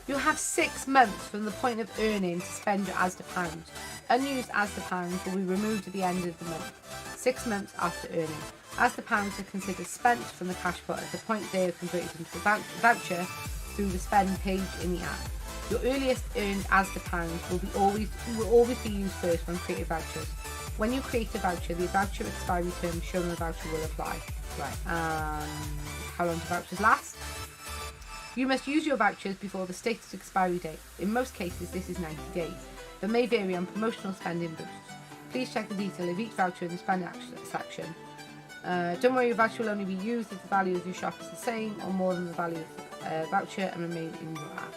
You have 6 months from the point of earning to spend your Asda pounds. Unused Asda pounds will be removed at the end of the month, 6 months after earning. Asda pounds are considered spent from the cash pot at the point they are converted into a voucher through the spend page in the app. Your earliest earned Asda pounds will always be used first when creating vouchers. When you create a voucher, the voucher expiry term shown on the voucher will apply. Right. How long do vouchers last? You must use your vouchers before the stated expiry date. In most cases, this is 90 days, but may vary on promotional spending boosts. Please check the detail of each voucher in the spend section. Don't worry, your voucher will only be used if the value of your shop is the same or more than the value of the voucher and remain in your app.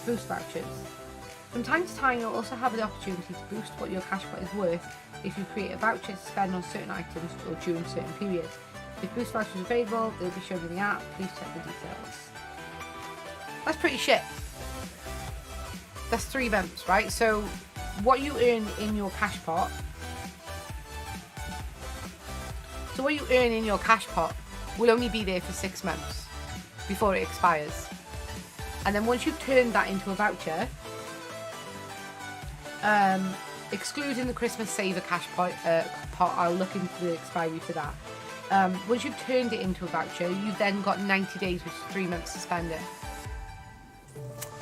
Boost vouchers. From time to time, you'll also have the opportunity to boost what your cash pot is worth if you create a voucher to spend on certain items or during certain periods. If boost vouchers are available, they'll be shown in the app. Please check the details. That's pretty shit. That's 3 months, right? So what you earn in your cash pot. So what you earn in your cash pot will only be there for 6 months before it expires. And then once you've turned that into a voucher, excluding the Christmas saver cash pot, I'll look into the expiry for that. Once you've turned it into a voucher, you've then got 90 days, which is 3 months to spend it.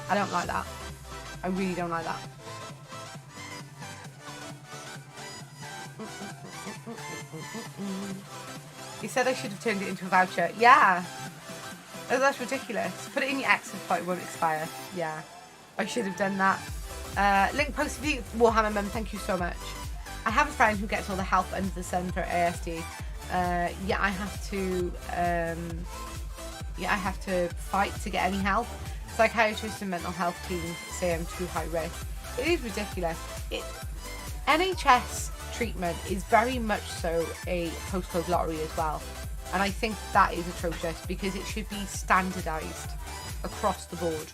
I don't like that. I really don't like that. You said I should have turned it into a voucher. Yeah. Oh, that's ridiculous. Put it in your access point, it won't expire. Yeah. I should have done that. Link posted for you. Warhammer Mum, thank you so much. I have a friend who gets all the help under the sun for ASD. Yeah, I have to I have to fight to get any help. Psychiatrists and mental health teams say I'm too high risk. It is ridiculous. NHS treatment is very much so a postcode lottery as well. And I think that is atrocious because it should be standardised across the board.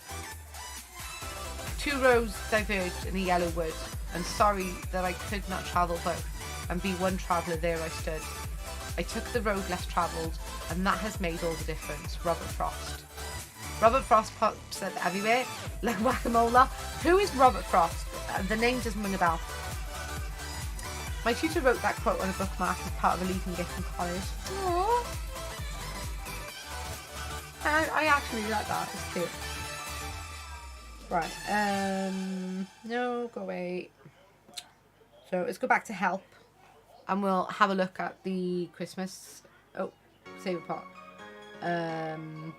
2 roads diverged in a yellow wood, and sorry that I could not travel both, and be one traveller there I stood. I took the road less travelled, and that has made all the difference. Robert Frost. Robert Frost pops up everywhere, like whack-a-mole. Who is Robert Frost? The name doesn't ring a bell. My tutor wrote that quote on a bookmark as part of a leaving gift from college. Aww. I actually like that. It's cute. Right. No, go away. So let's go back to help, and we'll have a look at the Christmas. Oh, saver pot. Can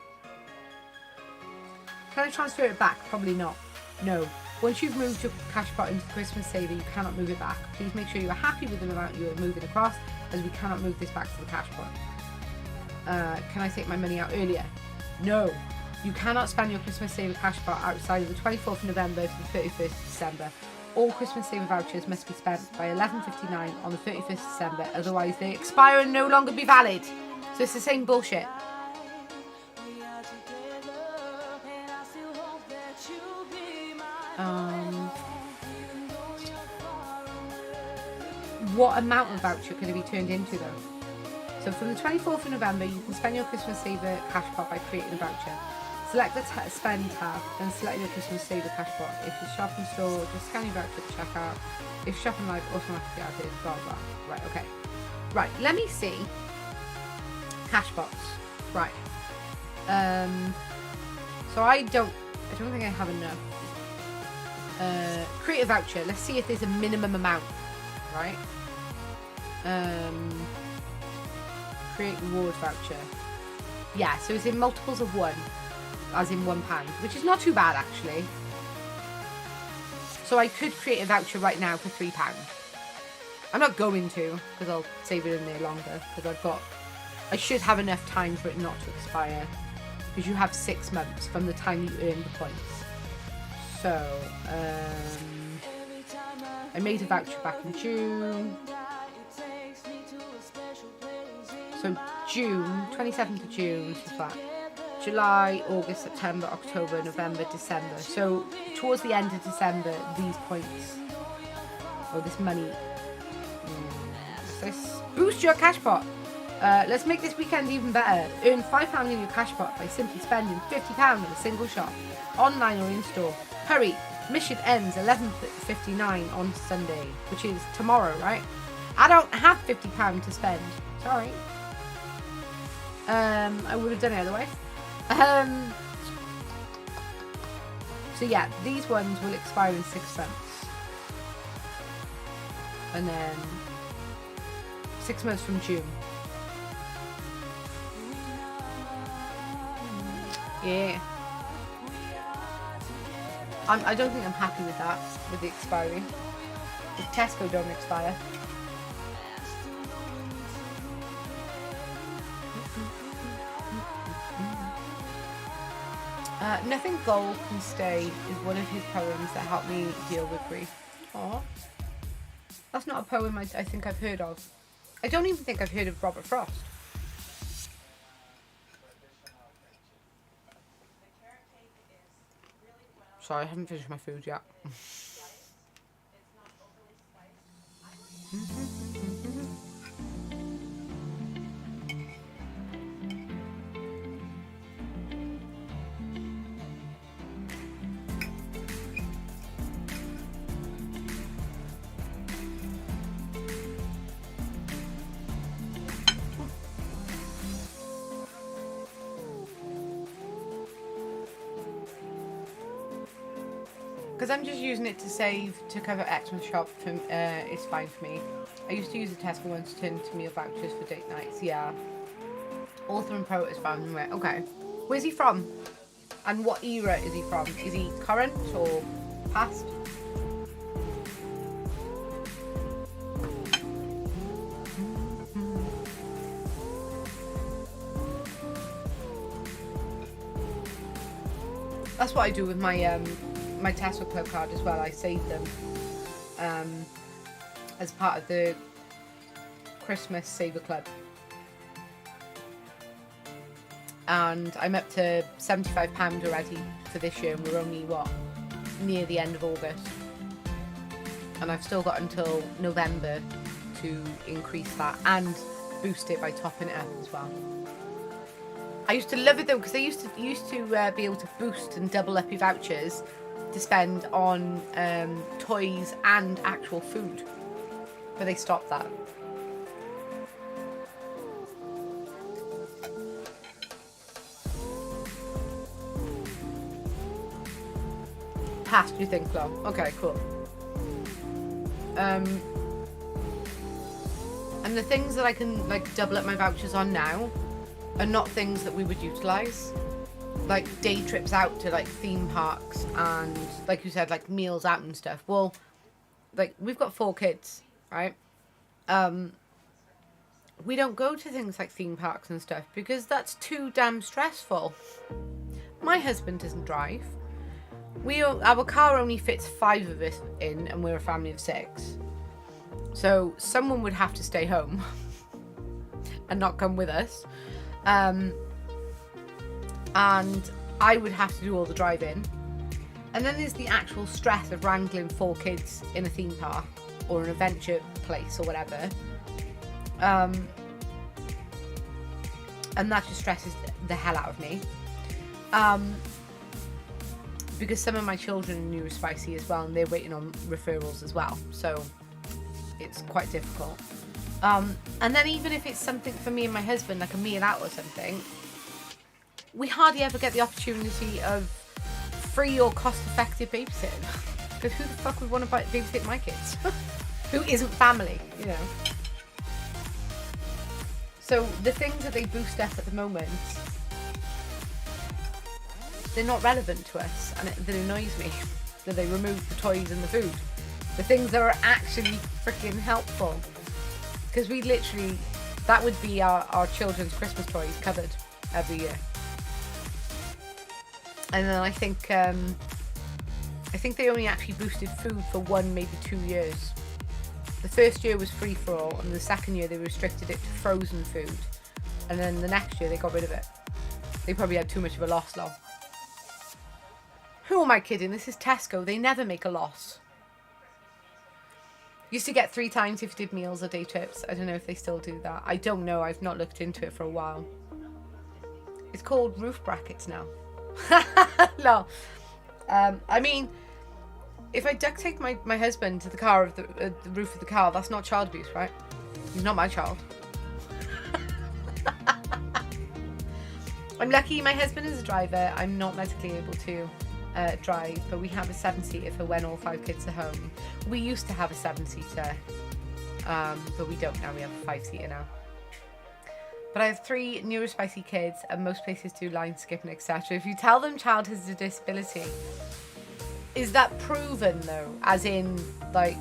I transfer it back? Probably not. No. Once you've moved your cash pot into the Christmas saver, you cannot move it back. Please make sure you are happy with the amount you are moving across, as we cannot move this back to the cash pot. Can I take my money out earlier? No. You cannot spend your Christmas saver cash pot outside of the 24th of November to the 31st of December. All Christmas saver vouchers must be spent by 11:59 on the 31st of December, otherwise they expire and no longer be valid. So it's the same bullshit. What amount of voucher can it be turned into though? So from the 24th of November, you can spend your Christmas saver cash pot by creating a voucher. Select the spend tab, then select your Christmas saver cash pot. If you shop in store, just scan your voucher to check out. If shopping live, automatically added, blah blah. Right, okay. Right, let me see. Cash pots. Right. So I don't think I have enough. Create a voucher. Let's see if there's a minimum amount. Right. Create reward voucher. Yeah, so it's in multiples of 1, as in £1, which is not too bad actually. So I could create a voucher right now for £3. I'm not going to, because I'll save it in there longer, because I should have enough time for it not to expire, because you have 6 months from the time you earn the points. So I made a voucher back in June. So June, 27th of June, so that. July, August, September, October, November, December. So towards the end of December, these points, or this money, this boost your cash pot. Let's make this weekend even better. Earn £5 in your cash pot by simply spending £50 in a single shop, online or in store. Hurry! Mission ends 11:59 on Sunday, which is tomorrow, right? I don't have £50 to spend. Sorry. I would have done it otherwise. So yeah, these ones will expire in 6 months. And then 6 months from June. Yeah. I don't think I'm happy with that, with the expiry. The Tesco don't expire. Nothing Gold Can Stay is one of his poems that helped me deal with grief. Aww. That's not a poem I think I've heard of. I don't even think I've heard of Robert Frost. Sorry, I haven't finished my food yet. Because I'm just using it to save, to cover Xmas shop, it's fine for me. I used to use the Tesco ones to turn into meal vouchers for date nights, yeah. Author and poet is found in where, okay. Where's he from? And what era is he from? Is he current or past? That's what I do with my my Tesco Club card as well. I save them as part of the Christmas Saver Club. And I'm up to £75 already for this year, and we're only, what, near the end of August. And I've still got until November to increase that and boost it by topping it up as well. I used to love it though, because they used to be able to boost and double up your vouchers to spend on toys and actual food, but they stopped that. Past, you think, Flo? Okay, cool. And the things that I can like double up my vouchers on now are not things that we would utilise. Like day trips out to like theme parks and, like you said, like meals out and stuff. Well, like we've got 4 kids, right? We don't go to things like theme parks and stuff because that's too damn stressful. My husband doesn't drive. Our car only fits 5 of us in, and we're a family of 6. So someone would have to stay home and not come with us. And I would have to do all the driving. And then there's the actual stress of wrangling 4 kids in a theme park or an adventure place or whatever. And that just stresses the hell out of me. Because some of my children are neurospicy as well, and they're waiting on referrals as well. So it's quite difficult. And then even if it's something for me and my husband, like a meal out or something, we hardly ever get the opportunity of free or cost-effective babysitting. Because who the fuck would want to babysit my kids? Who isn't family, you know? So the things that they boost up at the moment, they're not relevant to us, and that annoys me that they remove the toys and the food. The things that are actually freaking helpful. Because we literally, that would be our children's Christmas toys covered every year. And then I think they only actually boosted food for 1, maybe 2 years. The first year was free for all, and the second year they restricted it to frozen food. And then the next year they got rid of it. They probably had too much of a loss, lol. Who am I kidding? This is Tesco. They never make a loss. Used to get 3 times if you did meals or day trips. I don't know if they still do that. I don't know. I've not looked into it for a while. It's called roof brackets now. No. I mean, if I duct tape my husband to the car of the roof of the car, that's not child abuse, right? He's not my child. I'm lucky my husband is a driver. I'm not medically able to drive, but we have a 7-seater for when all 5 kids are home. We used to have a 7-seater, but we don't now. We have a 5-seater now. But I have 3 neurospicy kids, and most places do line skipping, etc. If you tell them child has a disability, is that proven though? As in, like,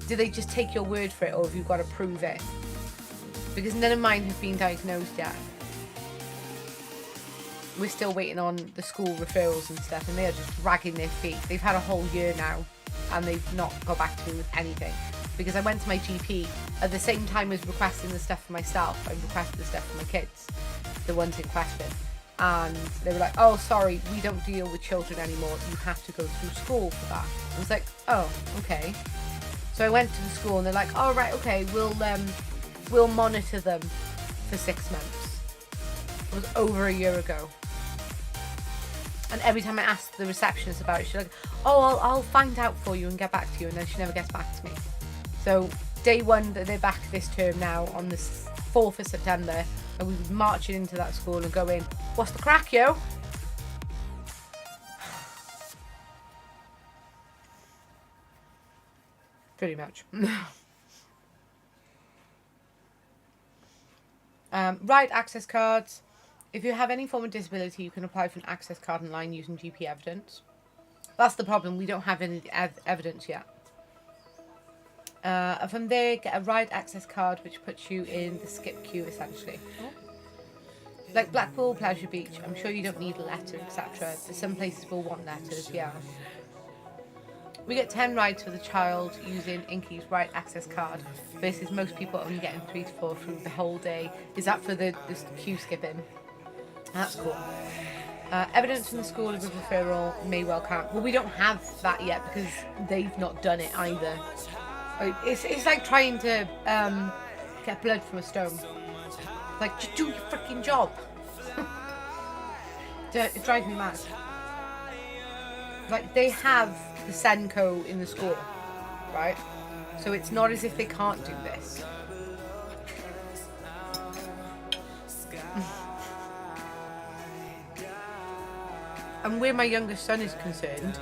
do they just take your word for it, or have you got to prove it? Because none of mine have been diagnosed yet. We're still waiting on the school referrals and stuff, and they are just dragging their feet. They've had a whole year now, and they've not got back to me with anything. Because I went to my GP at the same time as requesting the stuff for myself. I requested the stuff for my kids, the ones in question. And they were like, oh, sorry, we don't deal with children anymore. You have to go through school for that. I was like, oh, okay. So I went to the school, and they're like, oh, right, okay, we'll monitor them for 6 months. It was over a year ago. And every time I asked the receptionist about it, she's like, oh, I'll find out for you and get back to you. And then she never gets back to me. So day 1 that they're back this term now, on the 4th of September, and we'll be marching into that school and going, what's the crack, yo? Pretty much. Right, access cards. If you have any form of disability, you can apply for an access card online using GP evidence. That's the problem. We don't have any evidence yet. From there, get a ride access card, which puts you in the skip queue, essentially. Like Blackpool, Pleasure Beach, I'm sure you don't need a letter, etc. Some places will want letters, yeah. We get 10 rides for the child using Inky's right access card versus most people only getting 3 to 4 through the whole day. Is that for the queue skipping? That's cool. Evidence from the school of a referral may well count. Well, we don't have that yet because they've not done it either. It's like trying to get blood from a stone. Like, just do your freaking job. It drives me mad. Like, they have the Senko in the school, right? So it's not as if they can't do this. And where my youngest son is concerned,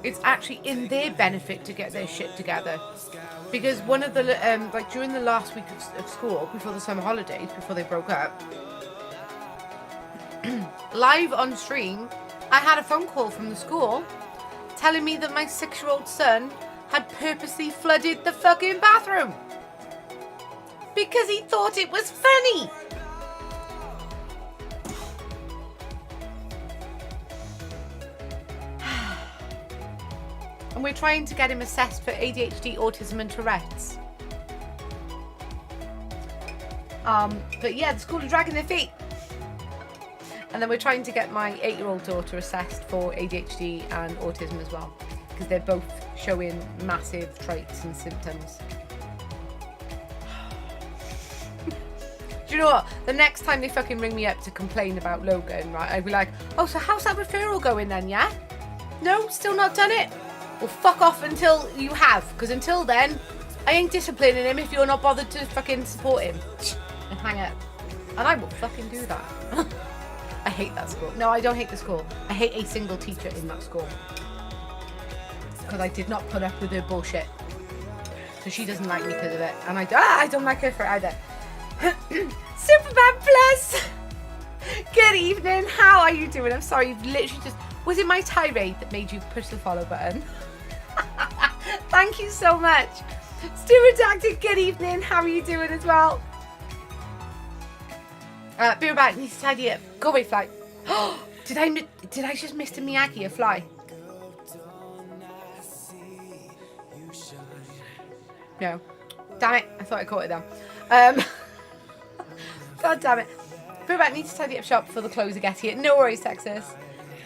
it's actually in their benefit to get their shit together. Because one of the, like during the last week of school, before the summer holidays, before they broke up, live on stream, I had a phone call from the school telling me that my 6-year-old son had purposely flooded the fucking bathroom because he thought it was funny. And we're trying to get him assessed for ADHD, autism and Tourette's. But yeah, the school are dragging their feet. And then we're trying to get my 8-year-old daughter assessed for ADHD and autism as well, because they're both showing massive traits and symptoms. Do you know what? The next time they fucking ring me up to complain about Logan, right, I'd be like, oh, so how's that referral going then, yeah? No, still not done it? Well, fuck off until you have, because until then, I ain't disciplining him if you're not bothered to fucking support him. And hang up. And I will fucking do that. I hate that school. No, I don't hate the school. I hate a single teacher in that school. Because I did not put up with her bullshit. So she doesn't like me because of it. And I don't like her for it either. Superman Plus! Good evening. How are you doing? I'm sorry, you've literally just... Was it my tirade that made you push the follow button? Thank you so much. Stu Redacted, good evening. How are you doing as well? Be right back. Need to tidy up. Go away, fly. Did I just Mr. Miyagi a fly? No. Damn it. I thought I caught it then. God damn it. Be right back. Need to tidy up shop before the clothes get here. No worries, Texas.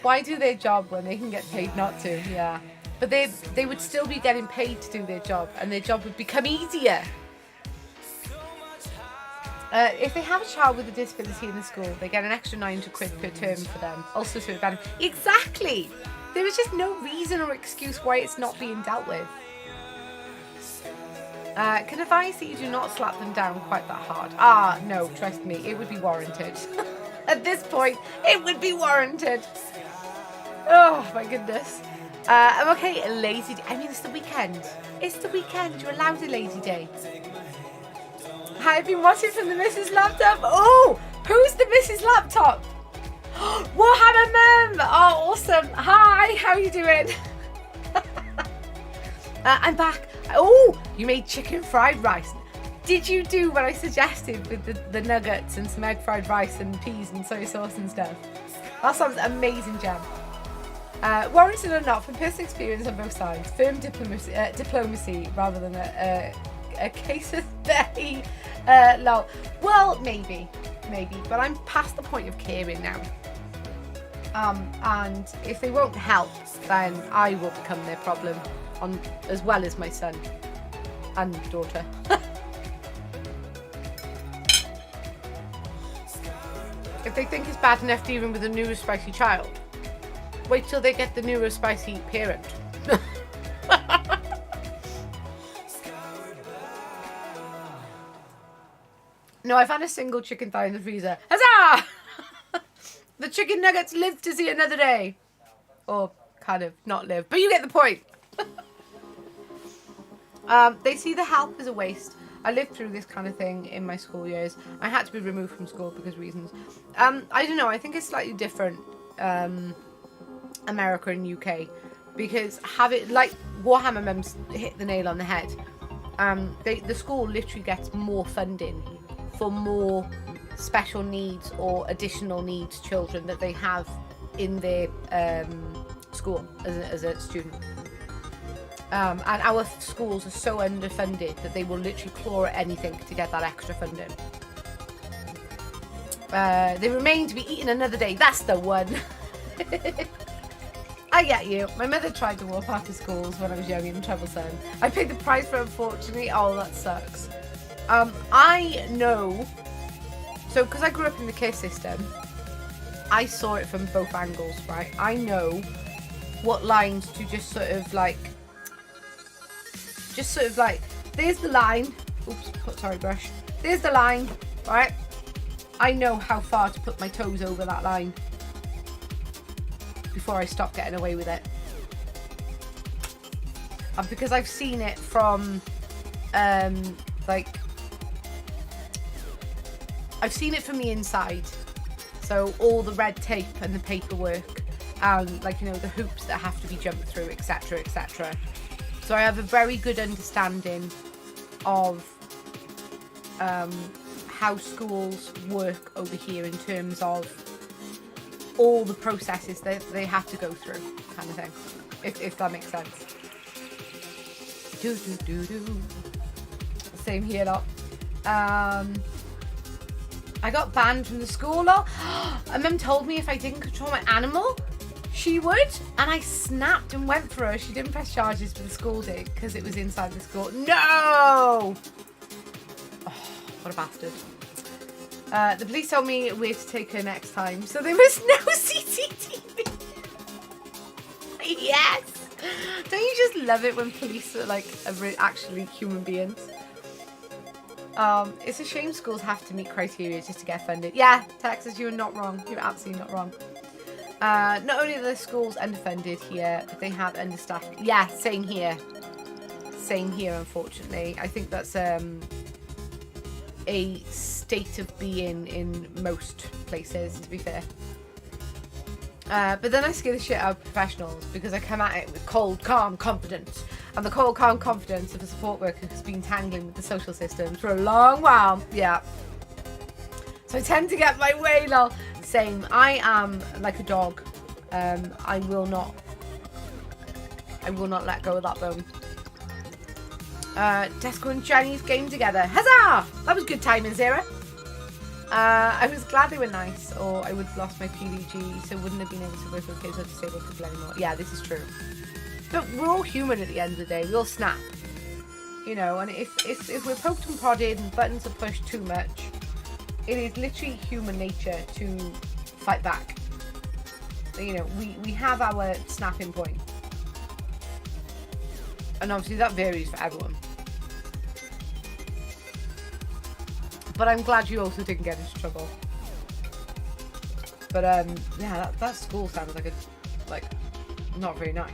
Why do their job when they can get paid not to? Yeah. But they would still be getting paid to do their job, and their job would become easier. If they have a child with a disability in the school, they get an extra £900 per term for them. Also to a benefit. Exactly! There is just no reason or excuse why it's not being dealt with. Can advise that you do not slap them down quite that hard. Ah, no, trust me, it would be warranted. At this point, it would be warranted. Oh, my goodness. I'm okay, a lazy day. I mean, it's the weekend. It's the weekend. You're allowed a lazy day. I've been watching from the Mrs. Laptop. Oh, who's the Mrs. Laptop? Warhammer Mum. Oh, awesome. Hi, how are you doing? I'm back. Oh, you made chicken fried rice. Did you do what I suggested with the nuggets and some egg fried rice and peas and soy sauce and stuff? That sounds amazing, Jam. Warranted or not, from personal experience on both sides, firm diplomacy rather than a case of bay. Lol. Well, maybe, but I'm past the point of caring now. And if they won't help, then I will become their problem, as well as my son and daughter. If they think it's bad enough dealing with a neurospicy child, wait till they get the neurospicy parent. No, I've had a single chicken thigh in the freezer. Huzzah! The chicken nuggets live to see another day. Or kind of not live, but you get the point. They see the help as a waste. I lived through this kind of thing in my school years. I had to be removed from school because of reasons. I don't know, I think it's slightly different, America and UK, because like Warhammer Mums hit the nail on the head. The school literally gets more funding for more special needs or additional needs children that they have in their school as a student. And our schools are so underfunded that they will literally claw at anything to get that extra funding. They remain to be eaten another day. That's the one. I get you. My mother tried to walk after schools when I was young and troublesome. I paid the price for it, unfortunately. Oh, that sucks. I know. So, because I grew up in the care system, I saw it from both angles, right? I know what lines to just sort of like, there's the line. Oops, sorry, brush. There's the line, right? I know how far to put my toes over that line before I stop getting away with it. And because I've seen it from, I've seen it from the inside. So all the red tape and the paperwork and, like, you know, the hoops that have to be jumped through, etc., etc. So I have a very good understanding of how schools work over here in terms of all the processes that they have to go through, kind of thing, if that makes sense. Same here, lot. I got banned from the school, lot. And Mum told me if I didn't control my animal, she would, and I snapped and went for her. She didn't press charges, but the school did because it was inside the school. No! Oh, what a bastard. The police told me where to take her next time, so there was no CCTV. Yes! Don't you just love it when police are like actually human beings? It's a shame schools have to meet criteria just to get funded. Yeah, Texas, you're not wrong. You're absolutely not wrong. Not only are the schools underfunded here, but they have understaffed. Yeah, same here. Same here, unfortunately. I think that's a state of being in most places, to be fair. But then I scare the shit out of professionals because I come at it with cold, calm confidence. And the cold, calm confidence of a support worker who's been tangling with the social systems for a long while. Yeah. So I tend to get my way, lol. Same. I am like a dog. I will not let go of that bone. Desco and Jenny's game together. Huzzah! That was good timing, Sarah. I was glad they were nice, or I would have lost my PVG, so wouldn't have been able to work with kids or disabled people anymore. Yeah, this is true. But we're all human at the end of the day. We all snap. You know, and if we're poked and prodded and buttons are pushed too much, it is literally human nature to fight back. You know, we have our snapping point. And obviously that varies for everyone. But I'm glad you also didn't get into trouble. But yeah, that school sounds like not very nice.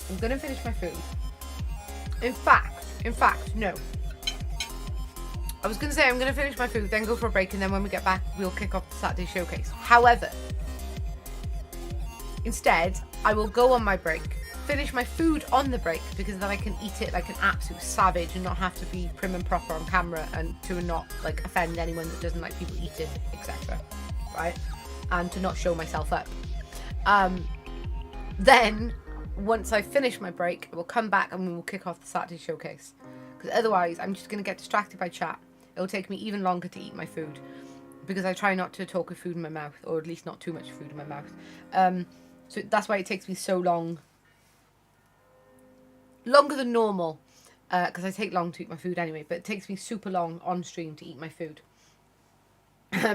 I'm gonna finish my food. In fact, no. I was gonna say I'm gonna finish my food, then go for a break, and then when we get back, we'll kick off the Saturday showcase. However, instead, I will go on my break, finish my food on the break, because then I can eat it like an absolute savage and not have to be prim and proper on camera and to not like offend anyone that doesn't like people eating, etc. Right? And to not show myself up. Then, once I finish my break, I will come back and we will kick off the Saturday showcase. Because otherwise, I'm just going to get distracted by chat. It'll take me even longer to eat my food. Because I try not to talk with food in my mouth. Or at least not too much food in my mouth. So that's why it takes me so long. Longer than normal. Because I take long to eat my food anyway. But it takes me super long on stream to eat my food.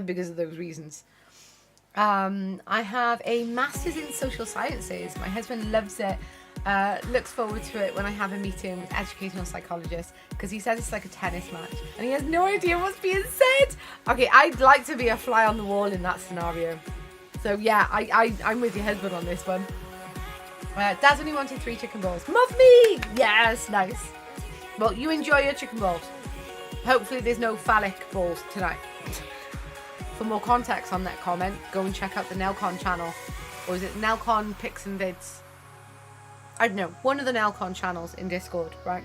Because of those reasons. I have a master's in social sciences. My husband loves it. Looks forward to it when I have a meeting with educational psychologists, because he says it's like a tennis match and he has no idea what's being said. Okay, I'd like to be a fly on the wall in that scenario. So yeah, I'm with your husband on this one. Dad's only wanted 3 chicken balls. Love me! Yes, nice. Well, you enjoy your chicken balls. Hopefully there's no phallic balls tonight. For more context on that comment, go and check out the Nelcon channel. Or is it Nelcon Pics and Vids? I don't know. One of the Nelcon channels in Discord, right?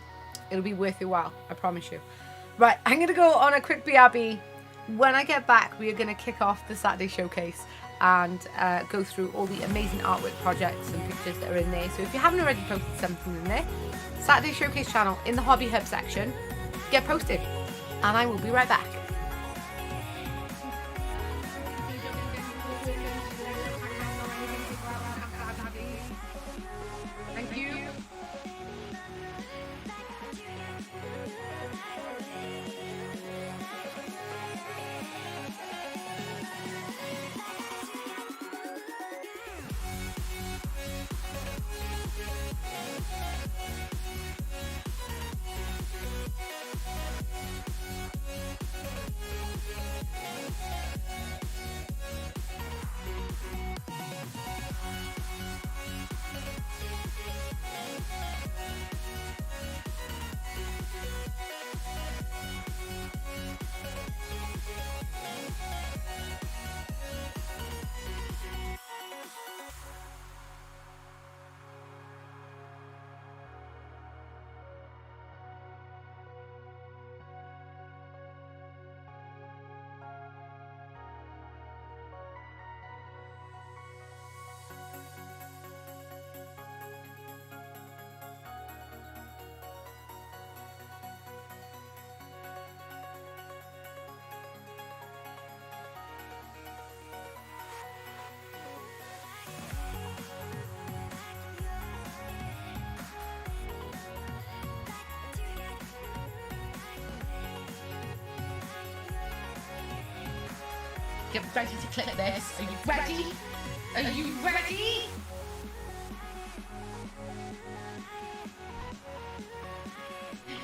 It'll be worth your while, I promise you. Right, I'm going to go on a quick BRB. When I get back, we are going to kick off the Saturday showcase and go through all the amazing artwork projects and pictures that are in there. So if you haven't already posted something in there, Saturday showcase channel in the Hobby Hub section, get posted. And I will be right back. Thank you. Get ready to clip this. Are you ready? Are you ready?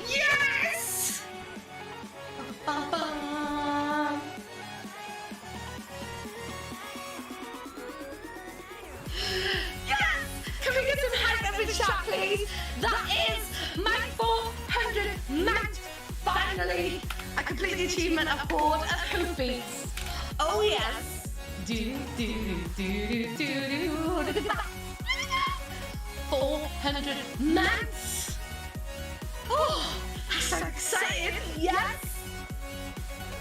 Yes! Ba-ba-ba. Yes! Can we get some hype up in chat, please? That is my 400 mat. Finally, I complete the achievement of Horde of Hoofbeats. Oh yes! Do do do do do do. 400 mats. Oh, I'm so excited! Yes!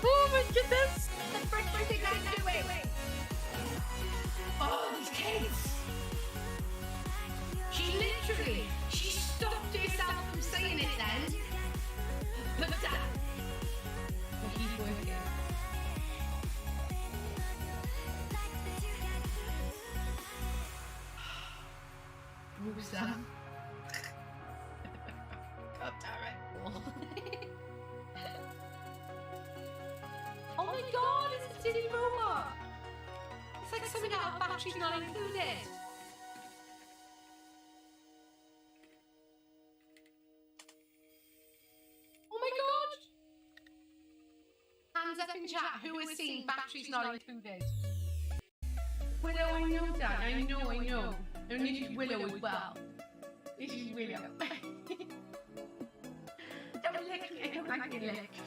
Oh my goodness! The first thing I do, wait. Oh, these kids! She stopped herself from saying it then. But that. Well, he's working. Who's that? God damn it. Oh my god, it's a Disney robot! It's like something out of Batteries Not Included. Oh my god! Hands up in chat, who has seen Batteries Not Included? Willow, I know that. I know. And this is Willow as well. This is Willow. Don't lick me, I don't like it licked.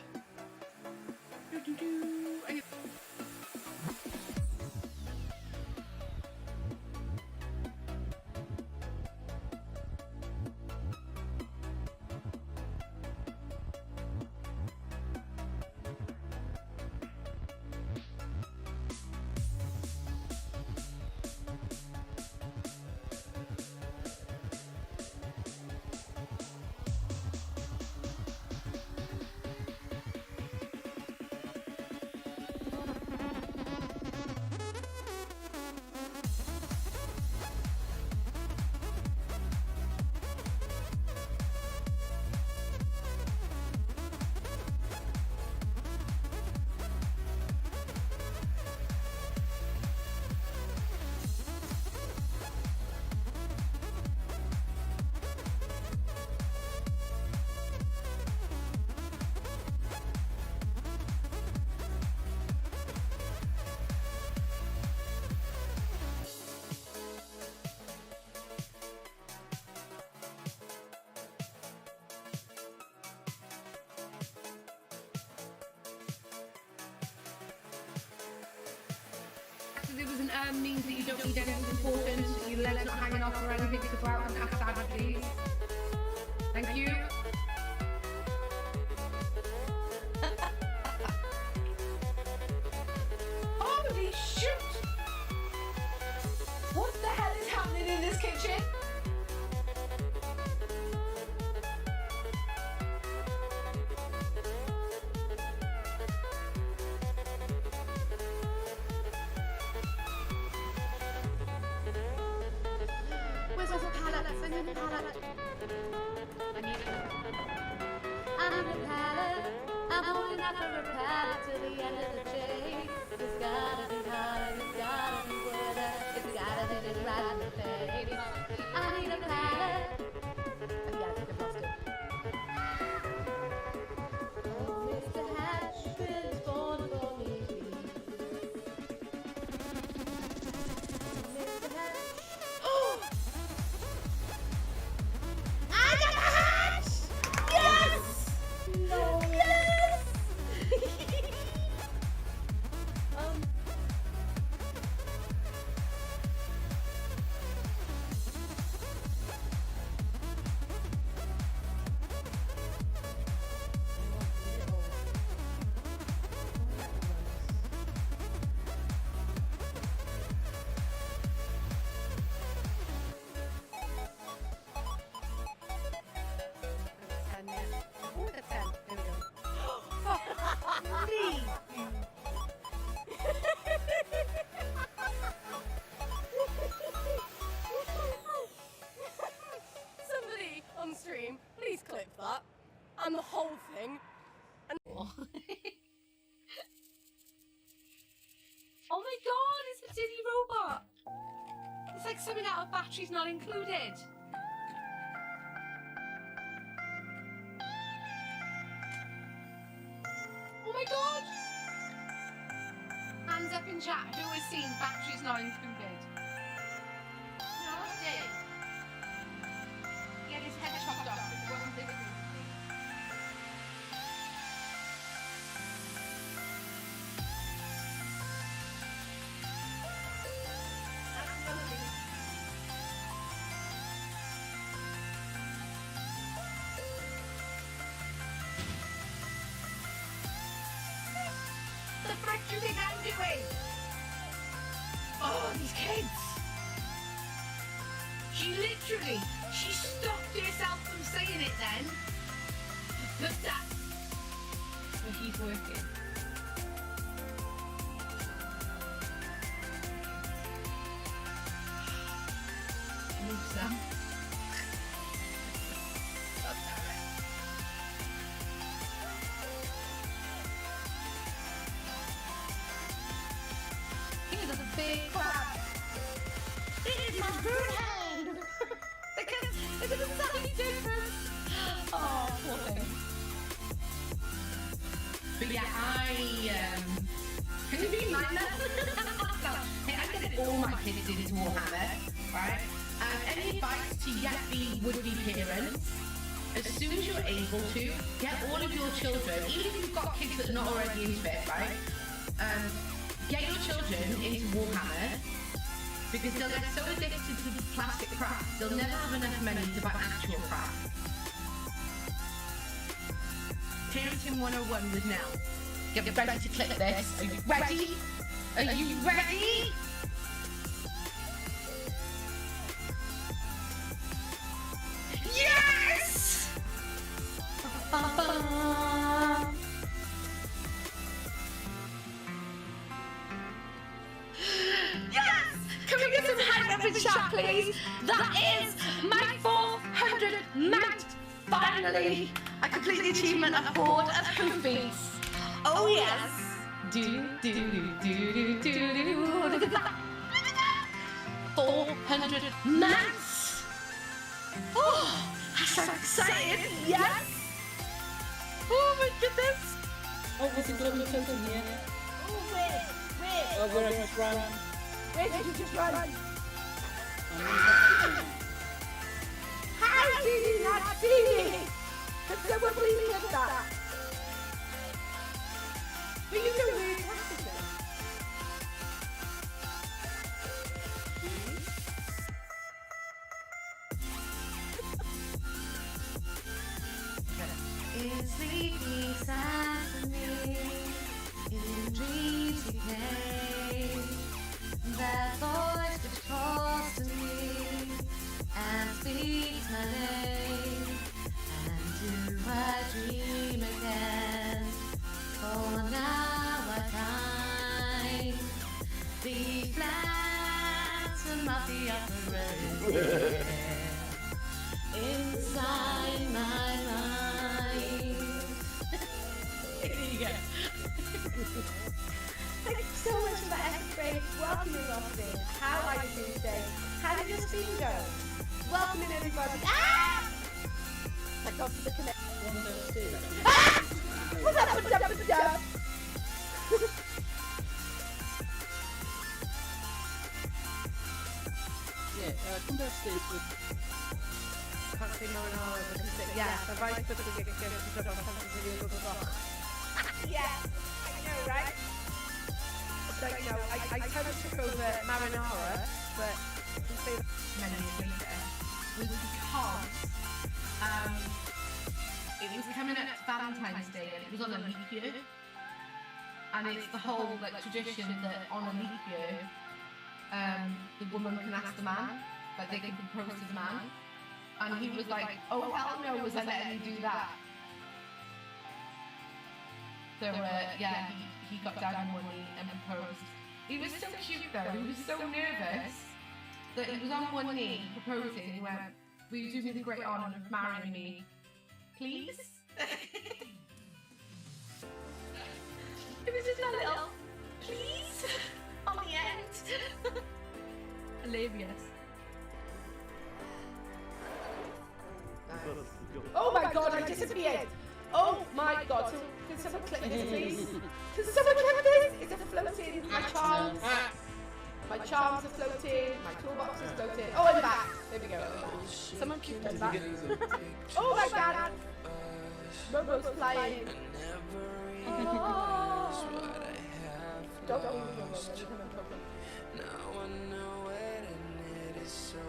means that you don't need anything important. Your legs not hanging off or anything to go out and ask Daddy, please. Thank you. Holy shit! What the hell is happening in this kitchen? Where's all the pallets? I need a pallet. I need a pallet. I'm holding out for a pallet till the end of the chase. It's gotta be hard, it's gotta be worth it. It's gotta hit it right in the face. I need a pallet. Yeah, I think I've lost it. Oh, Mr. Hatch is born for me. Mr. Hatch. Oh! I got a hatch! Yes! No. Yes! Somebody on stream, please clip that and the whole thing. And oh my god, it's the Diddy robot. It's like something out of Batteries Not Included. Oh my god! Hands up in chat, who has seen Batteries Not Included? No, I did. He had his head chopped off because it wasn't big enough. The frick do you think I'm doing? Oh, these kids! She stopped herself from saying it then. But that's where he's working. Move some. Oh, damn it. Here's a big crab. It is my bird hand. Because it doesn't sound any different. Oh, poor thing. But yeah, can you be mine now? Hey, I'm getting all my kids into Warhammer, right? Any advice to yet-be would-be parents? As soon as you're able to, get all of your children, even if you've got kids that are not already into it, right? Get your children into Warhammer, because they'll get so addicted to the plastic crap, they'll never have enough money to buy actual crap. Parenting 101 with Nell. Get ready to click this. Are you ready? Are you ready? Yes! Yes! Can we get some hand up in chat, please? That is my 400 mount. Finally, I completed the achievement of Horde of Hoofies. Oh yes. Do do do do do do. Look at that. 400 mounts. Oh, I'm so excited. Yes. Oh my goodness. Oh, what's the global token here? Oh, where? Oh, where I just ran. Where did you just run? I'm How did you not see me? Could someone please clip that? But you know where it happened. In sleep he sang to me, in dreams he came. That voice which calls to me and speaks my name. And do I dream again? For now I find the phantom of the operator inside my mind. There you go. Thank you so much for that epic. Welcome in, Austin. How are you doing today? How did your stream go? Welcome in, everybody. Ah! I got to the connection. What's up, what's up, what's up? Yeah, come downstairs with... Can't say no, yeah, the right foot will get yeah, I know, right? Like, you know, I kind of took over Marinara, but I can say that Many years later was because it was coming up to Valentine's Day and it was on a leap year, and it's the whole like tradition that on a leap year the woman can ask the man, like they can propose to the man, and he was like, oh hell no, was I letting you do that? So yeah, he got down on one knee and proposed. He was so cute though, he was so nervous that he was on one knee proposing. He went, will you do me the great honour of marrying me, please? It was just a little please on the end. Hilarious. oh my god, I disappeared! Oh my god, so can someone click this please? Can someone click this? It's a floating, my charms. My charms are floating, my toolbox is floating. Oh, I'm back! There we go. Someone keep them back. Oh my god! Robo's flying. Oh. Don't go with your Robo, you have a problem. Now I know it and it is so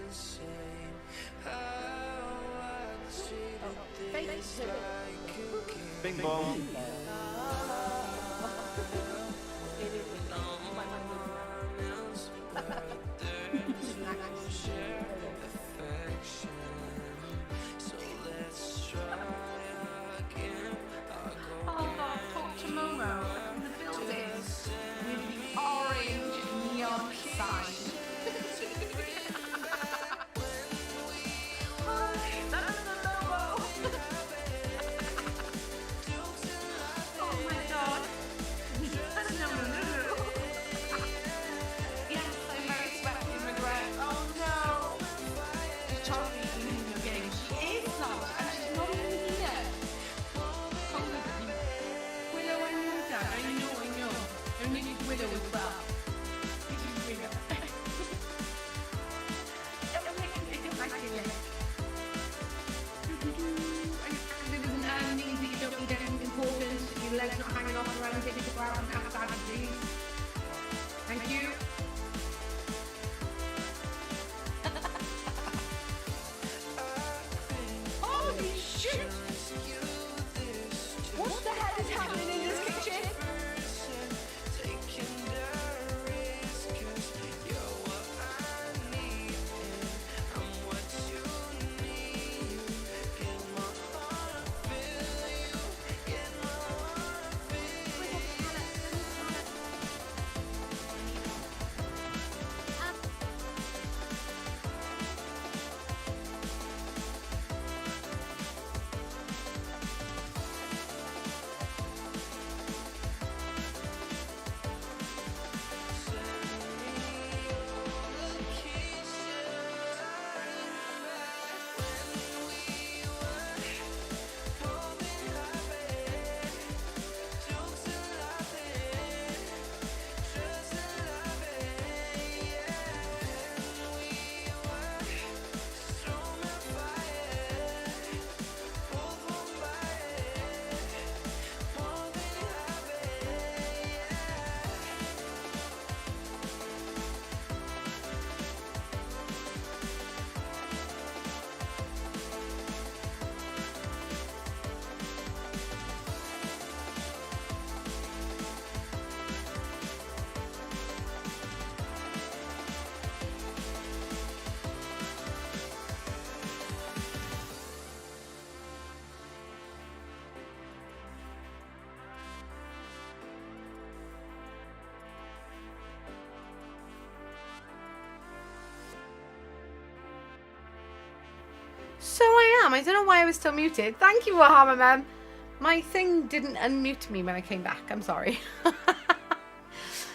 insane. How I treated things like you can. Bing bong. There's no shared affection. So let's try again. Oh god, talk to Momo in the building with the orange neon sign. That's the logo. Oh my god. No. Yes, I'm very So I am. I don't know why I was still muted. Thank you, Warhammer man. My thing didn't unmute me when I came back. I'm sorry.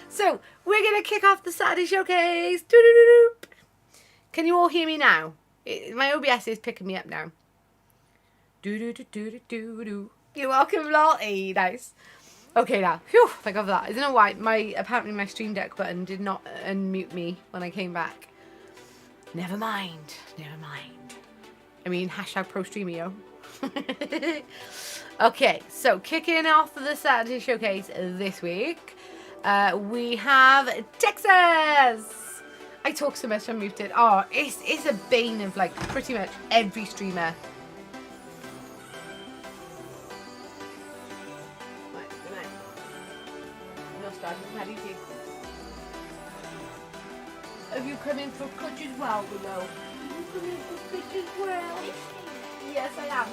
So we're going to kick off the Saturday showcase. Doo-doo-doo-doo. Can you all hear me now? My OBS is picking me up now. Doo-doo-doo-doo-doo-doo. You're welcome, Lottie. Nice. Okay, now. Phew, thank God for that. I don't know why. Apparently my Stream Deck button did not unmute me when I came back. Never mind. Never mind. I mean, hashtag pro streamer, yo. Okay, so kicking off the Saturday showcase this week, we have Texas. I talk so much, I'm muted. Oh, it's a bane of like pretty much every streamer. Right, good night. No starting, how do you feel? Have you come in for clutch as well, below? As well. Yes, I am.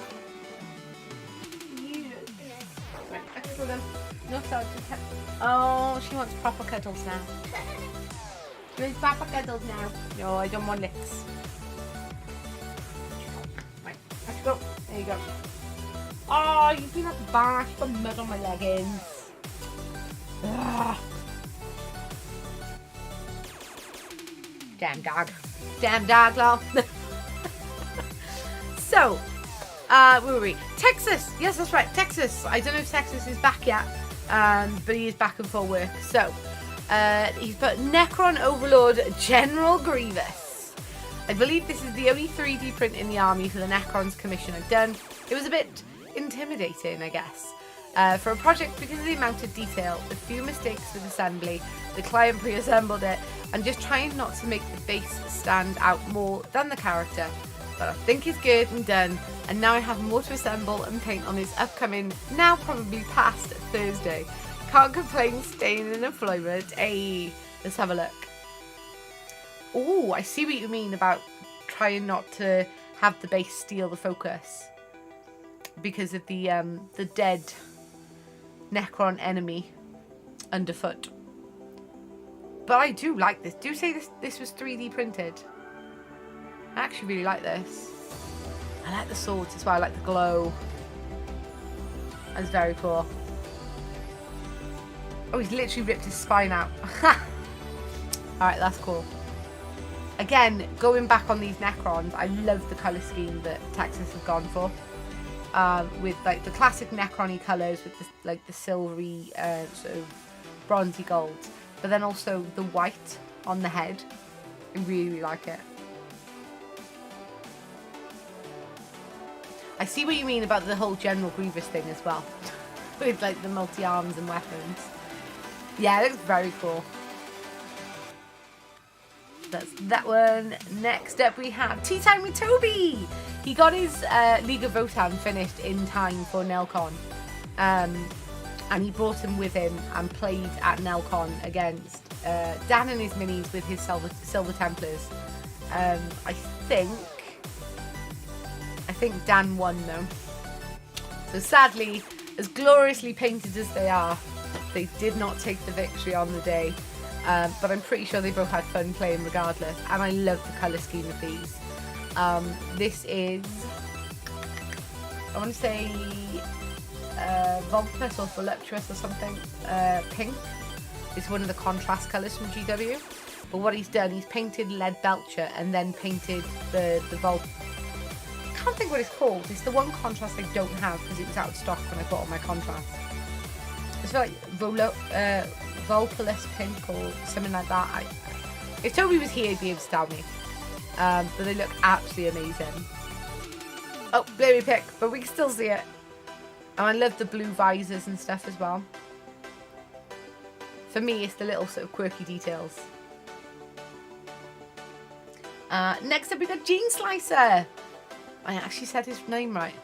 Yes. Right, excellent. No sound. Oh, she wants proper cuddles now. She wants proper cuddles now. No, I don't want licks. Right, let's go. There you go. Oh, you've been at the bar. You've got mud on my leggings. Ugh. Damn dog. Damn dog, lol. So, where were we? Texas! Yes, that's right, Texas. I don't know if Texas is back yet, but he is back in full work. So, he's put Necron Overlord General Grievous. I believe this is the only 3D print in the army for the Necron's commission I've done. It was a bit intimidating, I guess. For a project because of the amount of detail, a few mistakes with assembly, the client pre-assembled it, and just trying not to make the base stand out more than the character. But I think it's good and done, and now I have more to assemble and paint on his upcoming, now probably past Thursday. Can't complain, staying in employment. Hey, let's have a look. Oh, I see what you mean about trying not to have the base steal the focus because of the dead Necron enemy underfoot. But I do like this. Do say this was 3D printed. I actually really like this. I like the swords as well. I like the glow. That's very cool. Oh, he's literally ripped his spine out. Alright, that's cool. Again, going back on these Necrons, I love the colour scheme that Texas has gone for. With like the classic Necron-y colours with the silvery sort of bronzy gold. But then also the white on the head. I really, really like it. I see what you mean about the whole General Grievous thing as well. With like the multi-arms and weapons. Yeah, it looks very cool. That's that one. Next up we have Tea Time with Toby. He got his League of Votan finished in time for Nelcon. And he brought him with him and played at Nelcon against Dan and his minis with his Silver Templars. I think Dan won though. So sadly, as gloriously painted as they are, they did not take the victory on the day. But I'm pretty sure they both had fun playing regardless. And I love the colour scheme of these. This is, I want to say, Voluptuous or Voluptuous or something. Pink. It's one of the contrast colours from GW. But what he's done, he's painted Lead Belcher and then painted the Vol. I can't think what it's called. It's the one contrast I don't have because it was out of stock when I bought all my contrast. It's like Voluptuous Pink or something like that. If Toby was here, he'd be able to tell me. But they look absolutely amazing. Oh, blurry pick, but we can still see it. And I love the blue visors and stuff as well. For me, it's the little sort of quirky details. Next up, we got Gene Slicer. I actually said his name right.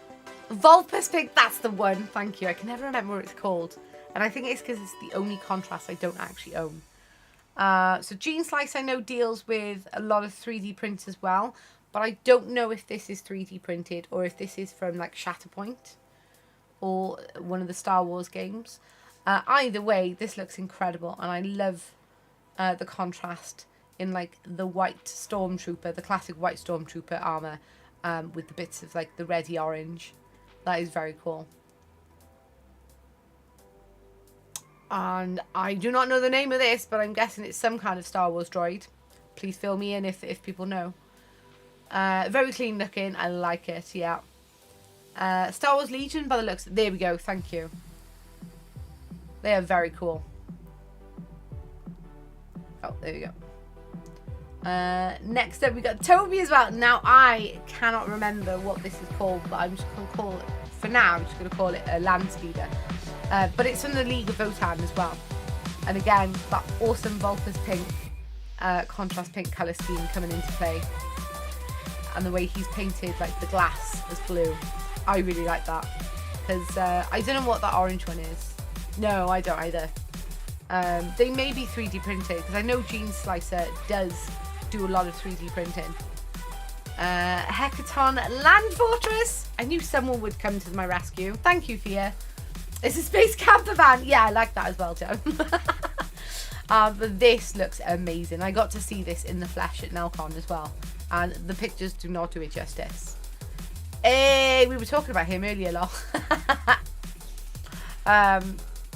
Vulpus Pink, that's the one. Thank you. I can never remember what it's called. And I think it's because it's the only contrast I don't actually own. So Gene Slice I know deals with a lot of 3D prints as well. But I don't know if this is 3D printed or if this is from like Shatterpoint or one of the Star Wars games. Either way, this looks incredible. And I love the contrast in like the white Stormtrooper, the classic white Stormtrooper armour. with the bits of like the reddy orange. That is very cool. And I do not know the name of this, but I'm guessing it's some kind of Star Wars droid. Please fill me in if people know. Very clean looking. I like it, yeah. Star Wars Legion by the looks. There we go, thank you. They are very cool. Oh, there we go. Next up we got Toby as well. Now I cannot remember what this is called, but I'm just going to call it, for now, I'm just going to call it a land speeder. But it's from the League of Votan as well. And again, that awesome Vulpus pink, contrast pink colour scheme coming into play. And the way he's painted like the glass as blue. I really like that. Because I don't know what that orange one is. No, I don't either. They may be 3D printed, because I know Gene Slicer does do a lot of 3D printing. Hecaton Land Fortress. I knew someone would come to my rescue. Thank you, Fia. It's a space camper van. Yeah, I like that as well, Joe. But this looks amazing. I got to see this in the flesh at Nelcon as well. And the pictures do not do it justice. Hey, we were talking about him earlier, lol.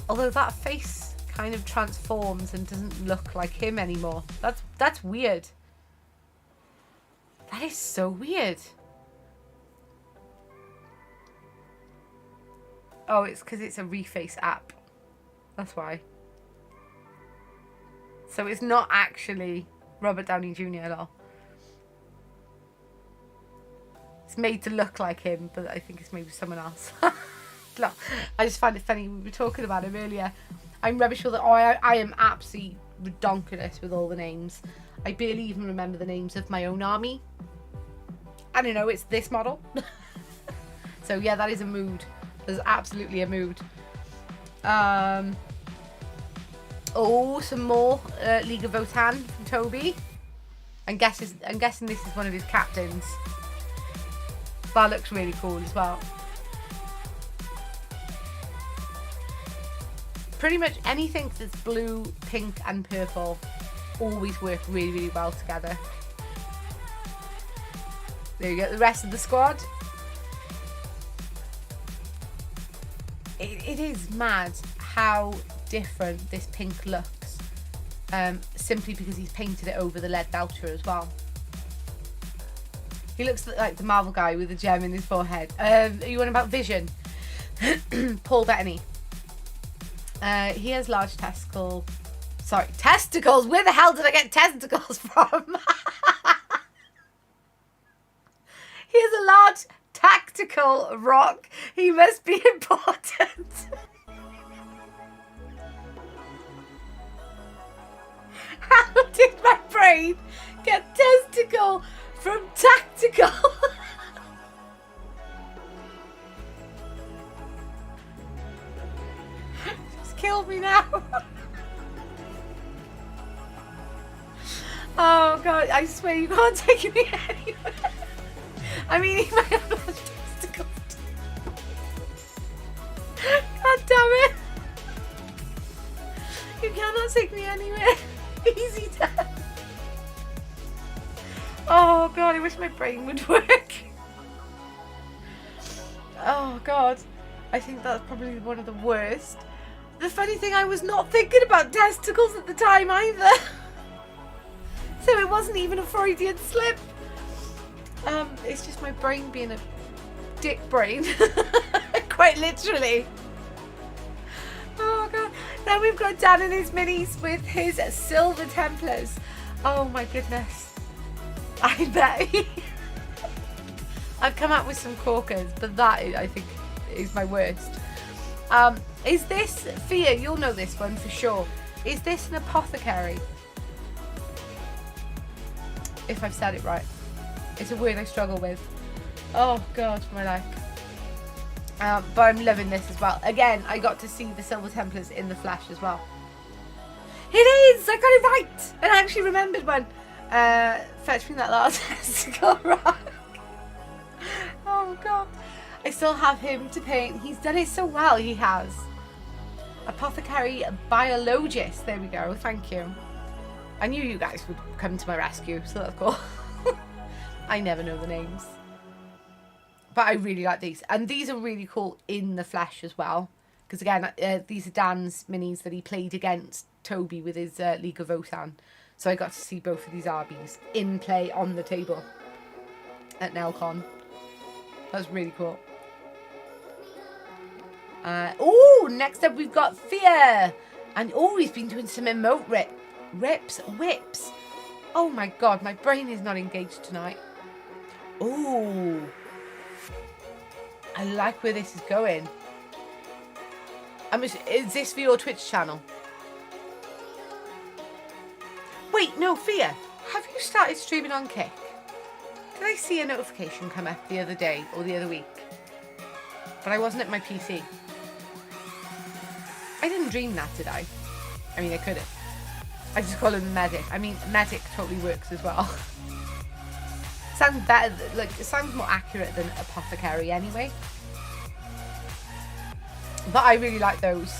Although that face kind of transforms and doesn't look like him anymore. That's weird. That is so weird. Oh, it's because it's a reface app. That's why. So it's not actually Robert Downey Jr. at all. It's made to look like him, but I think it's maybe someone else. No, I just find it funny. We were talking about him earlier. I'm rubbish with it. Oh, I am absolutely redonkulous with all the names. I barely even remember the names of my own army. I don't know, it's this model. So yeah, that is a mood. There's absolutely a mood. Oh, some more League of Votan from Toby. I'm guessing this is one of his captains. That looks really cool as well. Pretty much anything that's blue, pink and purple always work really, really well together. There you go, the rest of the squad. It is mad how different this pink looks. Simply because he's painted it over the lead belcher as well. He looks like the Marvel guy with a gem in his forehead. Are you on about Vision? Paul Bettany. He has large testicles. Sorry, testicles? Where the hell did I get testicles from? He has a large tactical rock. He must be important. How did my brain get testicle from tactical? Just kill me now. Oh god, I swear you can't take me anywhere. I mean, he might have testicles. God damn it. You cannot take me anywhere. Easy death. Oh god, I wish my brain would work. Oh god, I think that's probably one of the worst. The funny thing, I was not thinking about testicles at the time either. So it wasn't even a Freudian slip. It's just my brain being a dick brain. Quite literally. Oh god. Then we've got Dan and his minis with his silver Templars. Oh my goodness. I bet. I've come up with some corkers, but that I think is my worst. Is this, Fia, you'll know this one for sure. Is this an apothecary? If I've said it right. It's a word I struggle with. Oh god, my life. But I'm loving this as well. Again, I got to see the Silver Templars in the flesh as well. It is! I got it right! And I actually remembered one. Fetch me that last testicle rock. Oh god. I still have him to paint. He's done it so well, he has. Apothecary Biologist. There we go, thank you. I knew you guys would come to my rescue, so that's cool. I never know the names. But I really like these. And these are really cool in the flesh as well. Because again, these are Dan's minis that he played against Toby with his League of Votan. So I got to see both of these Arby's in play on the table at Nelcon. That was really cool. Oh, next up we've got Fear. And oh, he's been doing some emote whips. Oh my god, my brain is not engaged tonight. Oh, I like where this is going. Is this for your Twitch channel? Wait, no, Fear. Have you started streaming on Kick? Did I see a notification come up the other day or the other week? But I wasn't at my PC. I didn't dream that, did I? I mean, I could have. I just call him Medic. I mean, Medic totally works as well. Sounds better, like, it sounds more accurate than Apothecary anyway. But I really like those.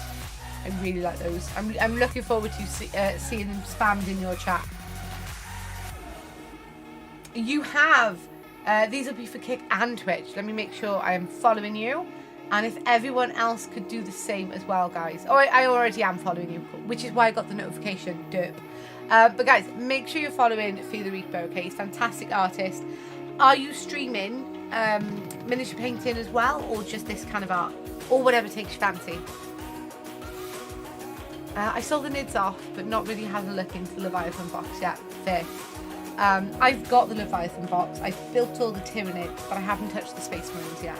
I really like those. I'm looking forward to seeing them spammed in your chat. You have, these will be for Kick and Twitch. Let me make sure I am following you. And if everyone else could do the same as well, guys. Oh, I already am following you, which is why I got the notification, derp. But guys, make sure you're following Federico, okay? He's a fantastic artist. Are you streaming miniature painting as well, or just this kind of art? Or whatever takes your fancy. I saw the nids off, but not really had a look into the Leviathan box yet. Fair. I've got the Leviathan box. I've built all the Tyranids, but I haven't touched the Space Marines yet.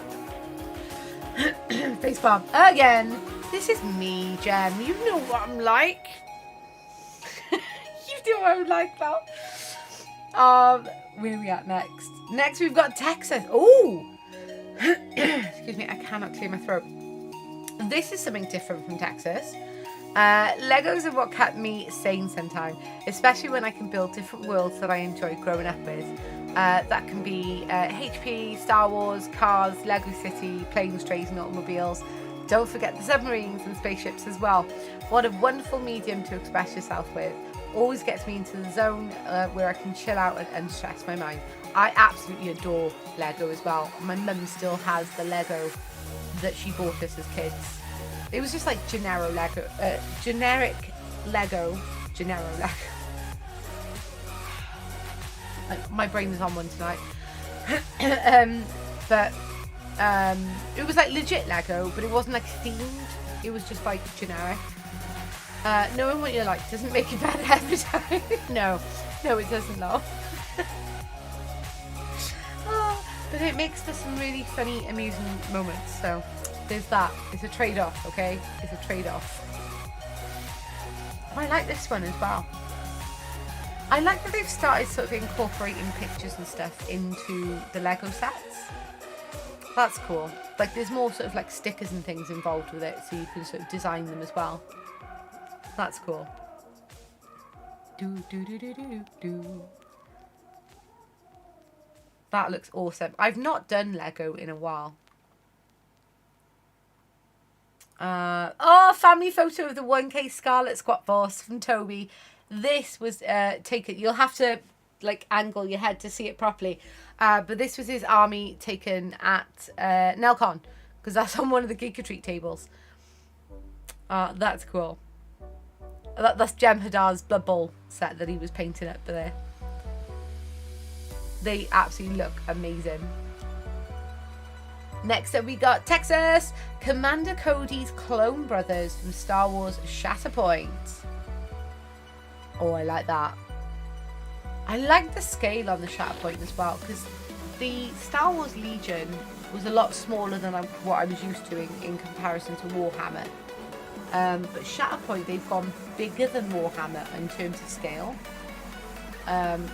Facepalm again. This is me, Jem. You know what I'm like. You know what I'm like, pal. Where are we at next? Next, we've got Texas. Oh, excuse me. I cannot clear my throat. This is something different from Texas. Legos are what kept me sane sometimes, especially when I can build different worlds that I enjoyed growing up with. That can be HP, Star Wars, cars, Lego City, planes, trains and automobiles. Don't forget the submarines and spaceships as well. What a wonderful medium to express yourself with. Always gets me into the zone where I can chill out and unstress my mind. I absolutely adore Lego as well. My mum still has the Lego that she bought us as kids. It was just like generic Lego. My brain is on one tonight. But it was like legit Lego, but it wasn't like themed. It was just like generic. Knowing what you like doesn't make it better every time. No, it doesn't, love. But it makes for some really funny, amusing moments. So there's that. It's a trade-off, okay? It's a trade-off. Oh, I like this one as well. I like that they've started sort of incorporating pictures and stuff into the Lego sets. That's cool. Like there's more sort of like stickers and things involved with it, so you can sort of design them as well. That's cool. Do. That looks awesome. I've not done Lego in a while. Family photo of the 1K Scarlet Squat Force from Toby. This was taken. You'll have to like angle your head to see it properly. But this was his army taken at Nelcon, because that's on one of the Giga Treat tables. That's cool. That's Jem Hadar's Blood Bowl set that he was painting up there. They absolutely look amazing. Next up we got Texas, Commander Cody's clone brothers from Star Wars Shatterpoint. Oh, I like that. I like the scale on the Shatterpoint as well, because the Star Wars Legion was a lot smaller than what I was used to in comparison to Warhammer. But Shatterpoint, they've gone bigger than Warhammer in terms of scale,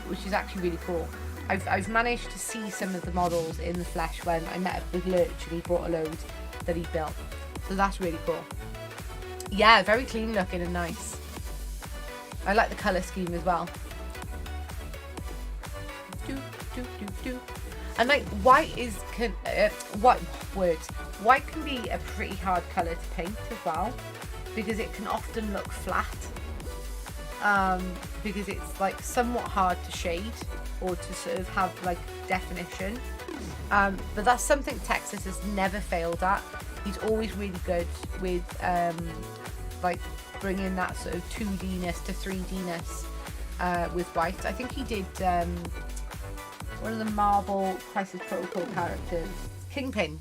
which is actually really cool. I've managed to see some of the models in the flesh when I met up with Lurch and he brought a load that he built. So that's really cool. Yeah, very clean looking and nice. I like the colour scheme as well. And like white can be a pretty hard colour to paint as well, because it can often look flat. because it's like somewhat hard to shade or to sort of have like definition. But that's something Texas has never failed at. He's always really good with like bringing that sort of 2D-ness to 3D-ness with white. I think he did one of the Marvel Crisis Protocol characters, Kingpin.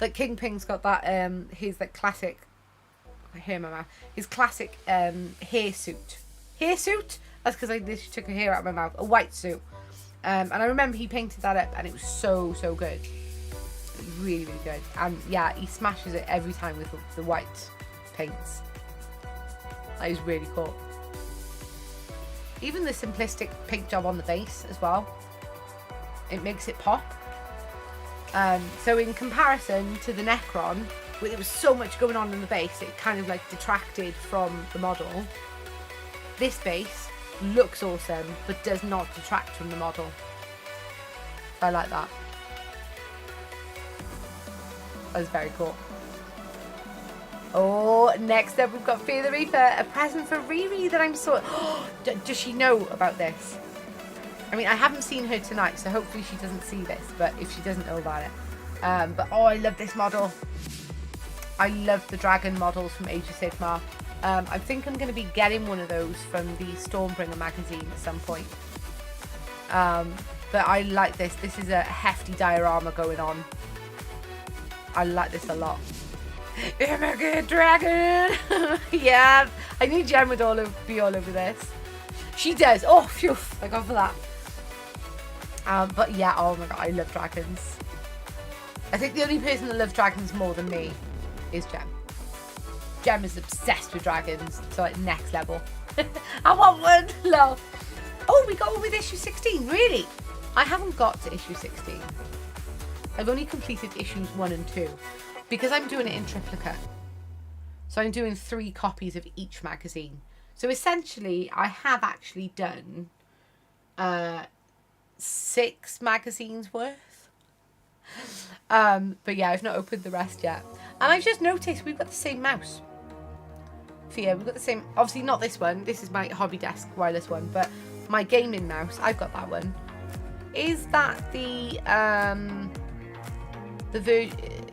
Like Kingpin's got that his like classic, I hear my mouth, his classic hairsuit. Hairsuit? That's because I literally took a hair out of my mouth. A white suit. And I remember he painted that up and it was so good. Really, really good. And yeah, he smashes it every time with the white paints. That is really cool. Even the simplistic paint job on the base as well. It makes it pop. So in comparison to the Necron, where there was so much going on in the base, it kind of like detracted from the model. This base looks awesome, but does not detract from the model. I like that. That was very cool. Oh, next up we've got Fear the Reaper, a present for Riri that I'm so... Does she know about this? I mean, I haven't seen her tonight, so hopefully she doesn't see this, but if she doesn't know about it. But oh, I love this model. I love the dragon models from Age of Sigmar. I think I'm going to be getting one of those from the Stormbringer magazine at some point. But I like this. This is a hefty diorama going on. I like this a lot. I'm a good dragon. Yeah, I knew Jen would be all over this. She does. Oh, phew, I got for that. But yeah, oh my god, I love dragons. I think the only person that loves dragons more than me is Jem. Jem is obsessed with dragons, so like next level. I want one. Love. Oh, we got one with issue 16. Really? I haven't got to issue 16. I've only completed issues 1 and 2 because I'm doing it in triplicate. So I'm doing 3 copies of each magazine. So essentially, I have actually done 6 magazines worth. But yeah, I've not opened the rest yet. And I've just noticed we've got the same mouse. Fia, we've got the same, obviously not this one. This is my hobby desk wireless one, but my gaming mouse, I've got that one. Is that the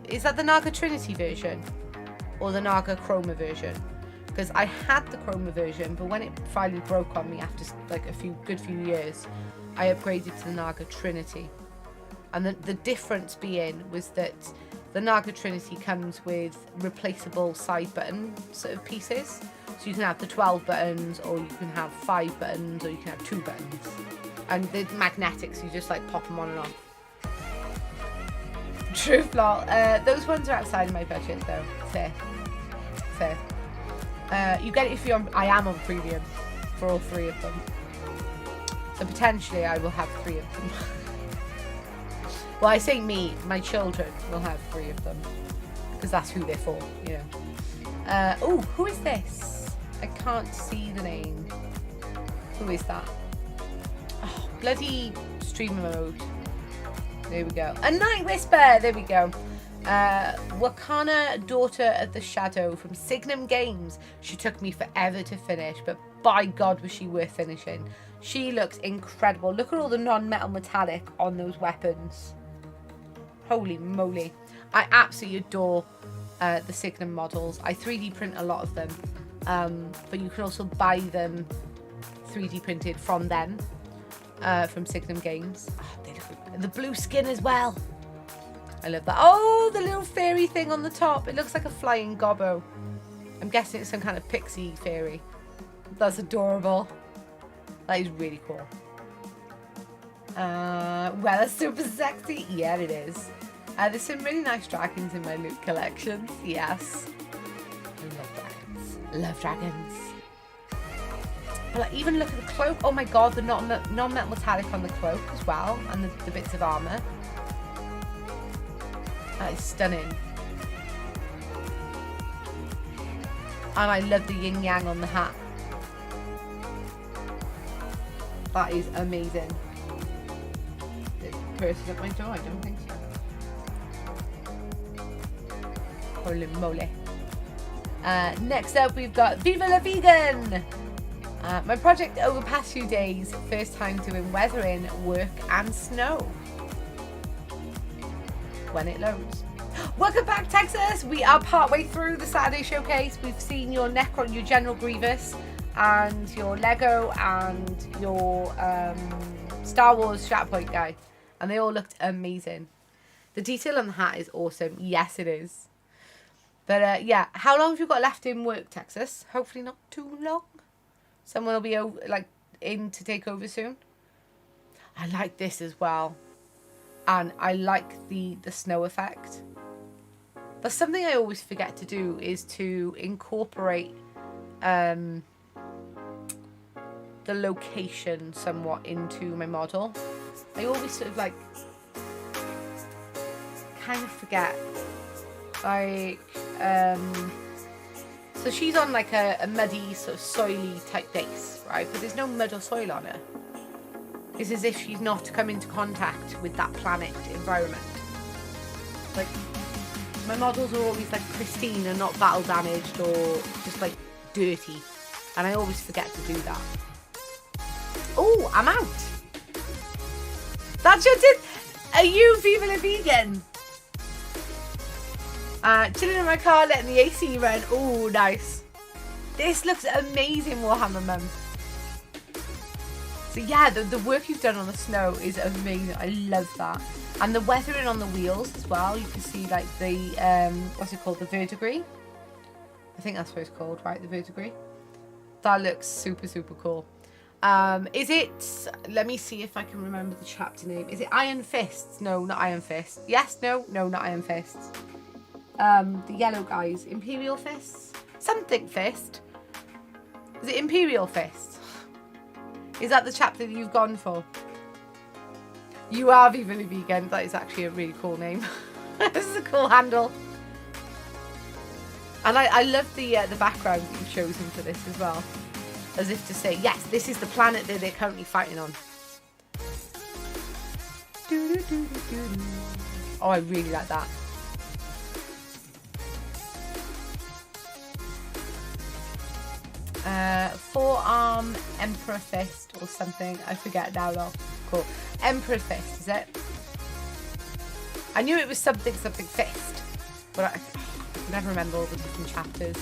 is that the Naga Trinity version or the Naga Chroma version? Because I had the Chroma version, but when it finally broke on me after like a good few years, I upgraded to the Naga Trinity. And the difference being was that the Naga Trinity comes with replaceable side button sort of pieces. So you can have the 12 buttons, or you can have 5 buttons, or you can have 2 buttons. And they're magnetic, so you just like pop them on and off. True, lol. Those ones are outside of my budget though. Fair. You get it if you're on, I am on premium for all 3 of them. So potentially I will have 3 of them. Well, I say me, my children will have 3 of them. Because that's who they're for, you know. Oh, who is this? I can't see the name. Who is that? Oh, bloody streamer mode. There we go. A Night Whisper! There we go. Wakana, Daughter of the Shadow from Signum Games. She took me forever to finish, but by God was she worth finishing. She looks incredible. Look at all the non-metal metallic on those weapons. Holy moly. I absolutely adore the Signum models. I 3D print a lot of them, but you can also buy them 3D printed from them, from Signum Games. Oh, they look, the blue skin as well. I love that. Oh, the little fairy thing on the top. It looks like a flying gobbo. I'm guessing it's some kind of pixie fairy. That's adorable. That is really cool. Well, that's super sexy. Yeah, it is. There's some really nice dragons in my loot collections. Yes. I love dragons. Love dragons. But like, even look at the cloak. Oh my god, the non-metal metallic on the cloak as well. And the bits of armour. That is stunning. And I love the yin yang on the hat. That is amazing. This person at my door, I don't think so. Holy moly. Next up we've got Viva la Vegan! My project over the past few days, first time doing weathering, work and snow. When it loads. Welcome back, Texas! We are partway through the Saturday showcase. We've seen your Necron, your General Grievous, and your Lego, and your Star Wars Shatterpoint guy. And they all looked amazing. The detail on the hat is awesome. Yes, it is. But yeah, how long have you got left in work, Texas? Hopefully not too long. Someone will be in to take over soon. I like this as well. And I like the snow effect. But something I always forget to do is to incorporate the location somewhat into my model. I always sort of kind of forget. So she's on like a muddy sort of soily type base, right? But there's no mud or soil on her. It's as if she's not come into contact with that planet environment. Like, my models are always like pristine and not battle damaged or just like dirty. And I always forget to do that. Oh, I'm out. That's just it. Are you Viva la Vegan? Chilling in my car, letting the AC run. Oh, nice. This looks amazing, Warhammer Mum. So yeah, the work you've done on the snow is amazing. I love that. And the weathering on the wheels as well. You can see like the, what's it called? The verdigris. I think that's what it's called, right? The verdigris. That looks super, super cool. Is it, let me see if I can remember the chapter name. Is it Iron Fists? No, not Iron Fists. Yes, no, not Iron Fists. The yellow guys, Imperial Fists? Something Fist. Is it Imperial Fist? Is that the chapter that you've gone for? You are Viva la Vegan. That is actually a really cool name. This is a cool handle. And I love the background that you've chosen for this as well. As if to say, yes, this is the planet that they're currently fighting on. Oh, I really like that. Forearm Emperor Fist or something. I forget now though. Cool. Emperor Fist, is it? I knew it was something fist. But I never remember all the different chapters.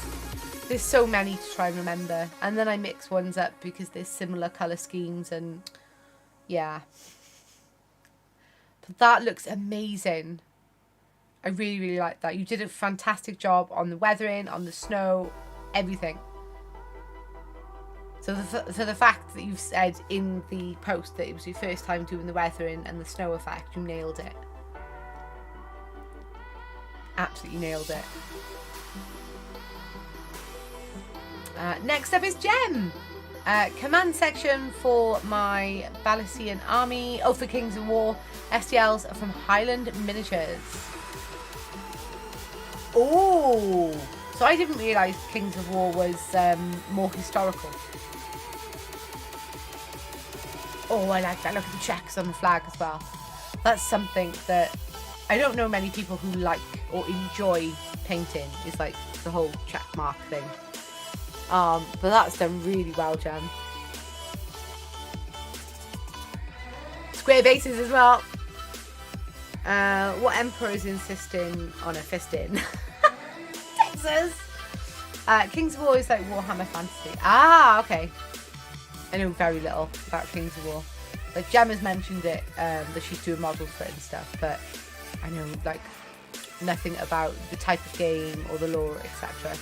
There's so many to try and remember. And then I mix ones up because there's similar colour schemes and yeah. But that looks amazing. I really, really like that. You did a fantastic job on the weathering, on the snow, everything. So the fact that you've said in the post that it was your first time doing the weathering and the snow effect, you nailed it. Absolutely nailed it. Next up is Gem. Command section for my Balassian army. Oh, for Kings of War. STLs from Highland Miniatures. Oh, so I didn't realise Kings of War was more historical. Oh, I like that. Look at the checks on the flag as well. That's something that I don't know many people who like or enjoy painting. Is like the whole check mark thing. But that's done really well, Jen. Square bases as well. What Emperor is insisting on a fisting? Texas! Kings of War is like Warhammer Fantasy. Ah, okay. I know very little about Kings of War. Like, Gemma's mentioned it, that she's doing models for it and stuff, but I know, like, nothing about the type of game or the lore, etc.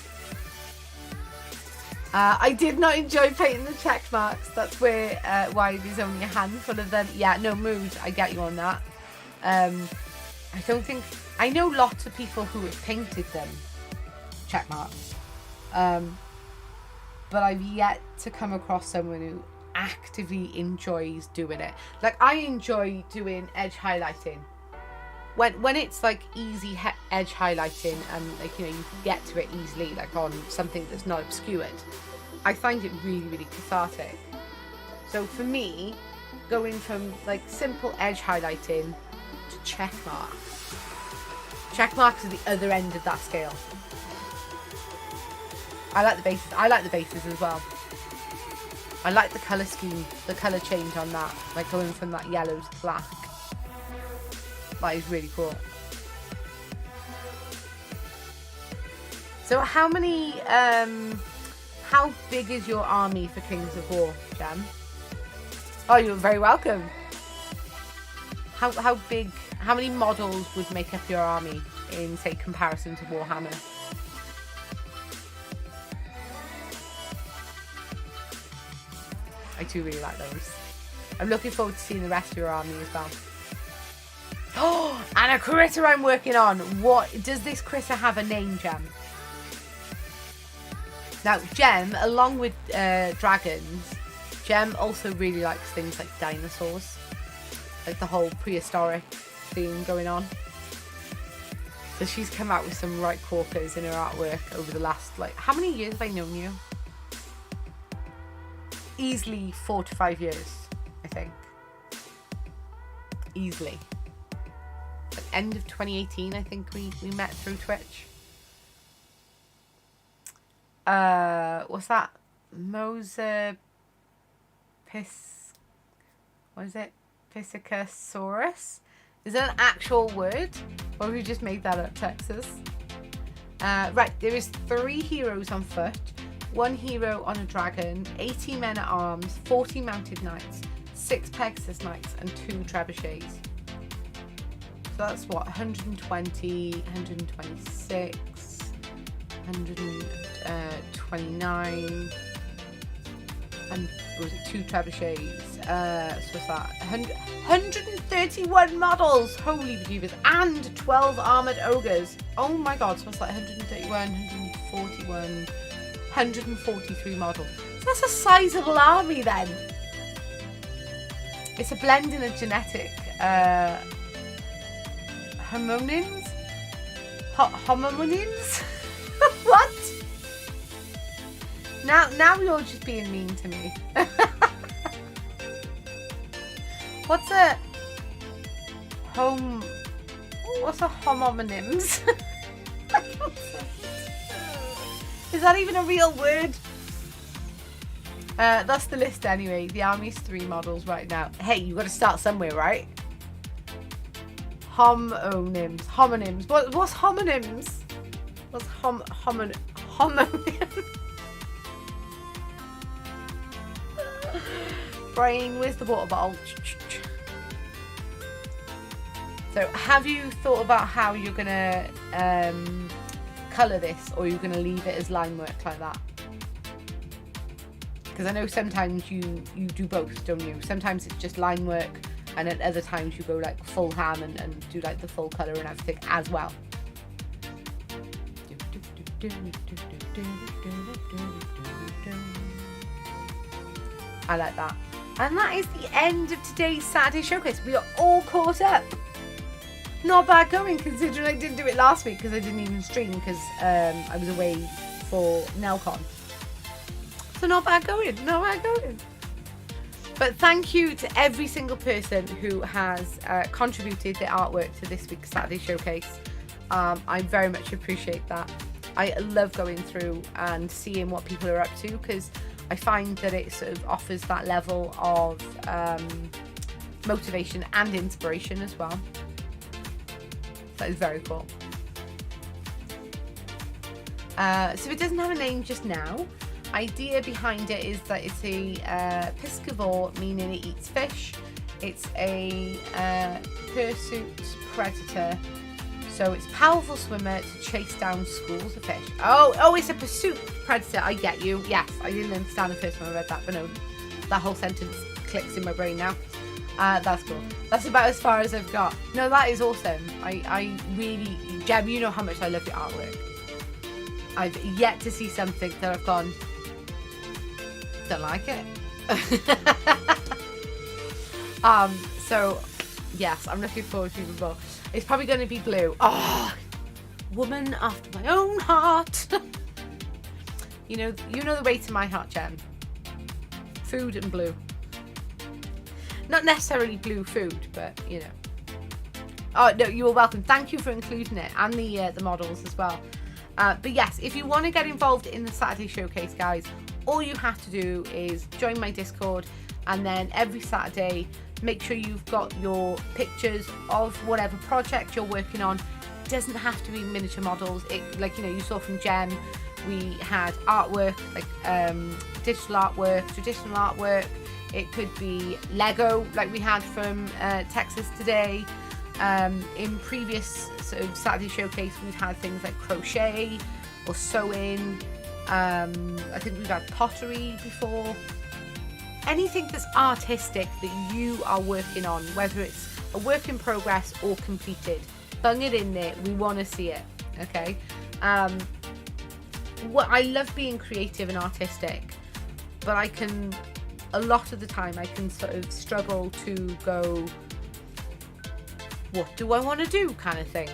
I did not enjoy painting the check marks. That's where why there's only a handful of them. Yeah, no, mood. I get you on that. I don't think... I know lots of people who have painted them, check marks. But I've yet to come across someone who actively enjoys doing it. Like, I enjoy doing edge highlighting. When it's like easy edge highlighting and like, you know, you get to it easily, like on something that's not obscured, I find it really, really cathartic. So for me, going from like simple edge highlighting to check marks. Check marks are the other end of that scale. I like the bases. I like the bases as well. I like the colour scheme, the colour change on that, like going from that yellow to black. That is really cool. So how many, how big is your army for Kings of War, Jem? Oh, you're very welcome. How big, how many models would make up your army in, say, comparison to Warhammer? I do really like those. I'm looking forward to seeing the rest of your army as well. Oh, and a critter I'm working on. What does this critter have a name, Jem? Now, Jem, along with dragons, Jem also really likes things like dinosaurs, like the whole prehistoric theme going on. So she's come out with some right corkers in her artwork over the last, like, how many years have I known you? Easily 4 to 5 years, I think. Easily. Like end of 2018, I think we met through Twitch. What's that? What is it? Pissicosaurus? Is that an actual word? Or have we just made that up, Texas? Right, there is 3 heroes on foot, 1 hero on a dragon, 18 men at arms, 40 mounted knights, 6 Pegasus knights, and 2 trebuchets. So that's what, 120, 126, 129, and was it 2 trebuchets? So what's that? 131 models! Holy bejeebers! And 12 armoured ogres. Oh my god, so what's that? 131, 141, 143 models. So that's a sizable army then. It's a blending of genetic homonyms? Homonyms? What? Now you're just being mean to me. What's a homonyms? Is that even a real word? That's the list anyway. The army's 3 models right now. Hey, you got to start somewhere, right? Homonyms. Homonyms. What's homonyms? What's homonym? Brain, where's the water bottle? So, have you thought about how you're gonna colour this, or you're gonna leave it as line work like that? Because I know sometimes you do both, don't you? Sometimes it's just line work, and at other times you go like full ham and do like the full colour and everything as well. I like that. And that is the end of today's Saturday Showcase. We are all caught up. Not bad going, considering I didn't do it last week because I didn't even stream because I was away for NelCon. So not bad going, not bad going. But thank you to every single person who has contributed their artwork to this week's Saturday Showcase. I very much appreciate that. I love going through and seeing what people are up to, because I find that it sort of offers that level of motivation and inspiration as well. That is very cool. So it doesn't have a name just now. Idea behind it is that it's a piscivore, meaning it eats fish. It's a pursuit predator. So it's powerful swimmer to chase down schools of fish. Oh, it's a pursuit predator. I get you. Yes, I didn't understand the first time I read that, but no, that whole sentence clicks in my brain now. That's cool. That's about as far as I've got. No, that is awesome. I really, Jem, you know how much I love your artwork. I've yet to see something that I've gone, don't like it. So yes, I'm looking forward to it as well. It's probably going to be blue. Oh, woman after my own heart. you know the way to my heart, Jem. Food and blue. Not necessarily blue food, but you know. Oh no, you are welcome. Thank you for including it, and the models as well. But yes, if you want to get involved in the Saturday Showcase, guys, all you have to do is join my Discord, and then every Saturday make sure you've got your pictures of whatever project you're working on. It doesn't have to be miniature models. It, like, you know, you saw from Jem, we had artwork, like digital artwork, traditional artwork. It could be Lego, like we had from Texas today. In previous sort of Saturday showcase, we've had things like crochet or sewing. I think we've had pottery before. Anything that's artistic that you are working on, whether it's a work in progress or completed, bung it in there. We want to see it. Okay. What I love being creative and artistic, but I can, a lot of the time, I can sort of struggle to go, what do I want to do, kind of thing.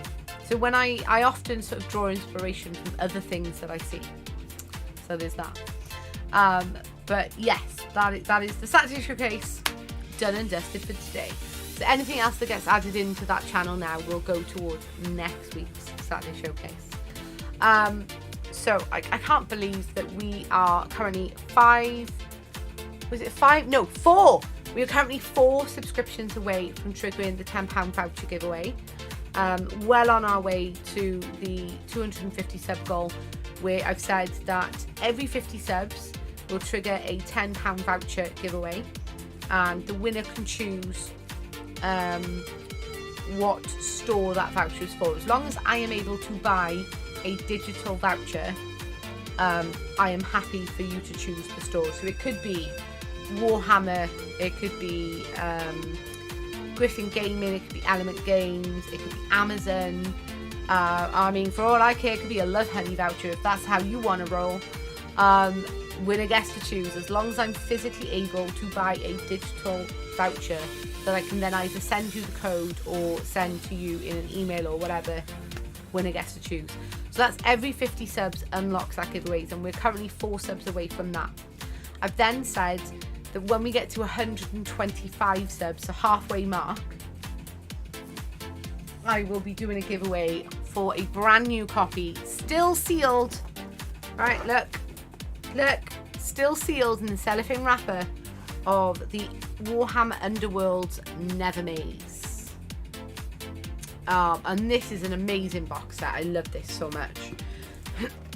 So when I often sort of draw inspiration from other things that I see. So there's that. But yes, that is the Saturday showcase done and dusted for today. So anything else that gets added into that channel now will go towards next week's Saturday showcase. So I can't believe that we are currently 4. We are currently 4 subscriptions away from triggering the £10 voucher giveaway. Well on our way to the 250 sub goal, where I've said that every 50 subs will trigger a £10 voucher giveaway, and the winner can choose what store that voucher is for. As long as I am able to buy a digital voucher, I am happy for you to choose the store. So it could be Warhammer, it could be Griffin Gaming, it could be Element Games, it could be Amazon. I mean, for all I care, it could be a Love Honey voucher if that's how you want to roll. Winner gets to choose. As long as I'm physically able to buy a digital voucher that I can then either send you the code or send to you in an email or whatever, winner gets to choose. So that's every 50 subs unlocks that giveaways, and we're currently 4 subs away from that. I've then said that when we get to 125 subs, so halfway mark, I will be doing a giveaway for a brand new copy, still sealed. Right, look, still sealed in the cellophane wrapper of the Warhammer Underworld's Nether Maze. And this is an amazing box set. I love this so much.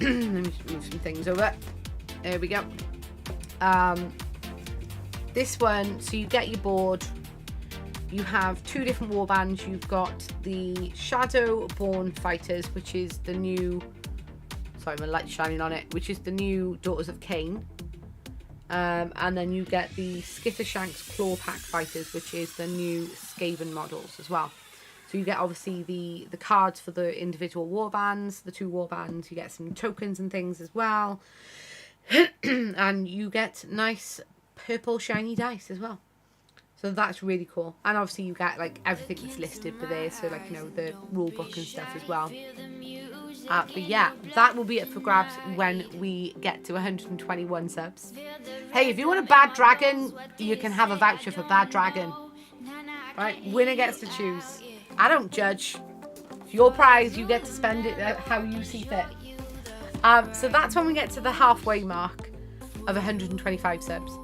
Let me just move some things over. There we go. This one, so you get your board. You have 2 different warbands. You've got the Shadowborn Fighters, which is the new... Sorry, my light's shining on it. Which is the new Daughters of Cain. And then you get the Skittershanks Clawpack Fighters, which is the new Skaven models as well. So you get obviously the cards for the individual warbands, the 2 warbands. You get some tokens and things as well. And you get nice purple shiny dice as well. So that's really cool. And obviously you get like everything that's listed for there. So like, you know, the rule book and stuff as well. But yeah, that will be it for grabs when we get to 121 subs. Hey, if you want a Bad Dragon, you can have a voucher for Bad Dragon. Right? Winner gets to choose. I don't judge. It's your prize. You get to spend it how you see fit. So that's when we get to the halfway mark of 125 subs.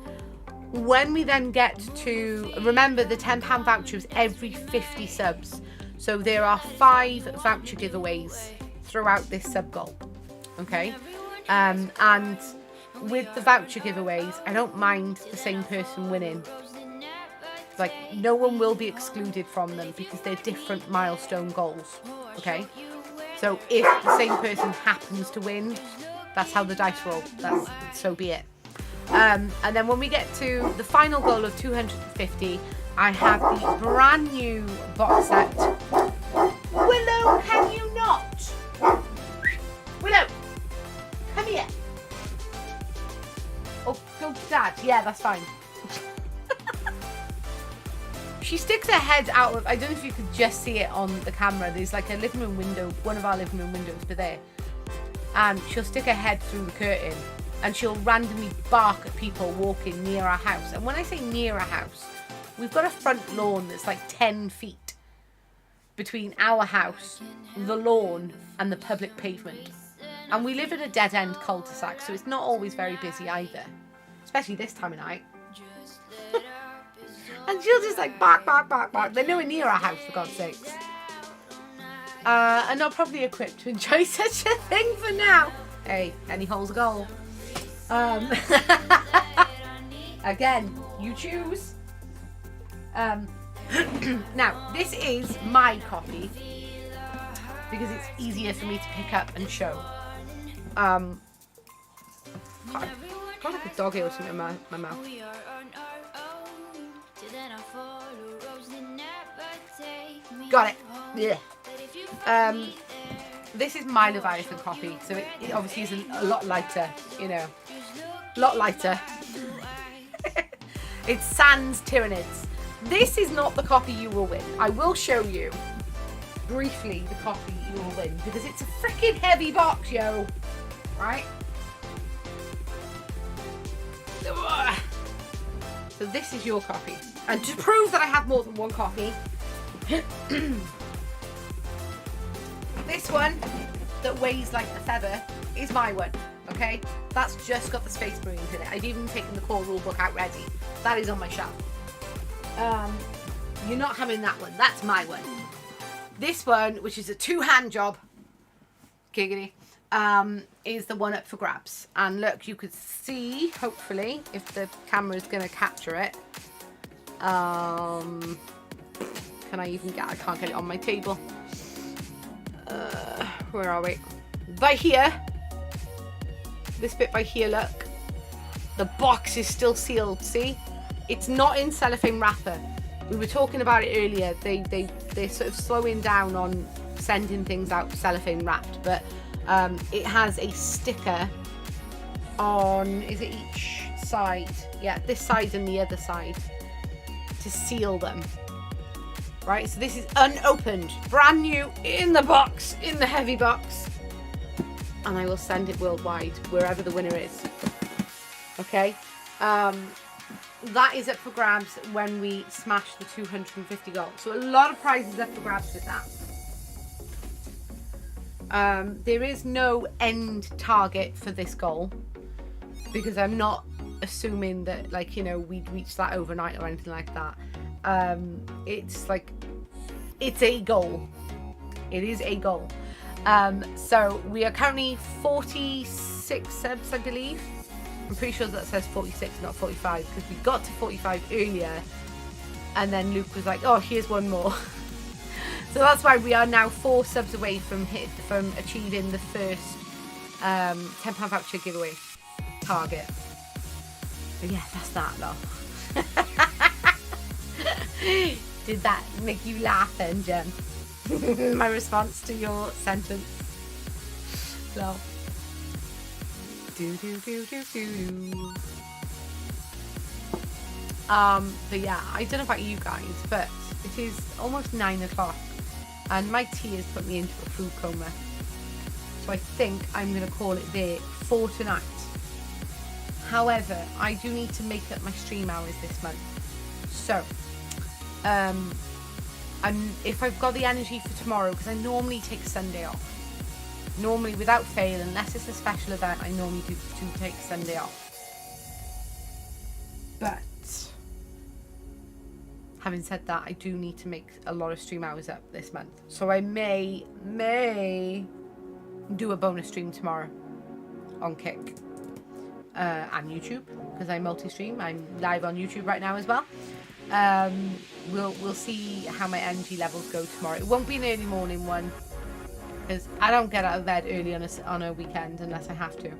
When we then get to, remember the £10 voucher is every 50 subs. So there are 5 voucher giveaways throughout this sub goal. Okay? And with the voucher giveaways, I don't mind the same person winning. Like, no one will be excluded from them because they're different milestone goals. Okay? So if the same person happens to win, that's how the dice roll. So be it. And then when we get to the final goal of 250, I have the brand new box set. Willow, can you not? Willow, come here. Oh, go to Dad. Yeah, that's fine. She sticks her head out of, I don't know if you could just see it on the camera. There's like a living room window, one of our living room windows to there. And she'll stick her head through the curtain and she'll randomly bark at people walking near our house. And when I say near our house, we've got a front lawn that's like 10 feet between our house, the lawn, and the public pavement. And we live in a dead-end cul-de-sac, so it's not always very busy either. Especially this time of night. And she'll just like bark, bark, bark, bark. They're nowhere near our house, for God's sakes. And not probably equipped to enjoy such a thing for now. Hey, any hole's a goal. Again, you choose. Now, this is my copy because it's easier for me to pick up and show. I've got like a dog ear or something in my mouth. Got it. Yeah. This is my Leviathan copy, so it obviously is a lot lighter, you know. A lot lighter. It's Sans Tyranids. This is not the copy you will win. I will show you briefly the copy you will win because it's a freaking heavy box, yo. Right? So this is your copy. And to prove that I have more than one copy, this one that weighs like a feather is my one, okay? That's just got the Space Marines in it. I've even taken the core rulebook out ready. That is on my shelf. You're not having that one. That's my one. This one, which is a two-hand job, giggity, is the one up for grabs. And look, you could see, hopefully, if the camera is going to capture it. Can I even get? I can't get it on my table. Where are we? By here. This bit by here, look. The box is still sealed, see? It's not in cellophane wrapper. We were talking about it earlier. They're sort of slowing down on sending things out cellophane wrapped, but it has a sticker on, is it each side? Yeah, this side and the other side to seal them. Right, so this is unopened, brand new, in the box, in the heavy box. And I will send it worldwide, wherever the winner is. Okay? That is up for grabs when we smash the 250 gold. So a lot of prizes up for grabs with that. There is no end target for this goal. Because I'm not assuming that, like, you know, we'd reach that overnight or anything like that. It's like, it's a goal. It is a goal. So we are currently 46 subs, I believe. I'm pretty sure that says 46, not 45, because we got to 45 earlier, and then Luke was like, "Oh, here's one more." So that's why we are now 4 subs away from achieving the first £10 voucher giveaway target. But yeah, that's that, though. Did that make you laugh then, Jen? My response to your sentence. Lol. But yeah, I don't know about you guys, but it is almost 9 o'clock and my tea has put me into a food coma. So I think I'm going to call it there for tonight. However, I do need to make up my stream hours this month. So, if I've got the energy for tomorrow, because I normally take Sunday off. Normally, without fail, unless it's a special event, I normally do take Sunday off. But, having said that, I do need to make a lot of stream hours up this month. So I may do a bonus stream tomorrow on Kick and YouTube, because I multi-stream. I'm live on YouTube right now as well. We'll see how my energy levels go tomorrow. It won't be an early morning one, because I don't get out of bed early on a weekend unless I have to.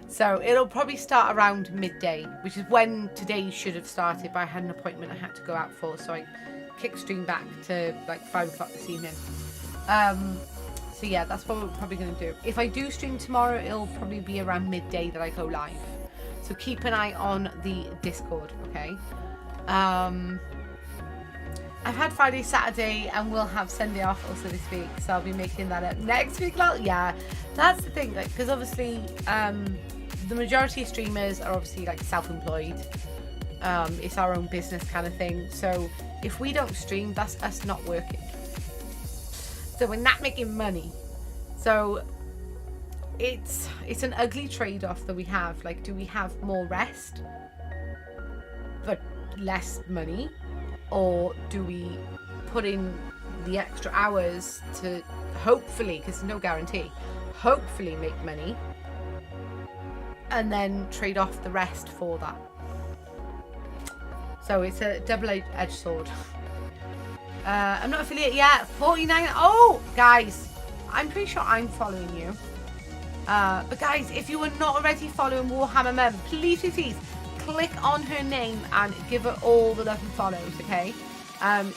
So it'll probably start around midday, which is when today should have started, but I had an appointment I had to go out for, so I kick stream back to like 5 o'clock this evening. So yeah, that's what we're probably going to do. If I do stream tomorrow, it'll probably be around midday that I go live. So keep an eye on the Discord, okay? I've had Friday, Saturday, and we'll have Sunday off also this week, so I'll be making that up next week. Well, yeah, that's the thing, like, because obviously the majority of streamers are obviously like self-employed. It's our own business kind of thing. So if we don't stream, that's us not working. So we're not making money. So it's an ugly trade-off that we have. Like, do we have more rest but less money, or do we put in the extra hours to hopefully, because there's no guarantee, hopefully make money, and then trade off the rest for that? So it's a double-edged sword. I'm not affiliate yet. 49. Oh, guys, I'm pretty sure I'm following you. But guys, if you are not already following Warhammer Mum, please click on her name and give her all the love and follows, okay?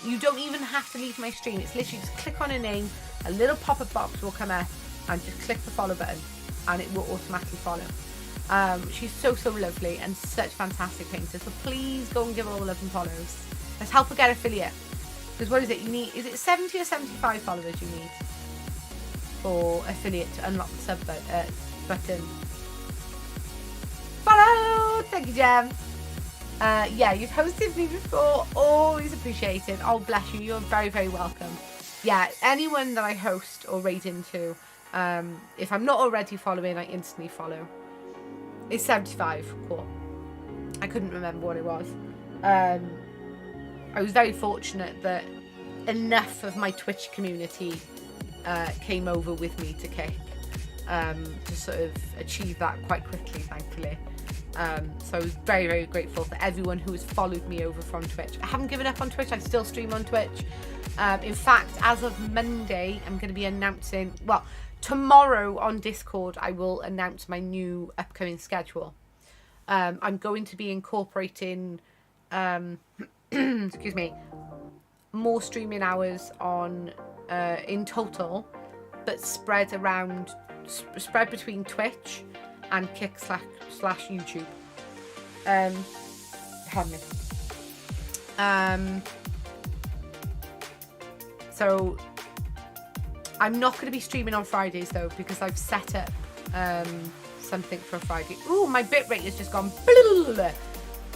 You don't even have to leave my stream. It's literally just click on her name, a little pop-up box will come up, and just click the follow button, and it will automatically follow. She's so lovely and such fantastic painter, so please go and give her all the love and follows. Let's help her get affiliate. Because what is it? You need, is it 70 or 75 followers you need for affiliate to unlock the sub button? Follow! Thank you, Jem. Yeah, you've hosted me before. Always appreciated. Oh, bless you. You're very welcome. Yeah, anyone that I host or raid into, if I'm not already following, I instantly follow. It's 75. Cool. I couldn't remember what it was. I was very fortunate that enough of my Twitch community came over with me to Kick to sort of achieve that quite quickly, thankfully. So I was very grateful for everyone who has followed me over from Twitch. I haven't given up on Twitch. I still stream on Twitch. In fact, as of Monday, I'm going to be announcing, well, tomorrow on Discord, I will announce my new upcoming schedule. I'm going to be incorporating excuse me, more streaming hours on in total, but spread between Twitch and Kick slash YouTube. Pardon me. So I'm not going to be streaming on Fridays though, because I've set up something for Friday. Ooh, my bitrate has just gone.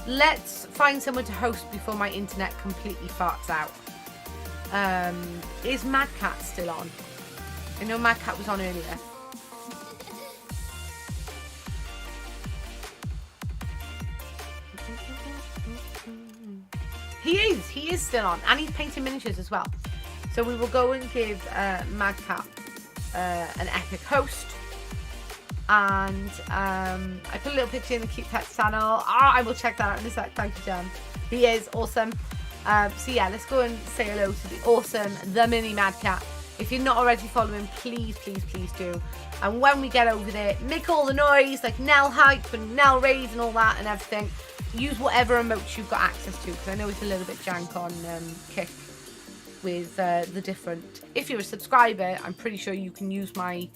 Let's find someone to host before my internet completely farts out. Is Mad Cat still on? I know Mad Cat was on earlier. He is still on, and he's painting miniatures as well. So we will go and give Mad Cat an epic host. And I put a little picture in the Cute Pets channel. I will check that out in a sec. Thank you, Jem. He is awesome. So yeah, let's go and say hello to the awesome, the mini Mad Cat. If you're not already following, please do. And when we get over there, make all the noise, like Nell Hype and Nell Raid and all that and everything. Use whatever emotes you've got access to, because I know it's a little bit jank on Kick with the different. If you're a subscriber, I'm pretty sure you can use my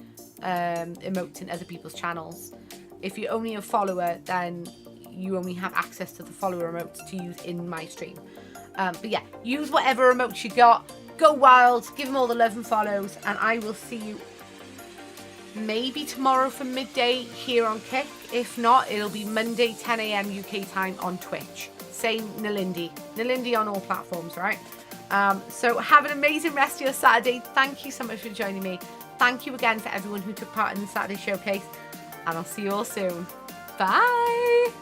emotes in other people's channels. If you're only a follower, then you only have access to the follower emotes to use in my stream. But yeah, use whatever emotes you got, go wild, give them all the love and follows, and I will see you maybe tomorrow for midday here on Kick. If not, it'll be Monday 10 AM UK time on Twitch. Same Nalindi on all platforms, right? So have an amazing rest of your Saturday. Thank you so much for joining me. Thank you again for everyone who took part in the Saturday showcase, and I'll see you all soon. Bye!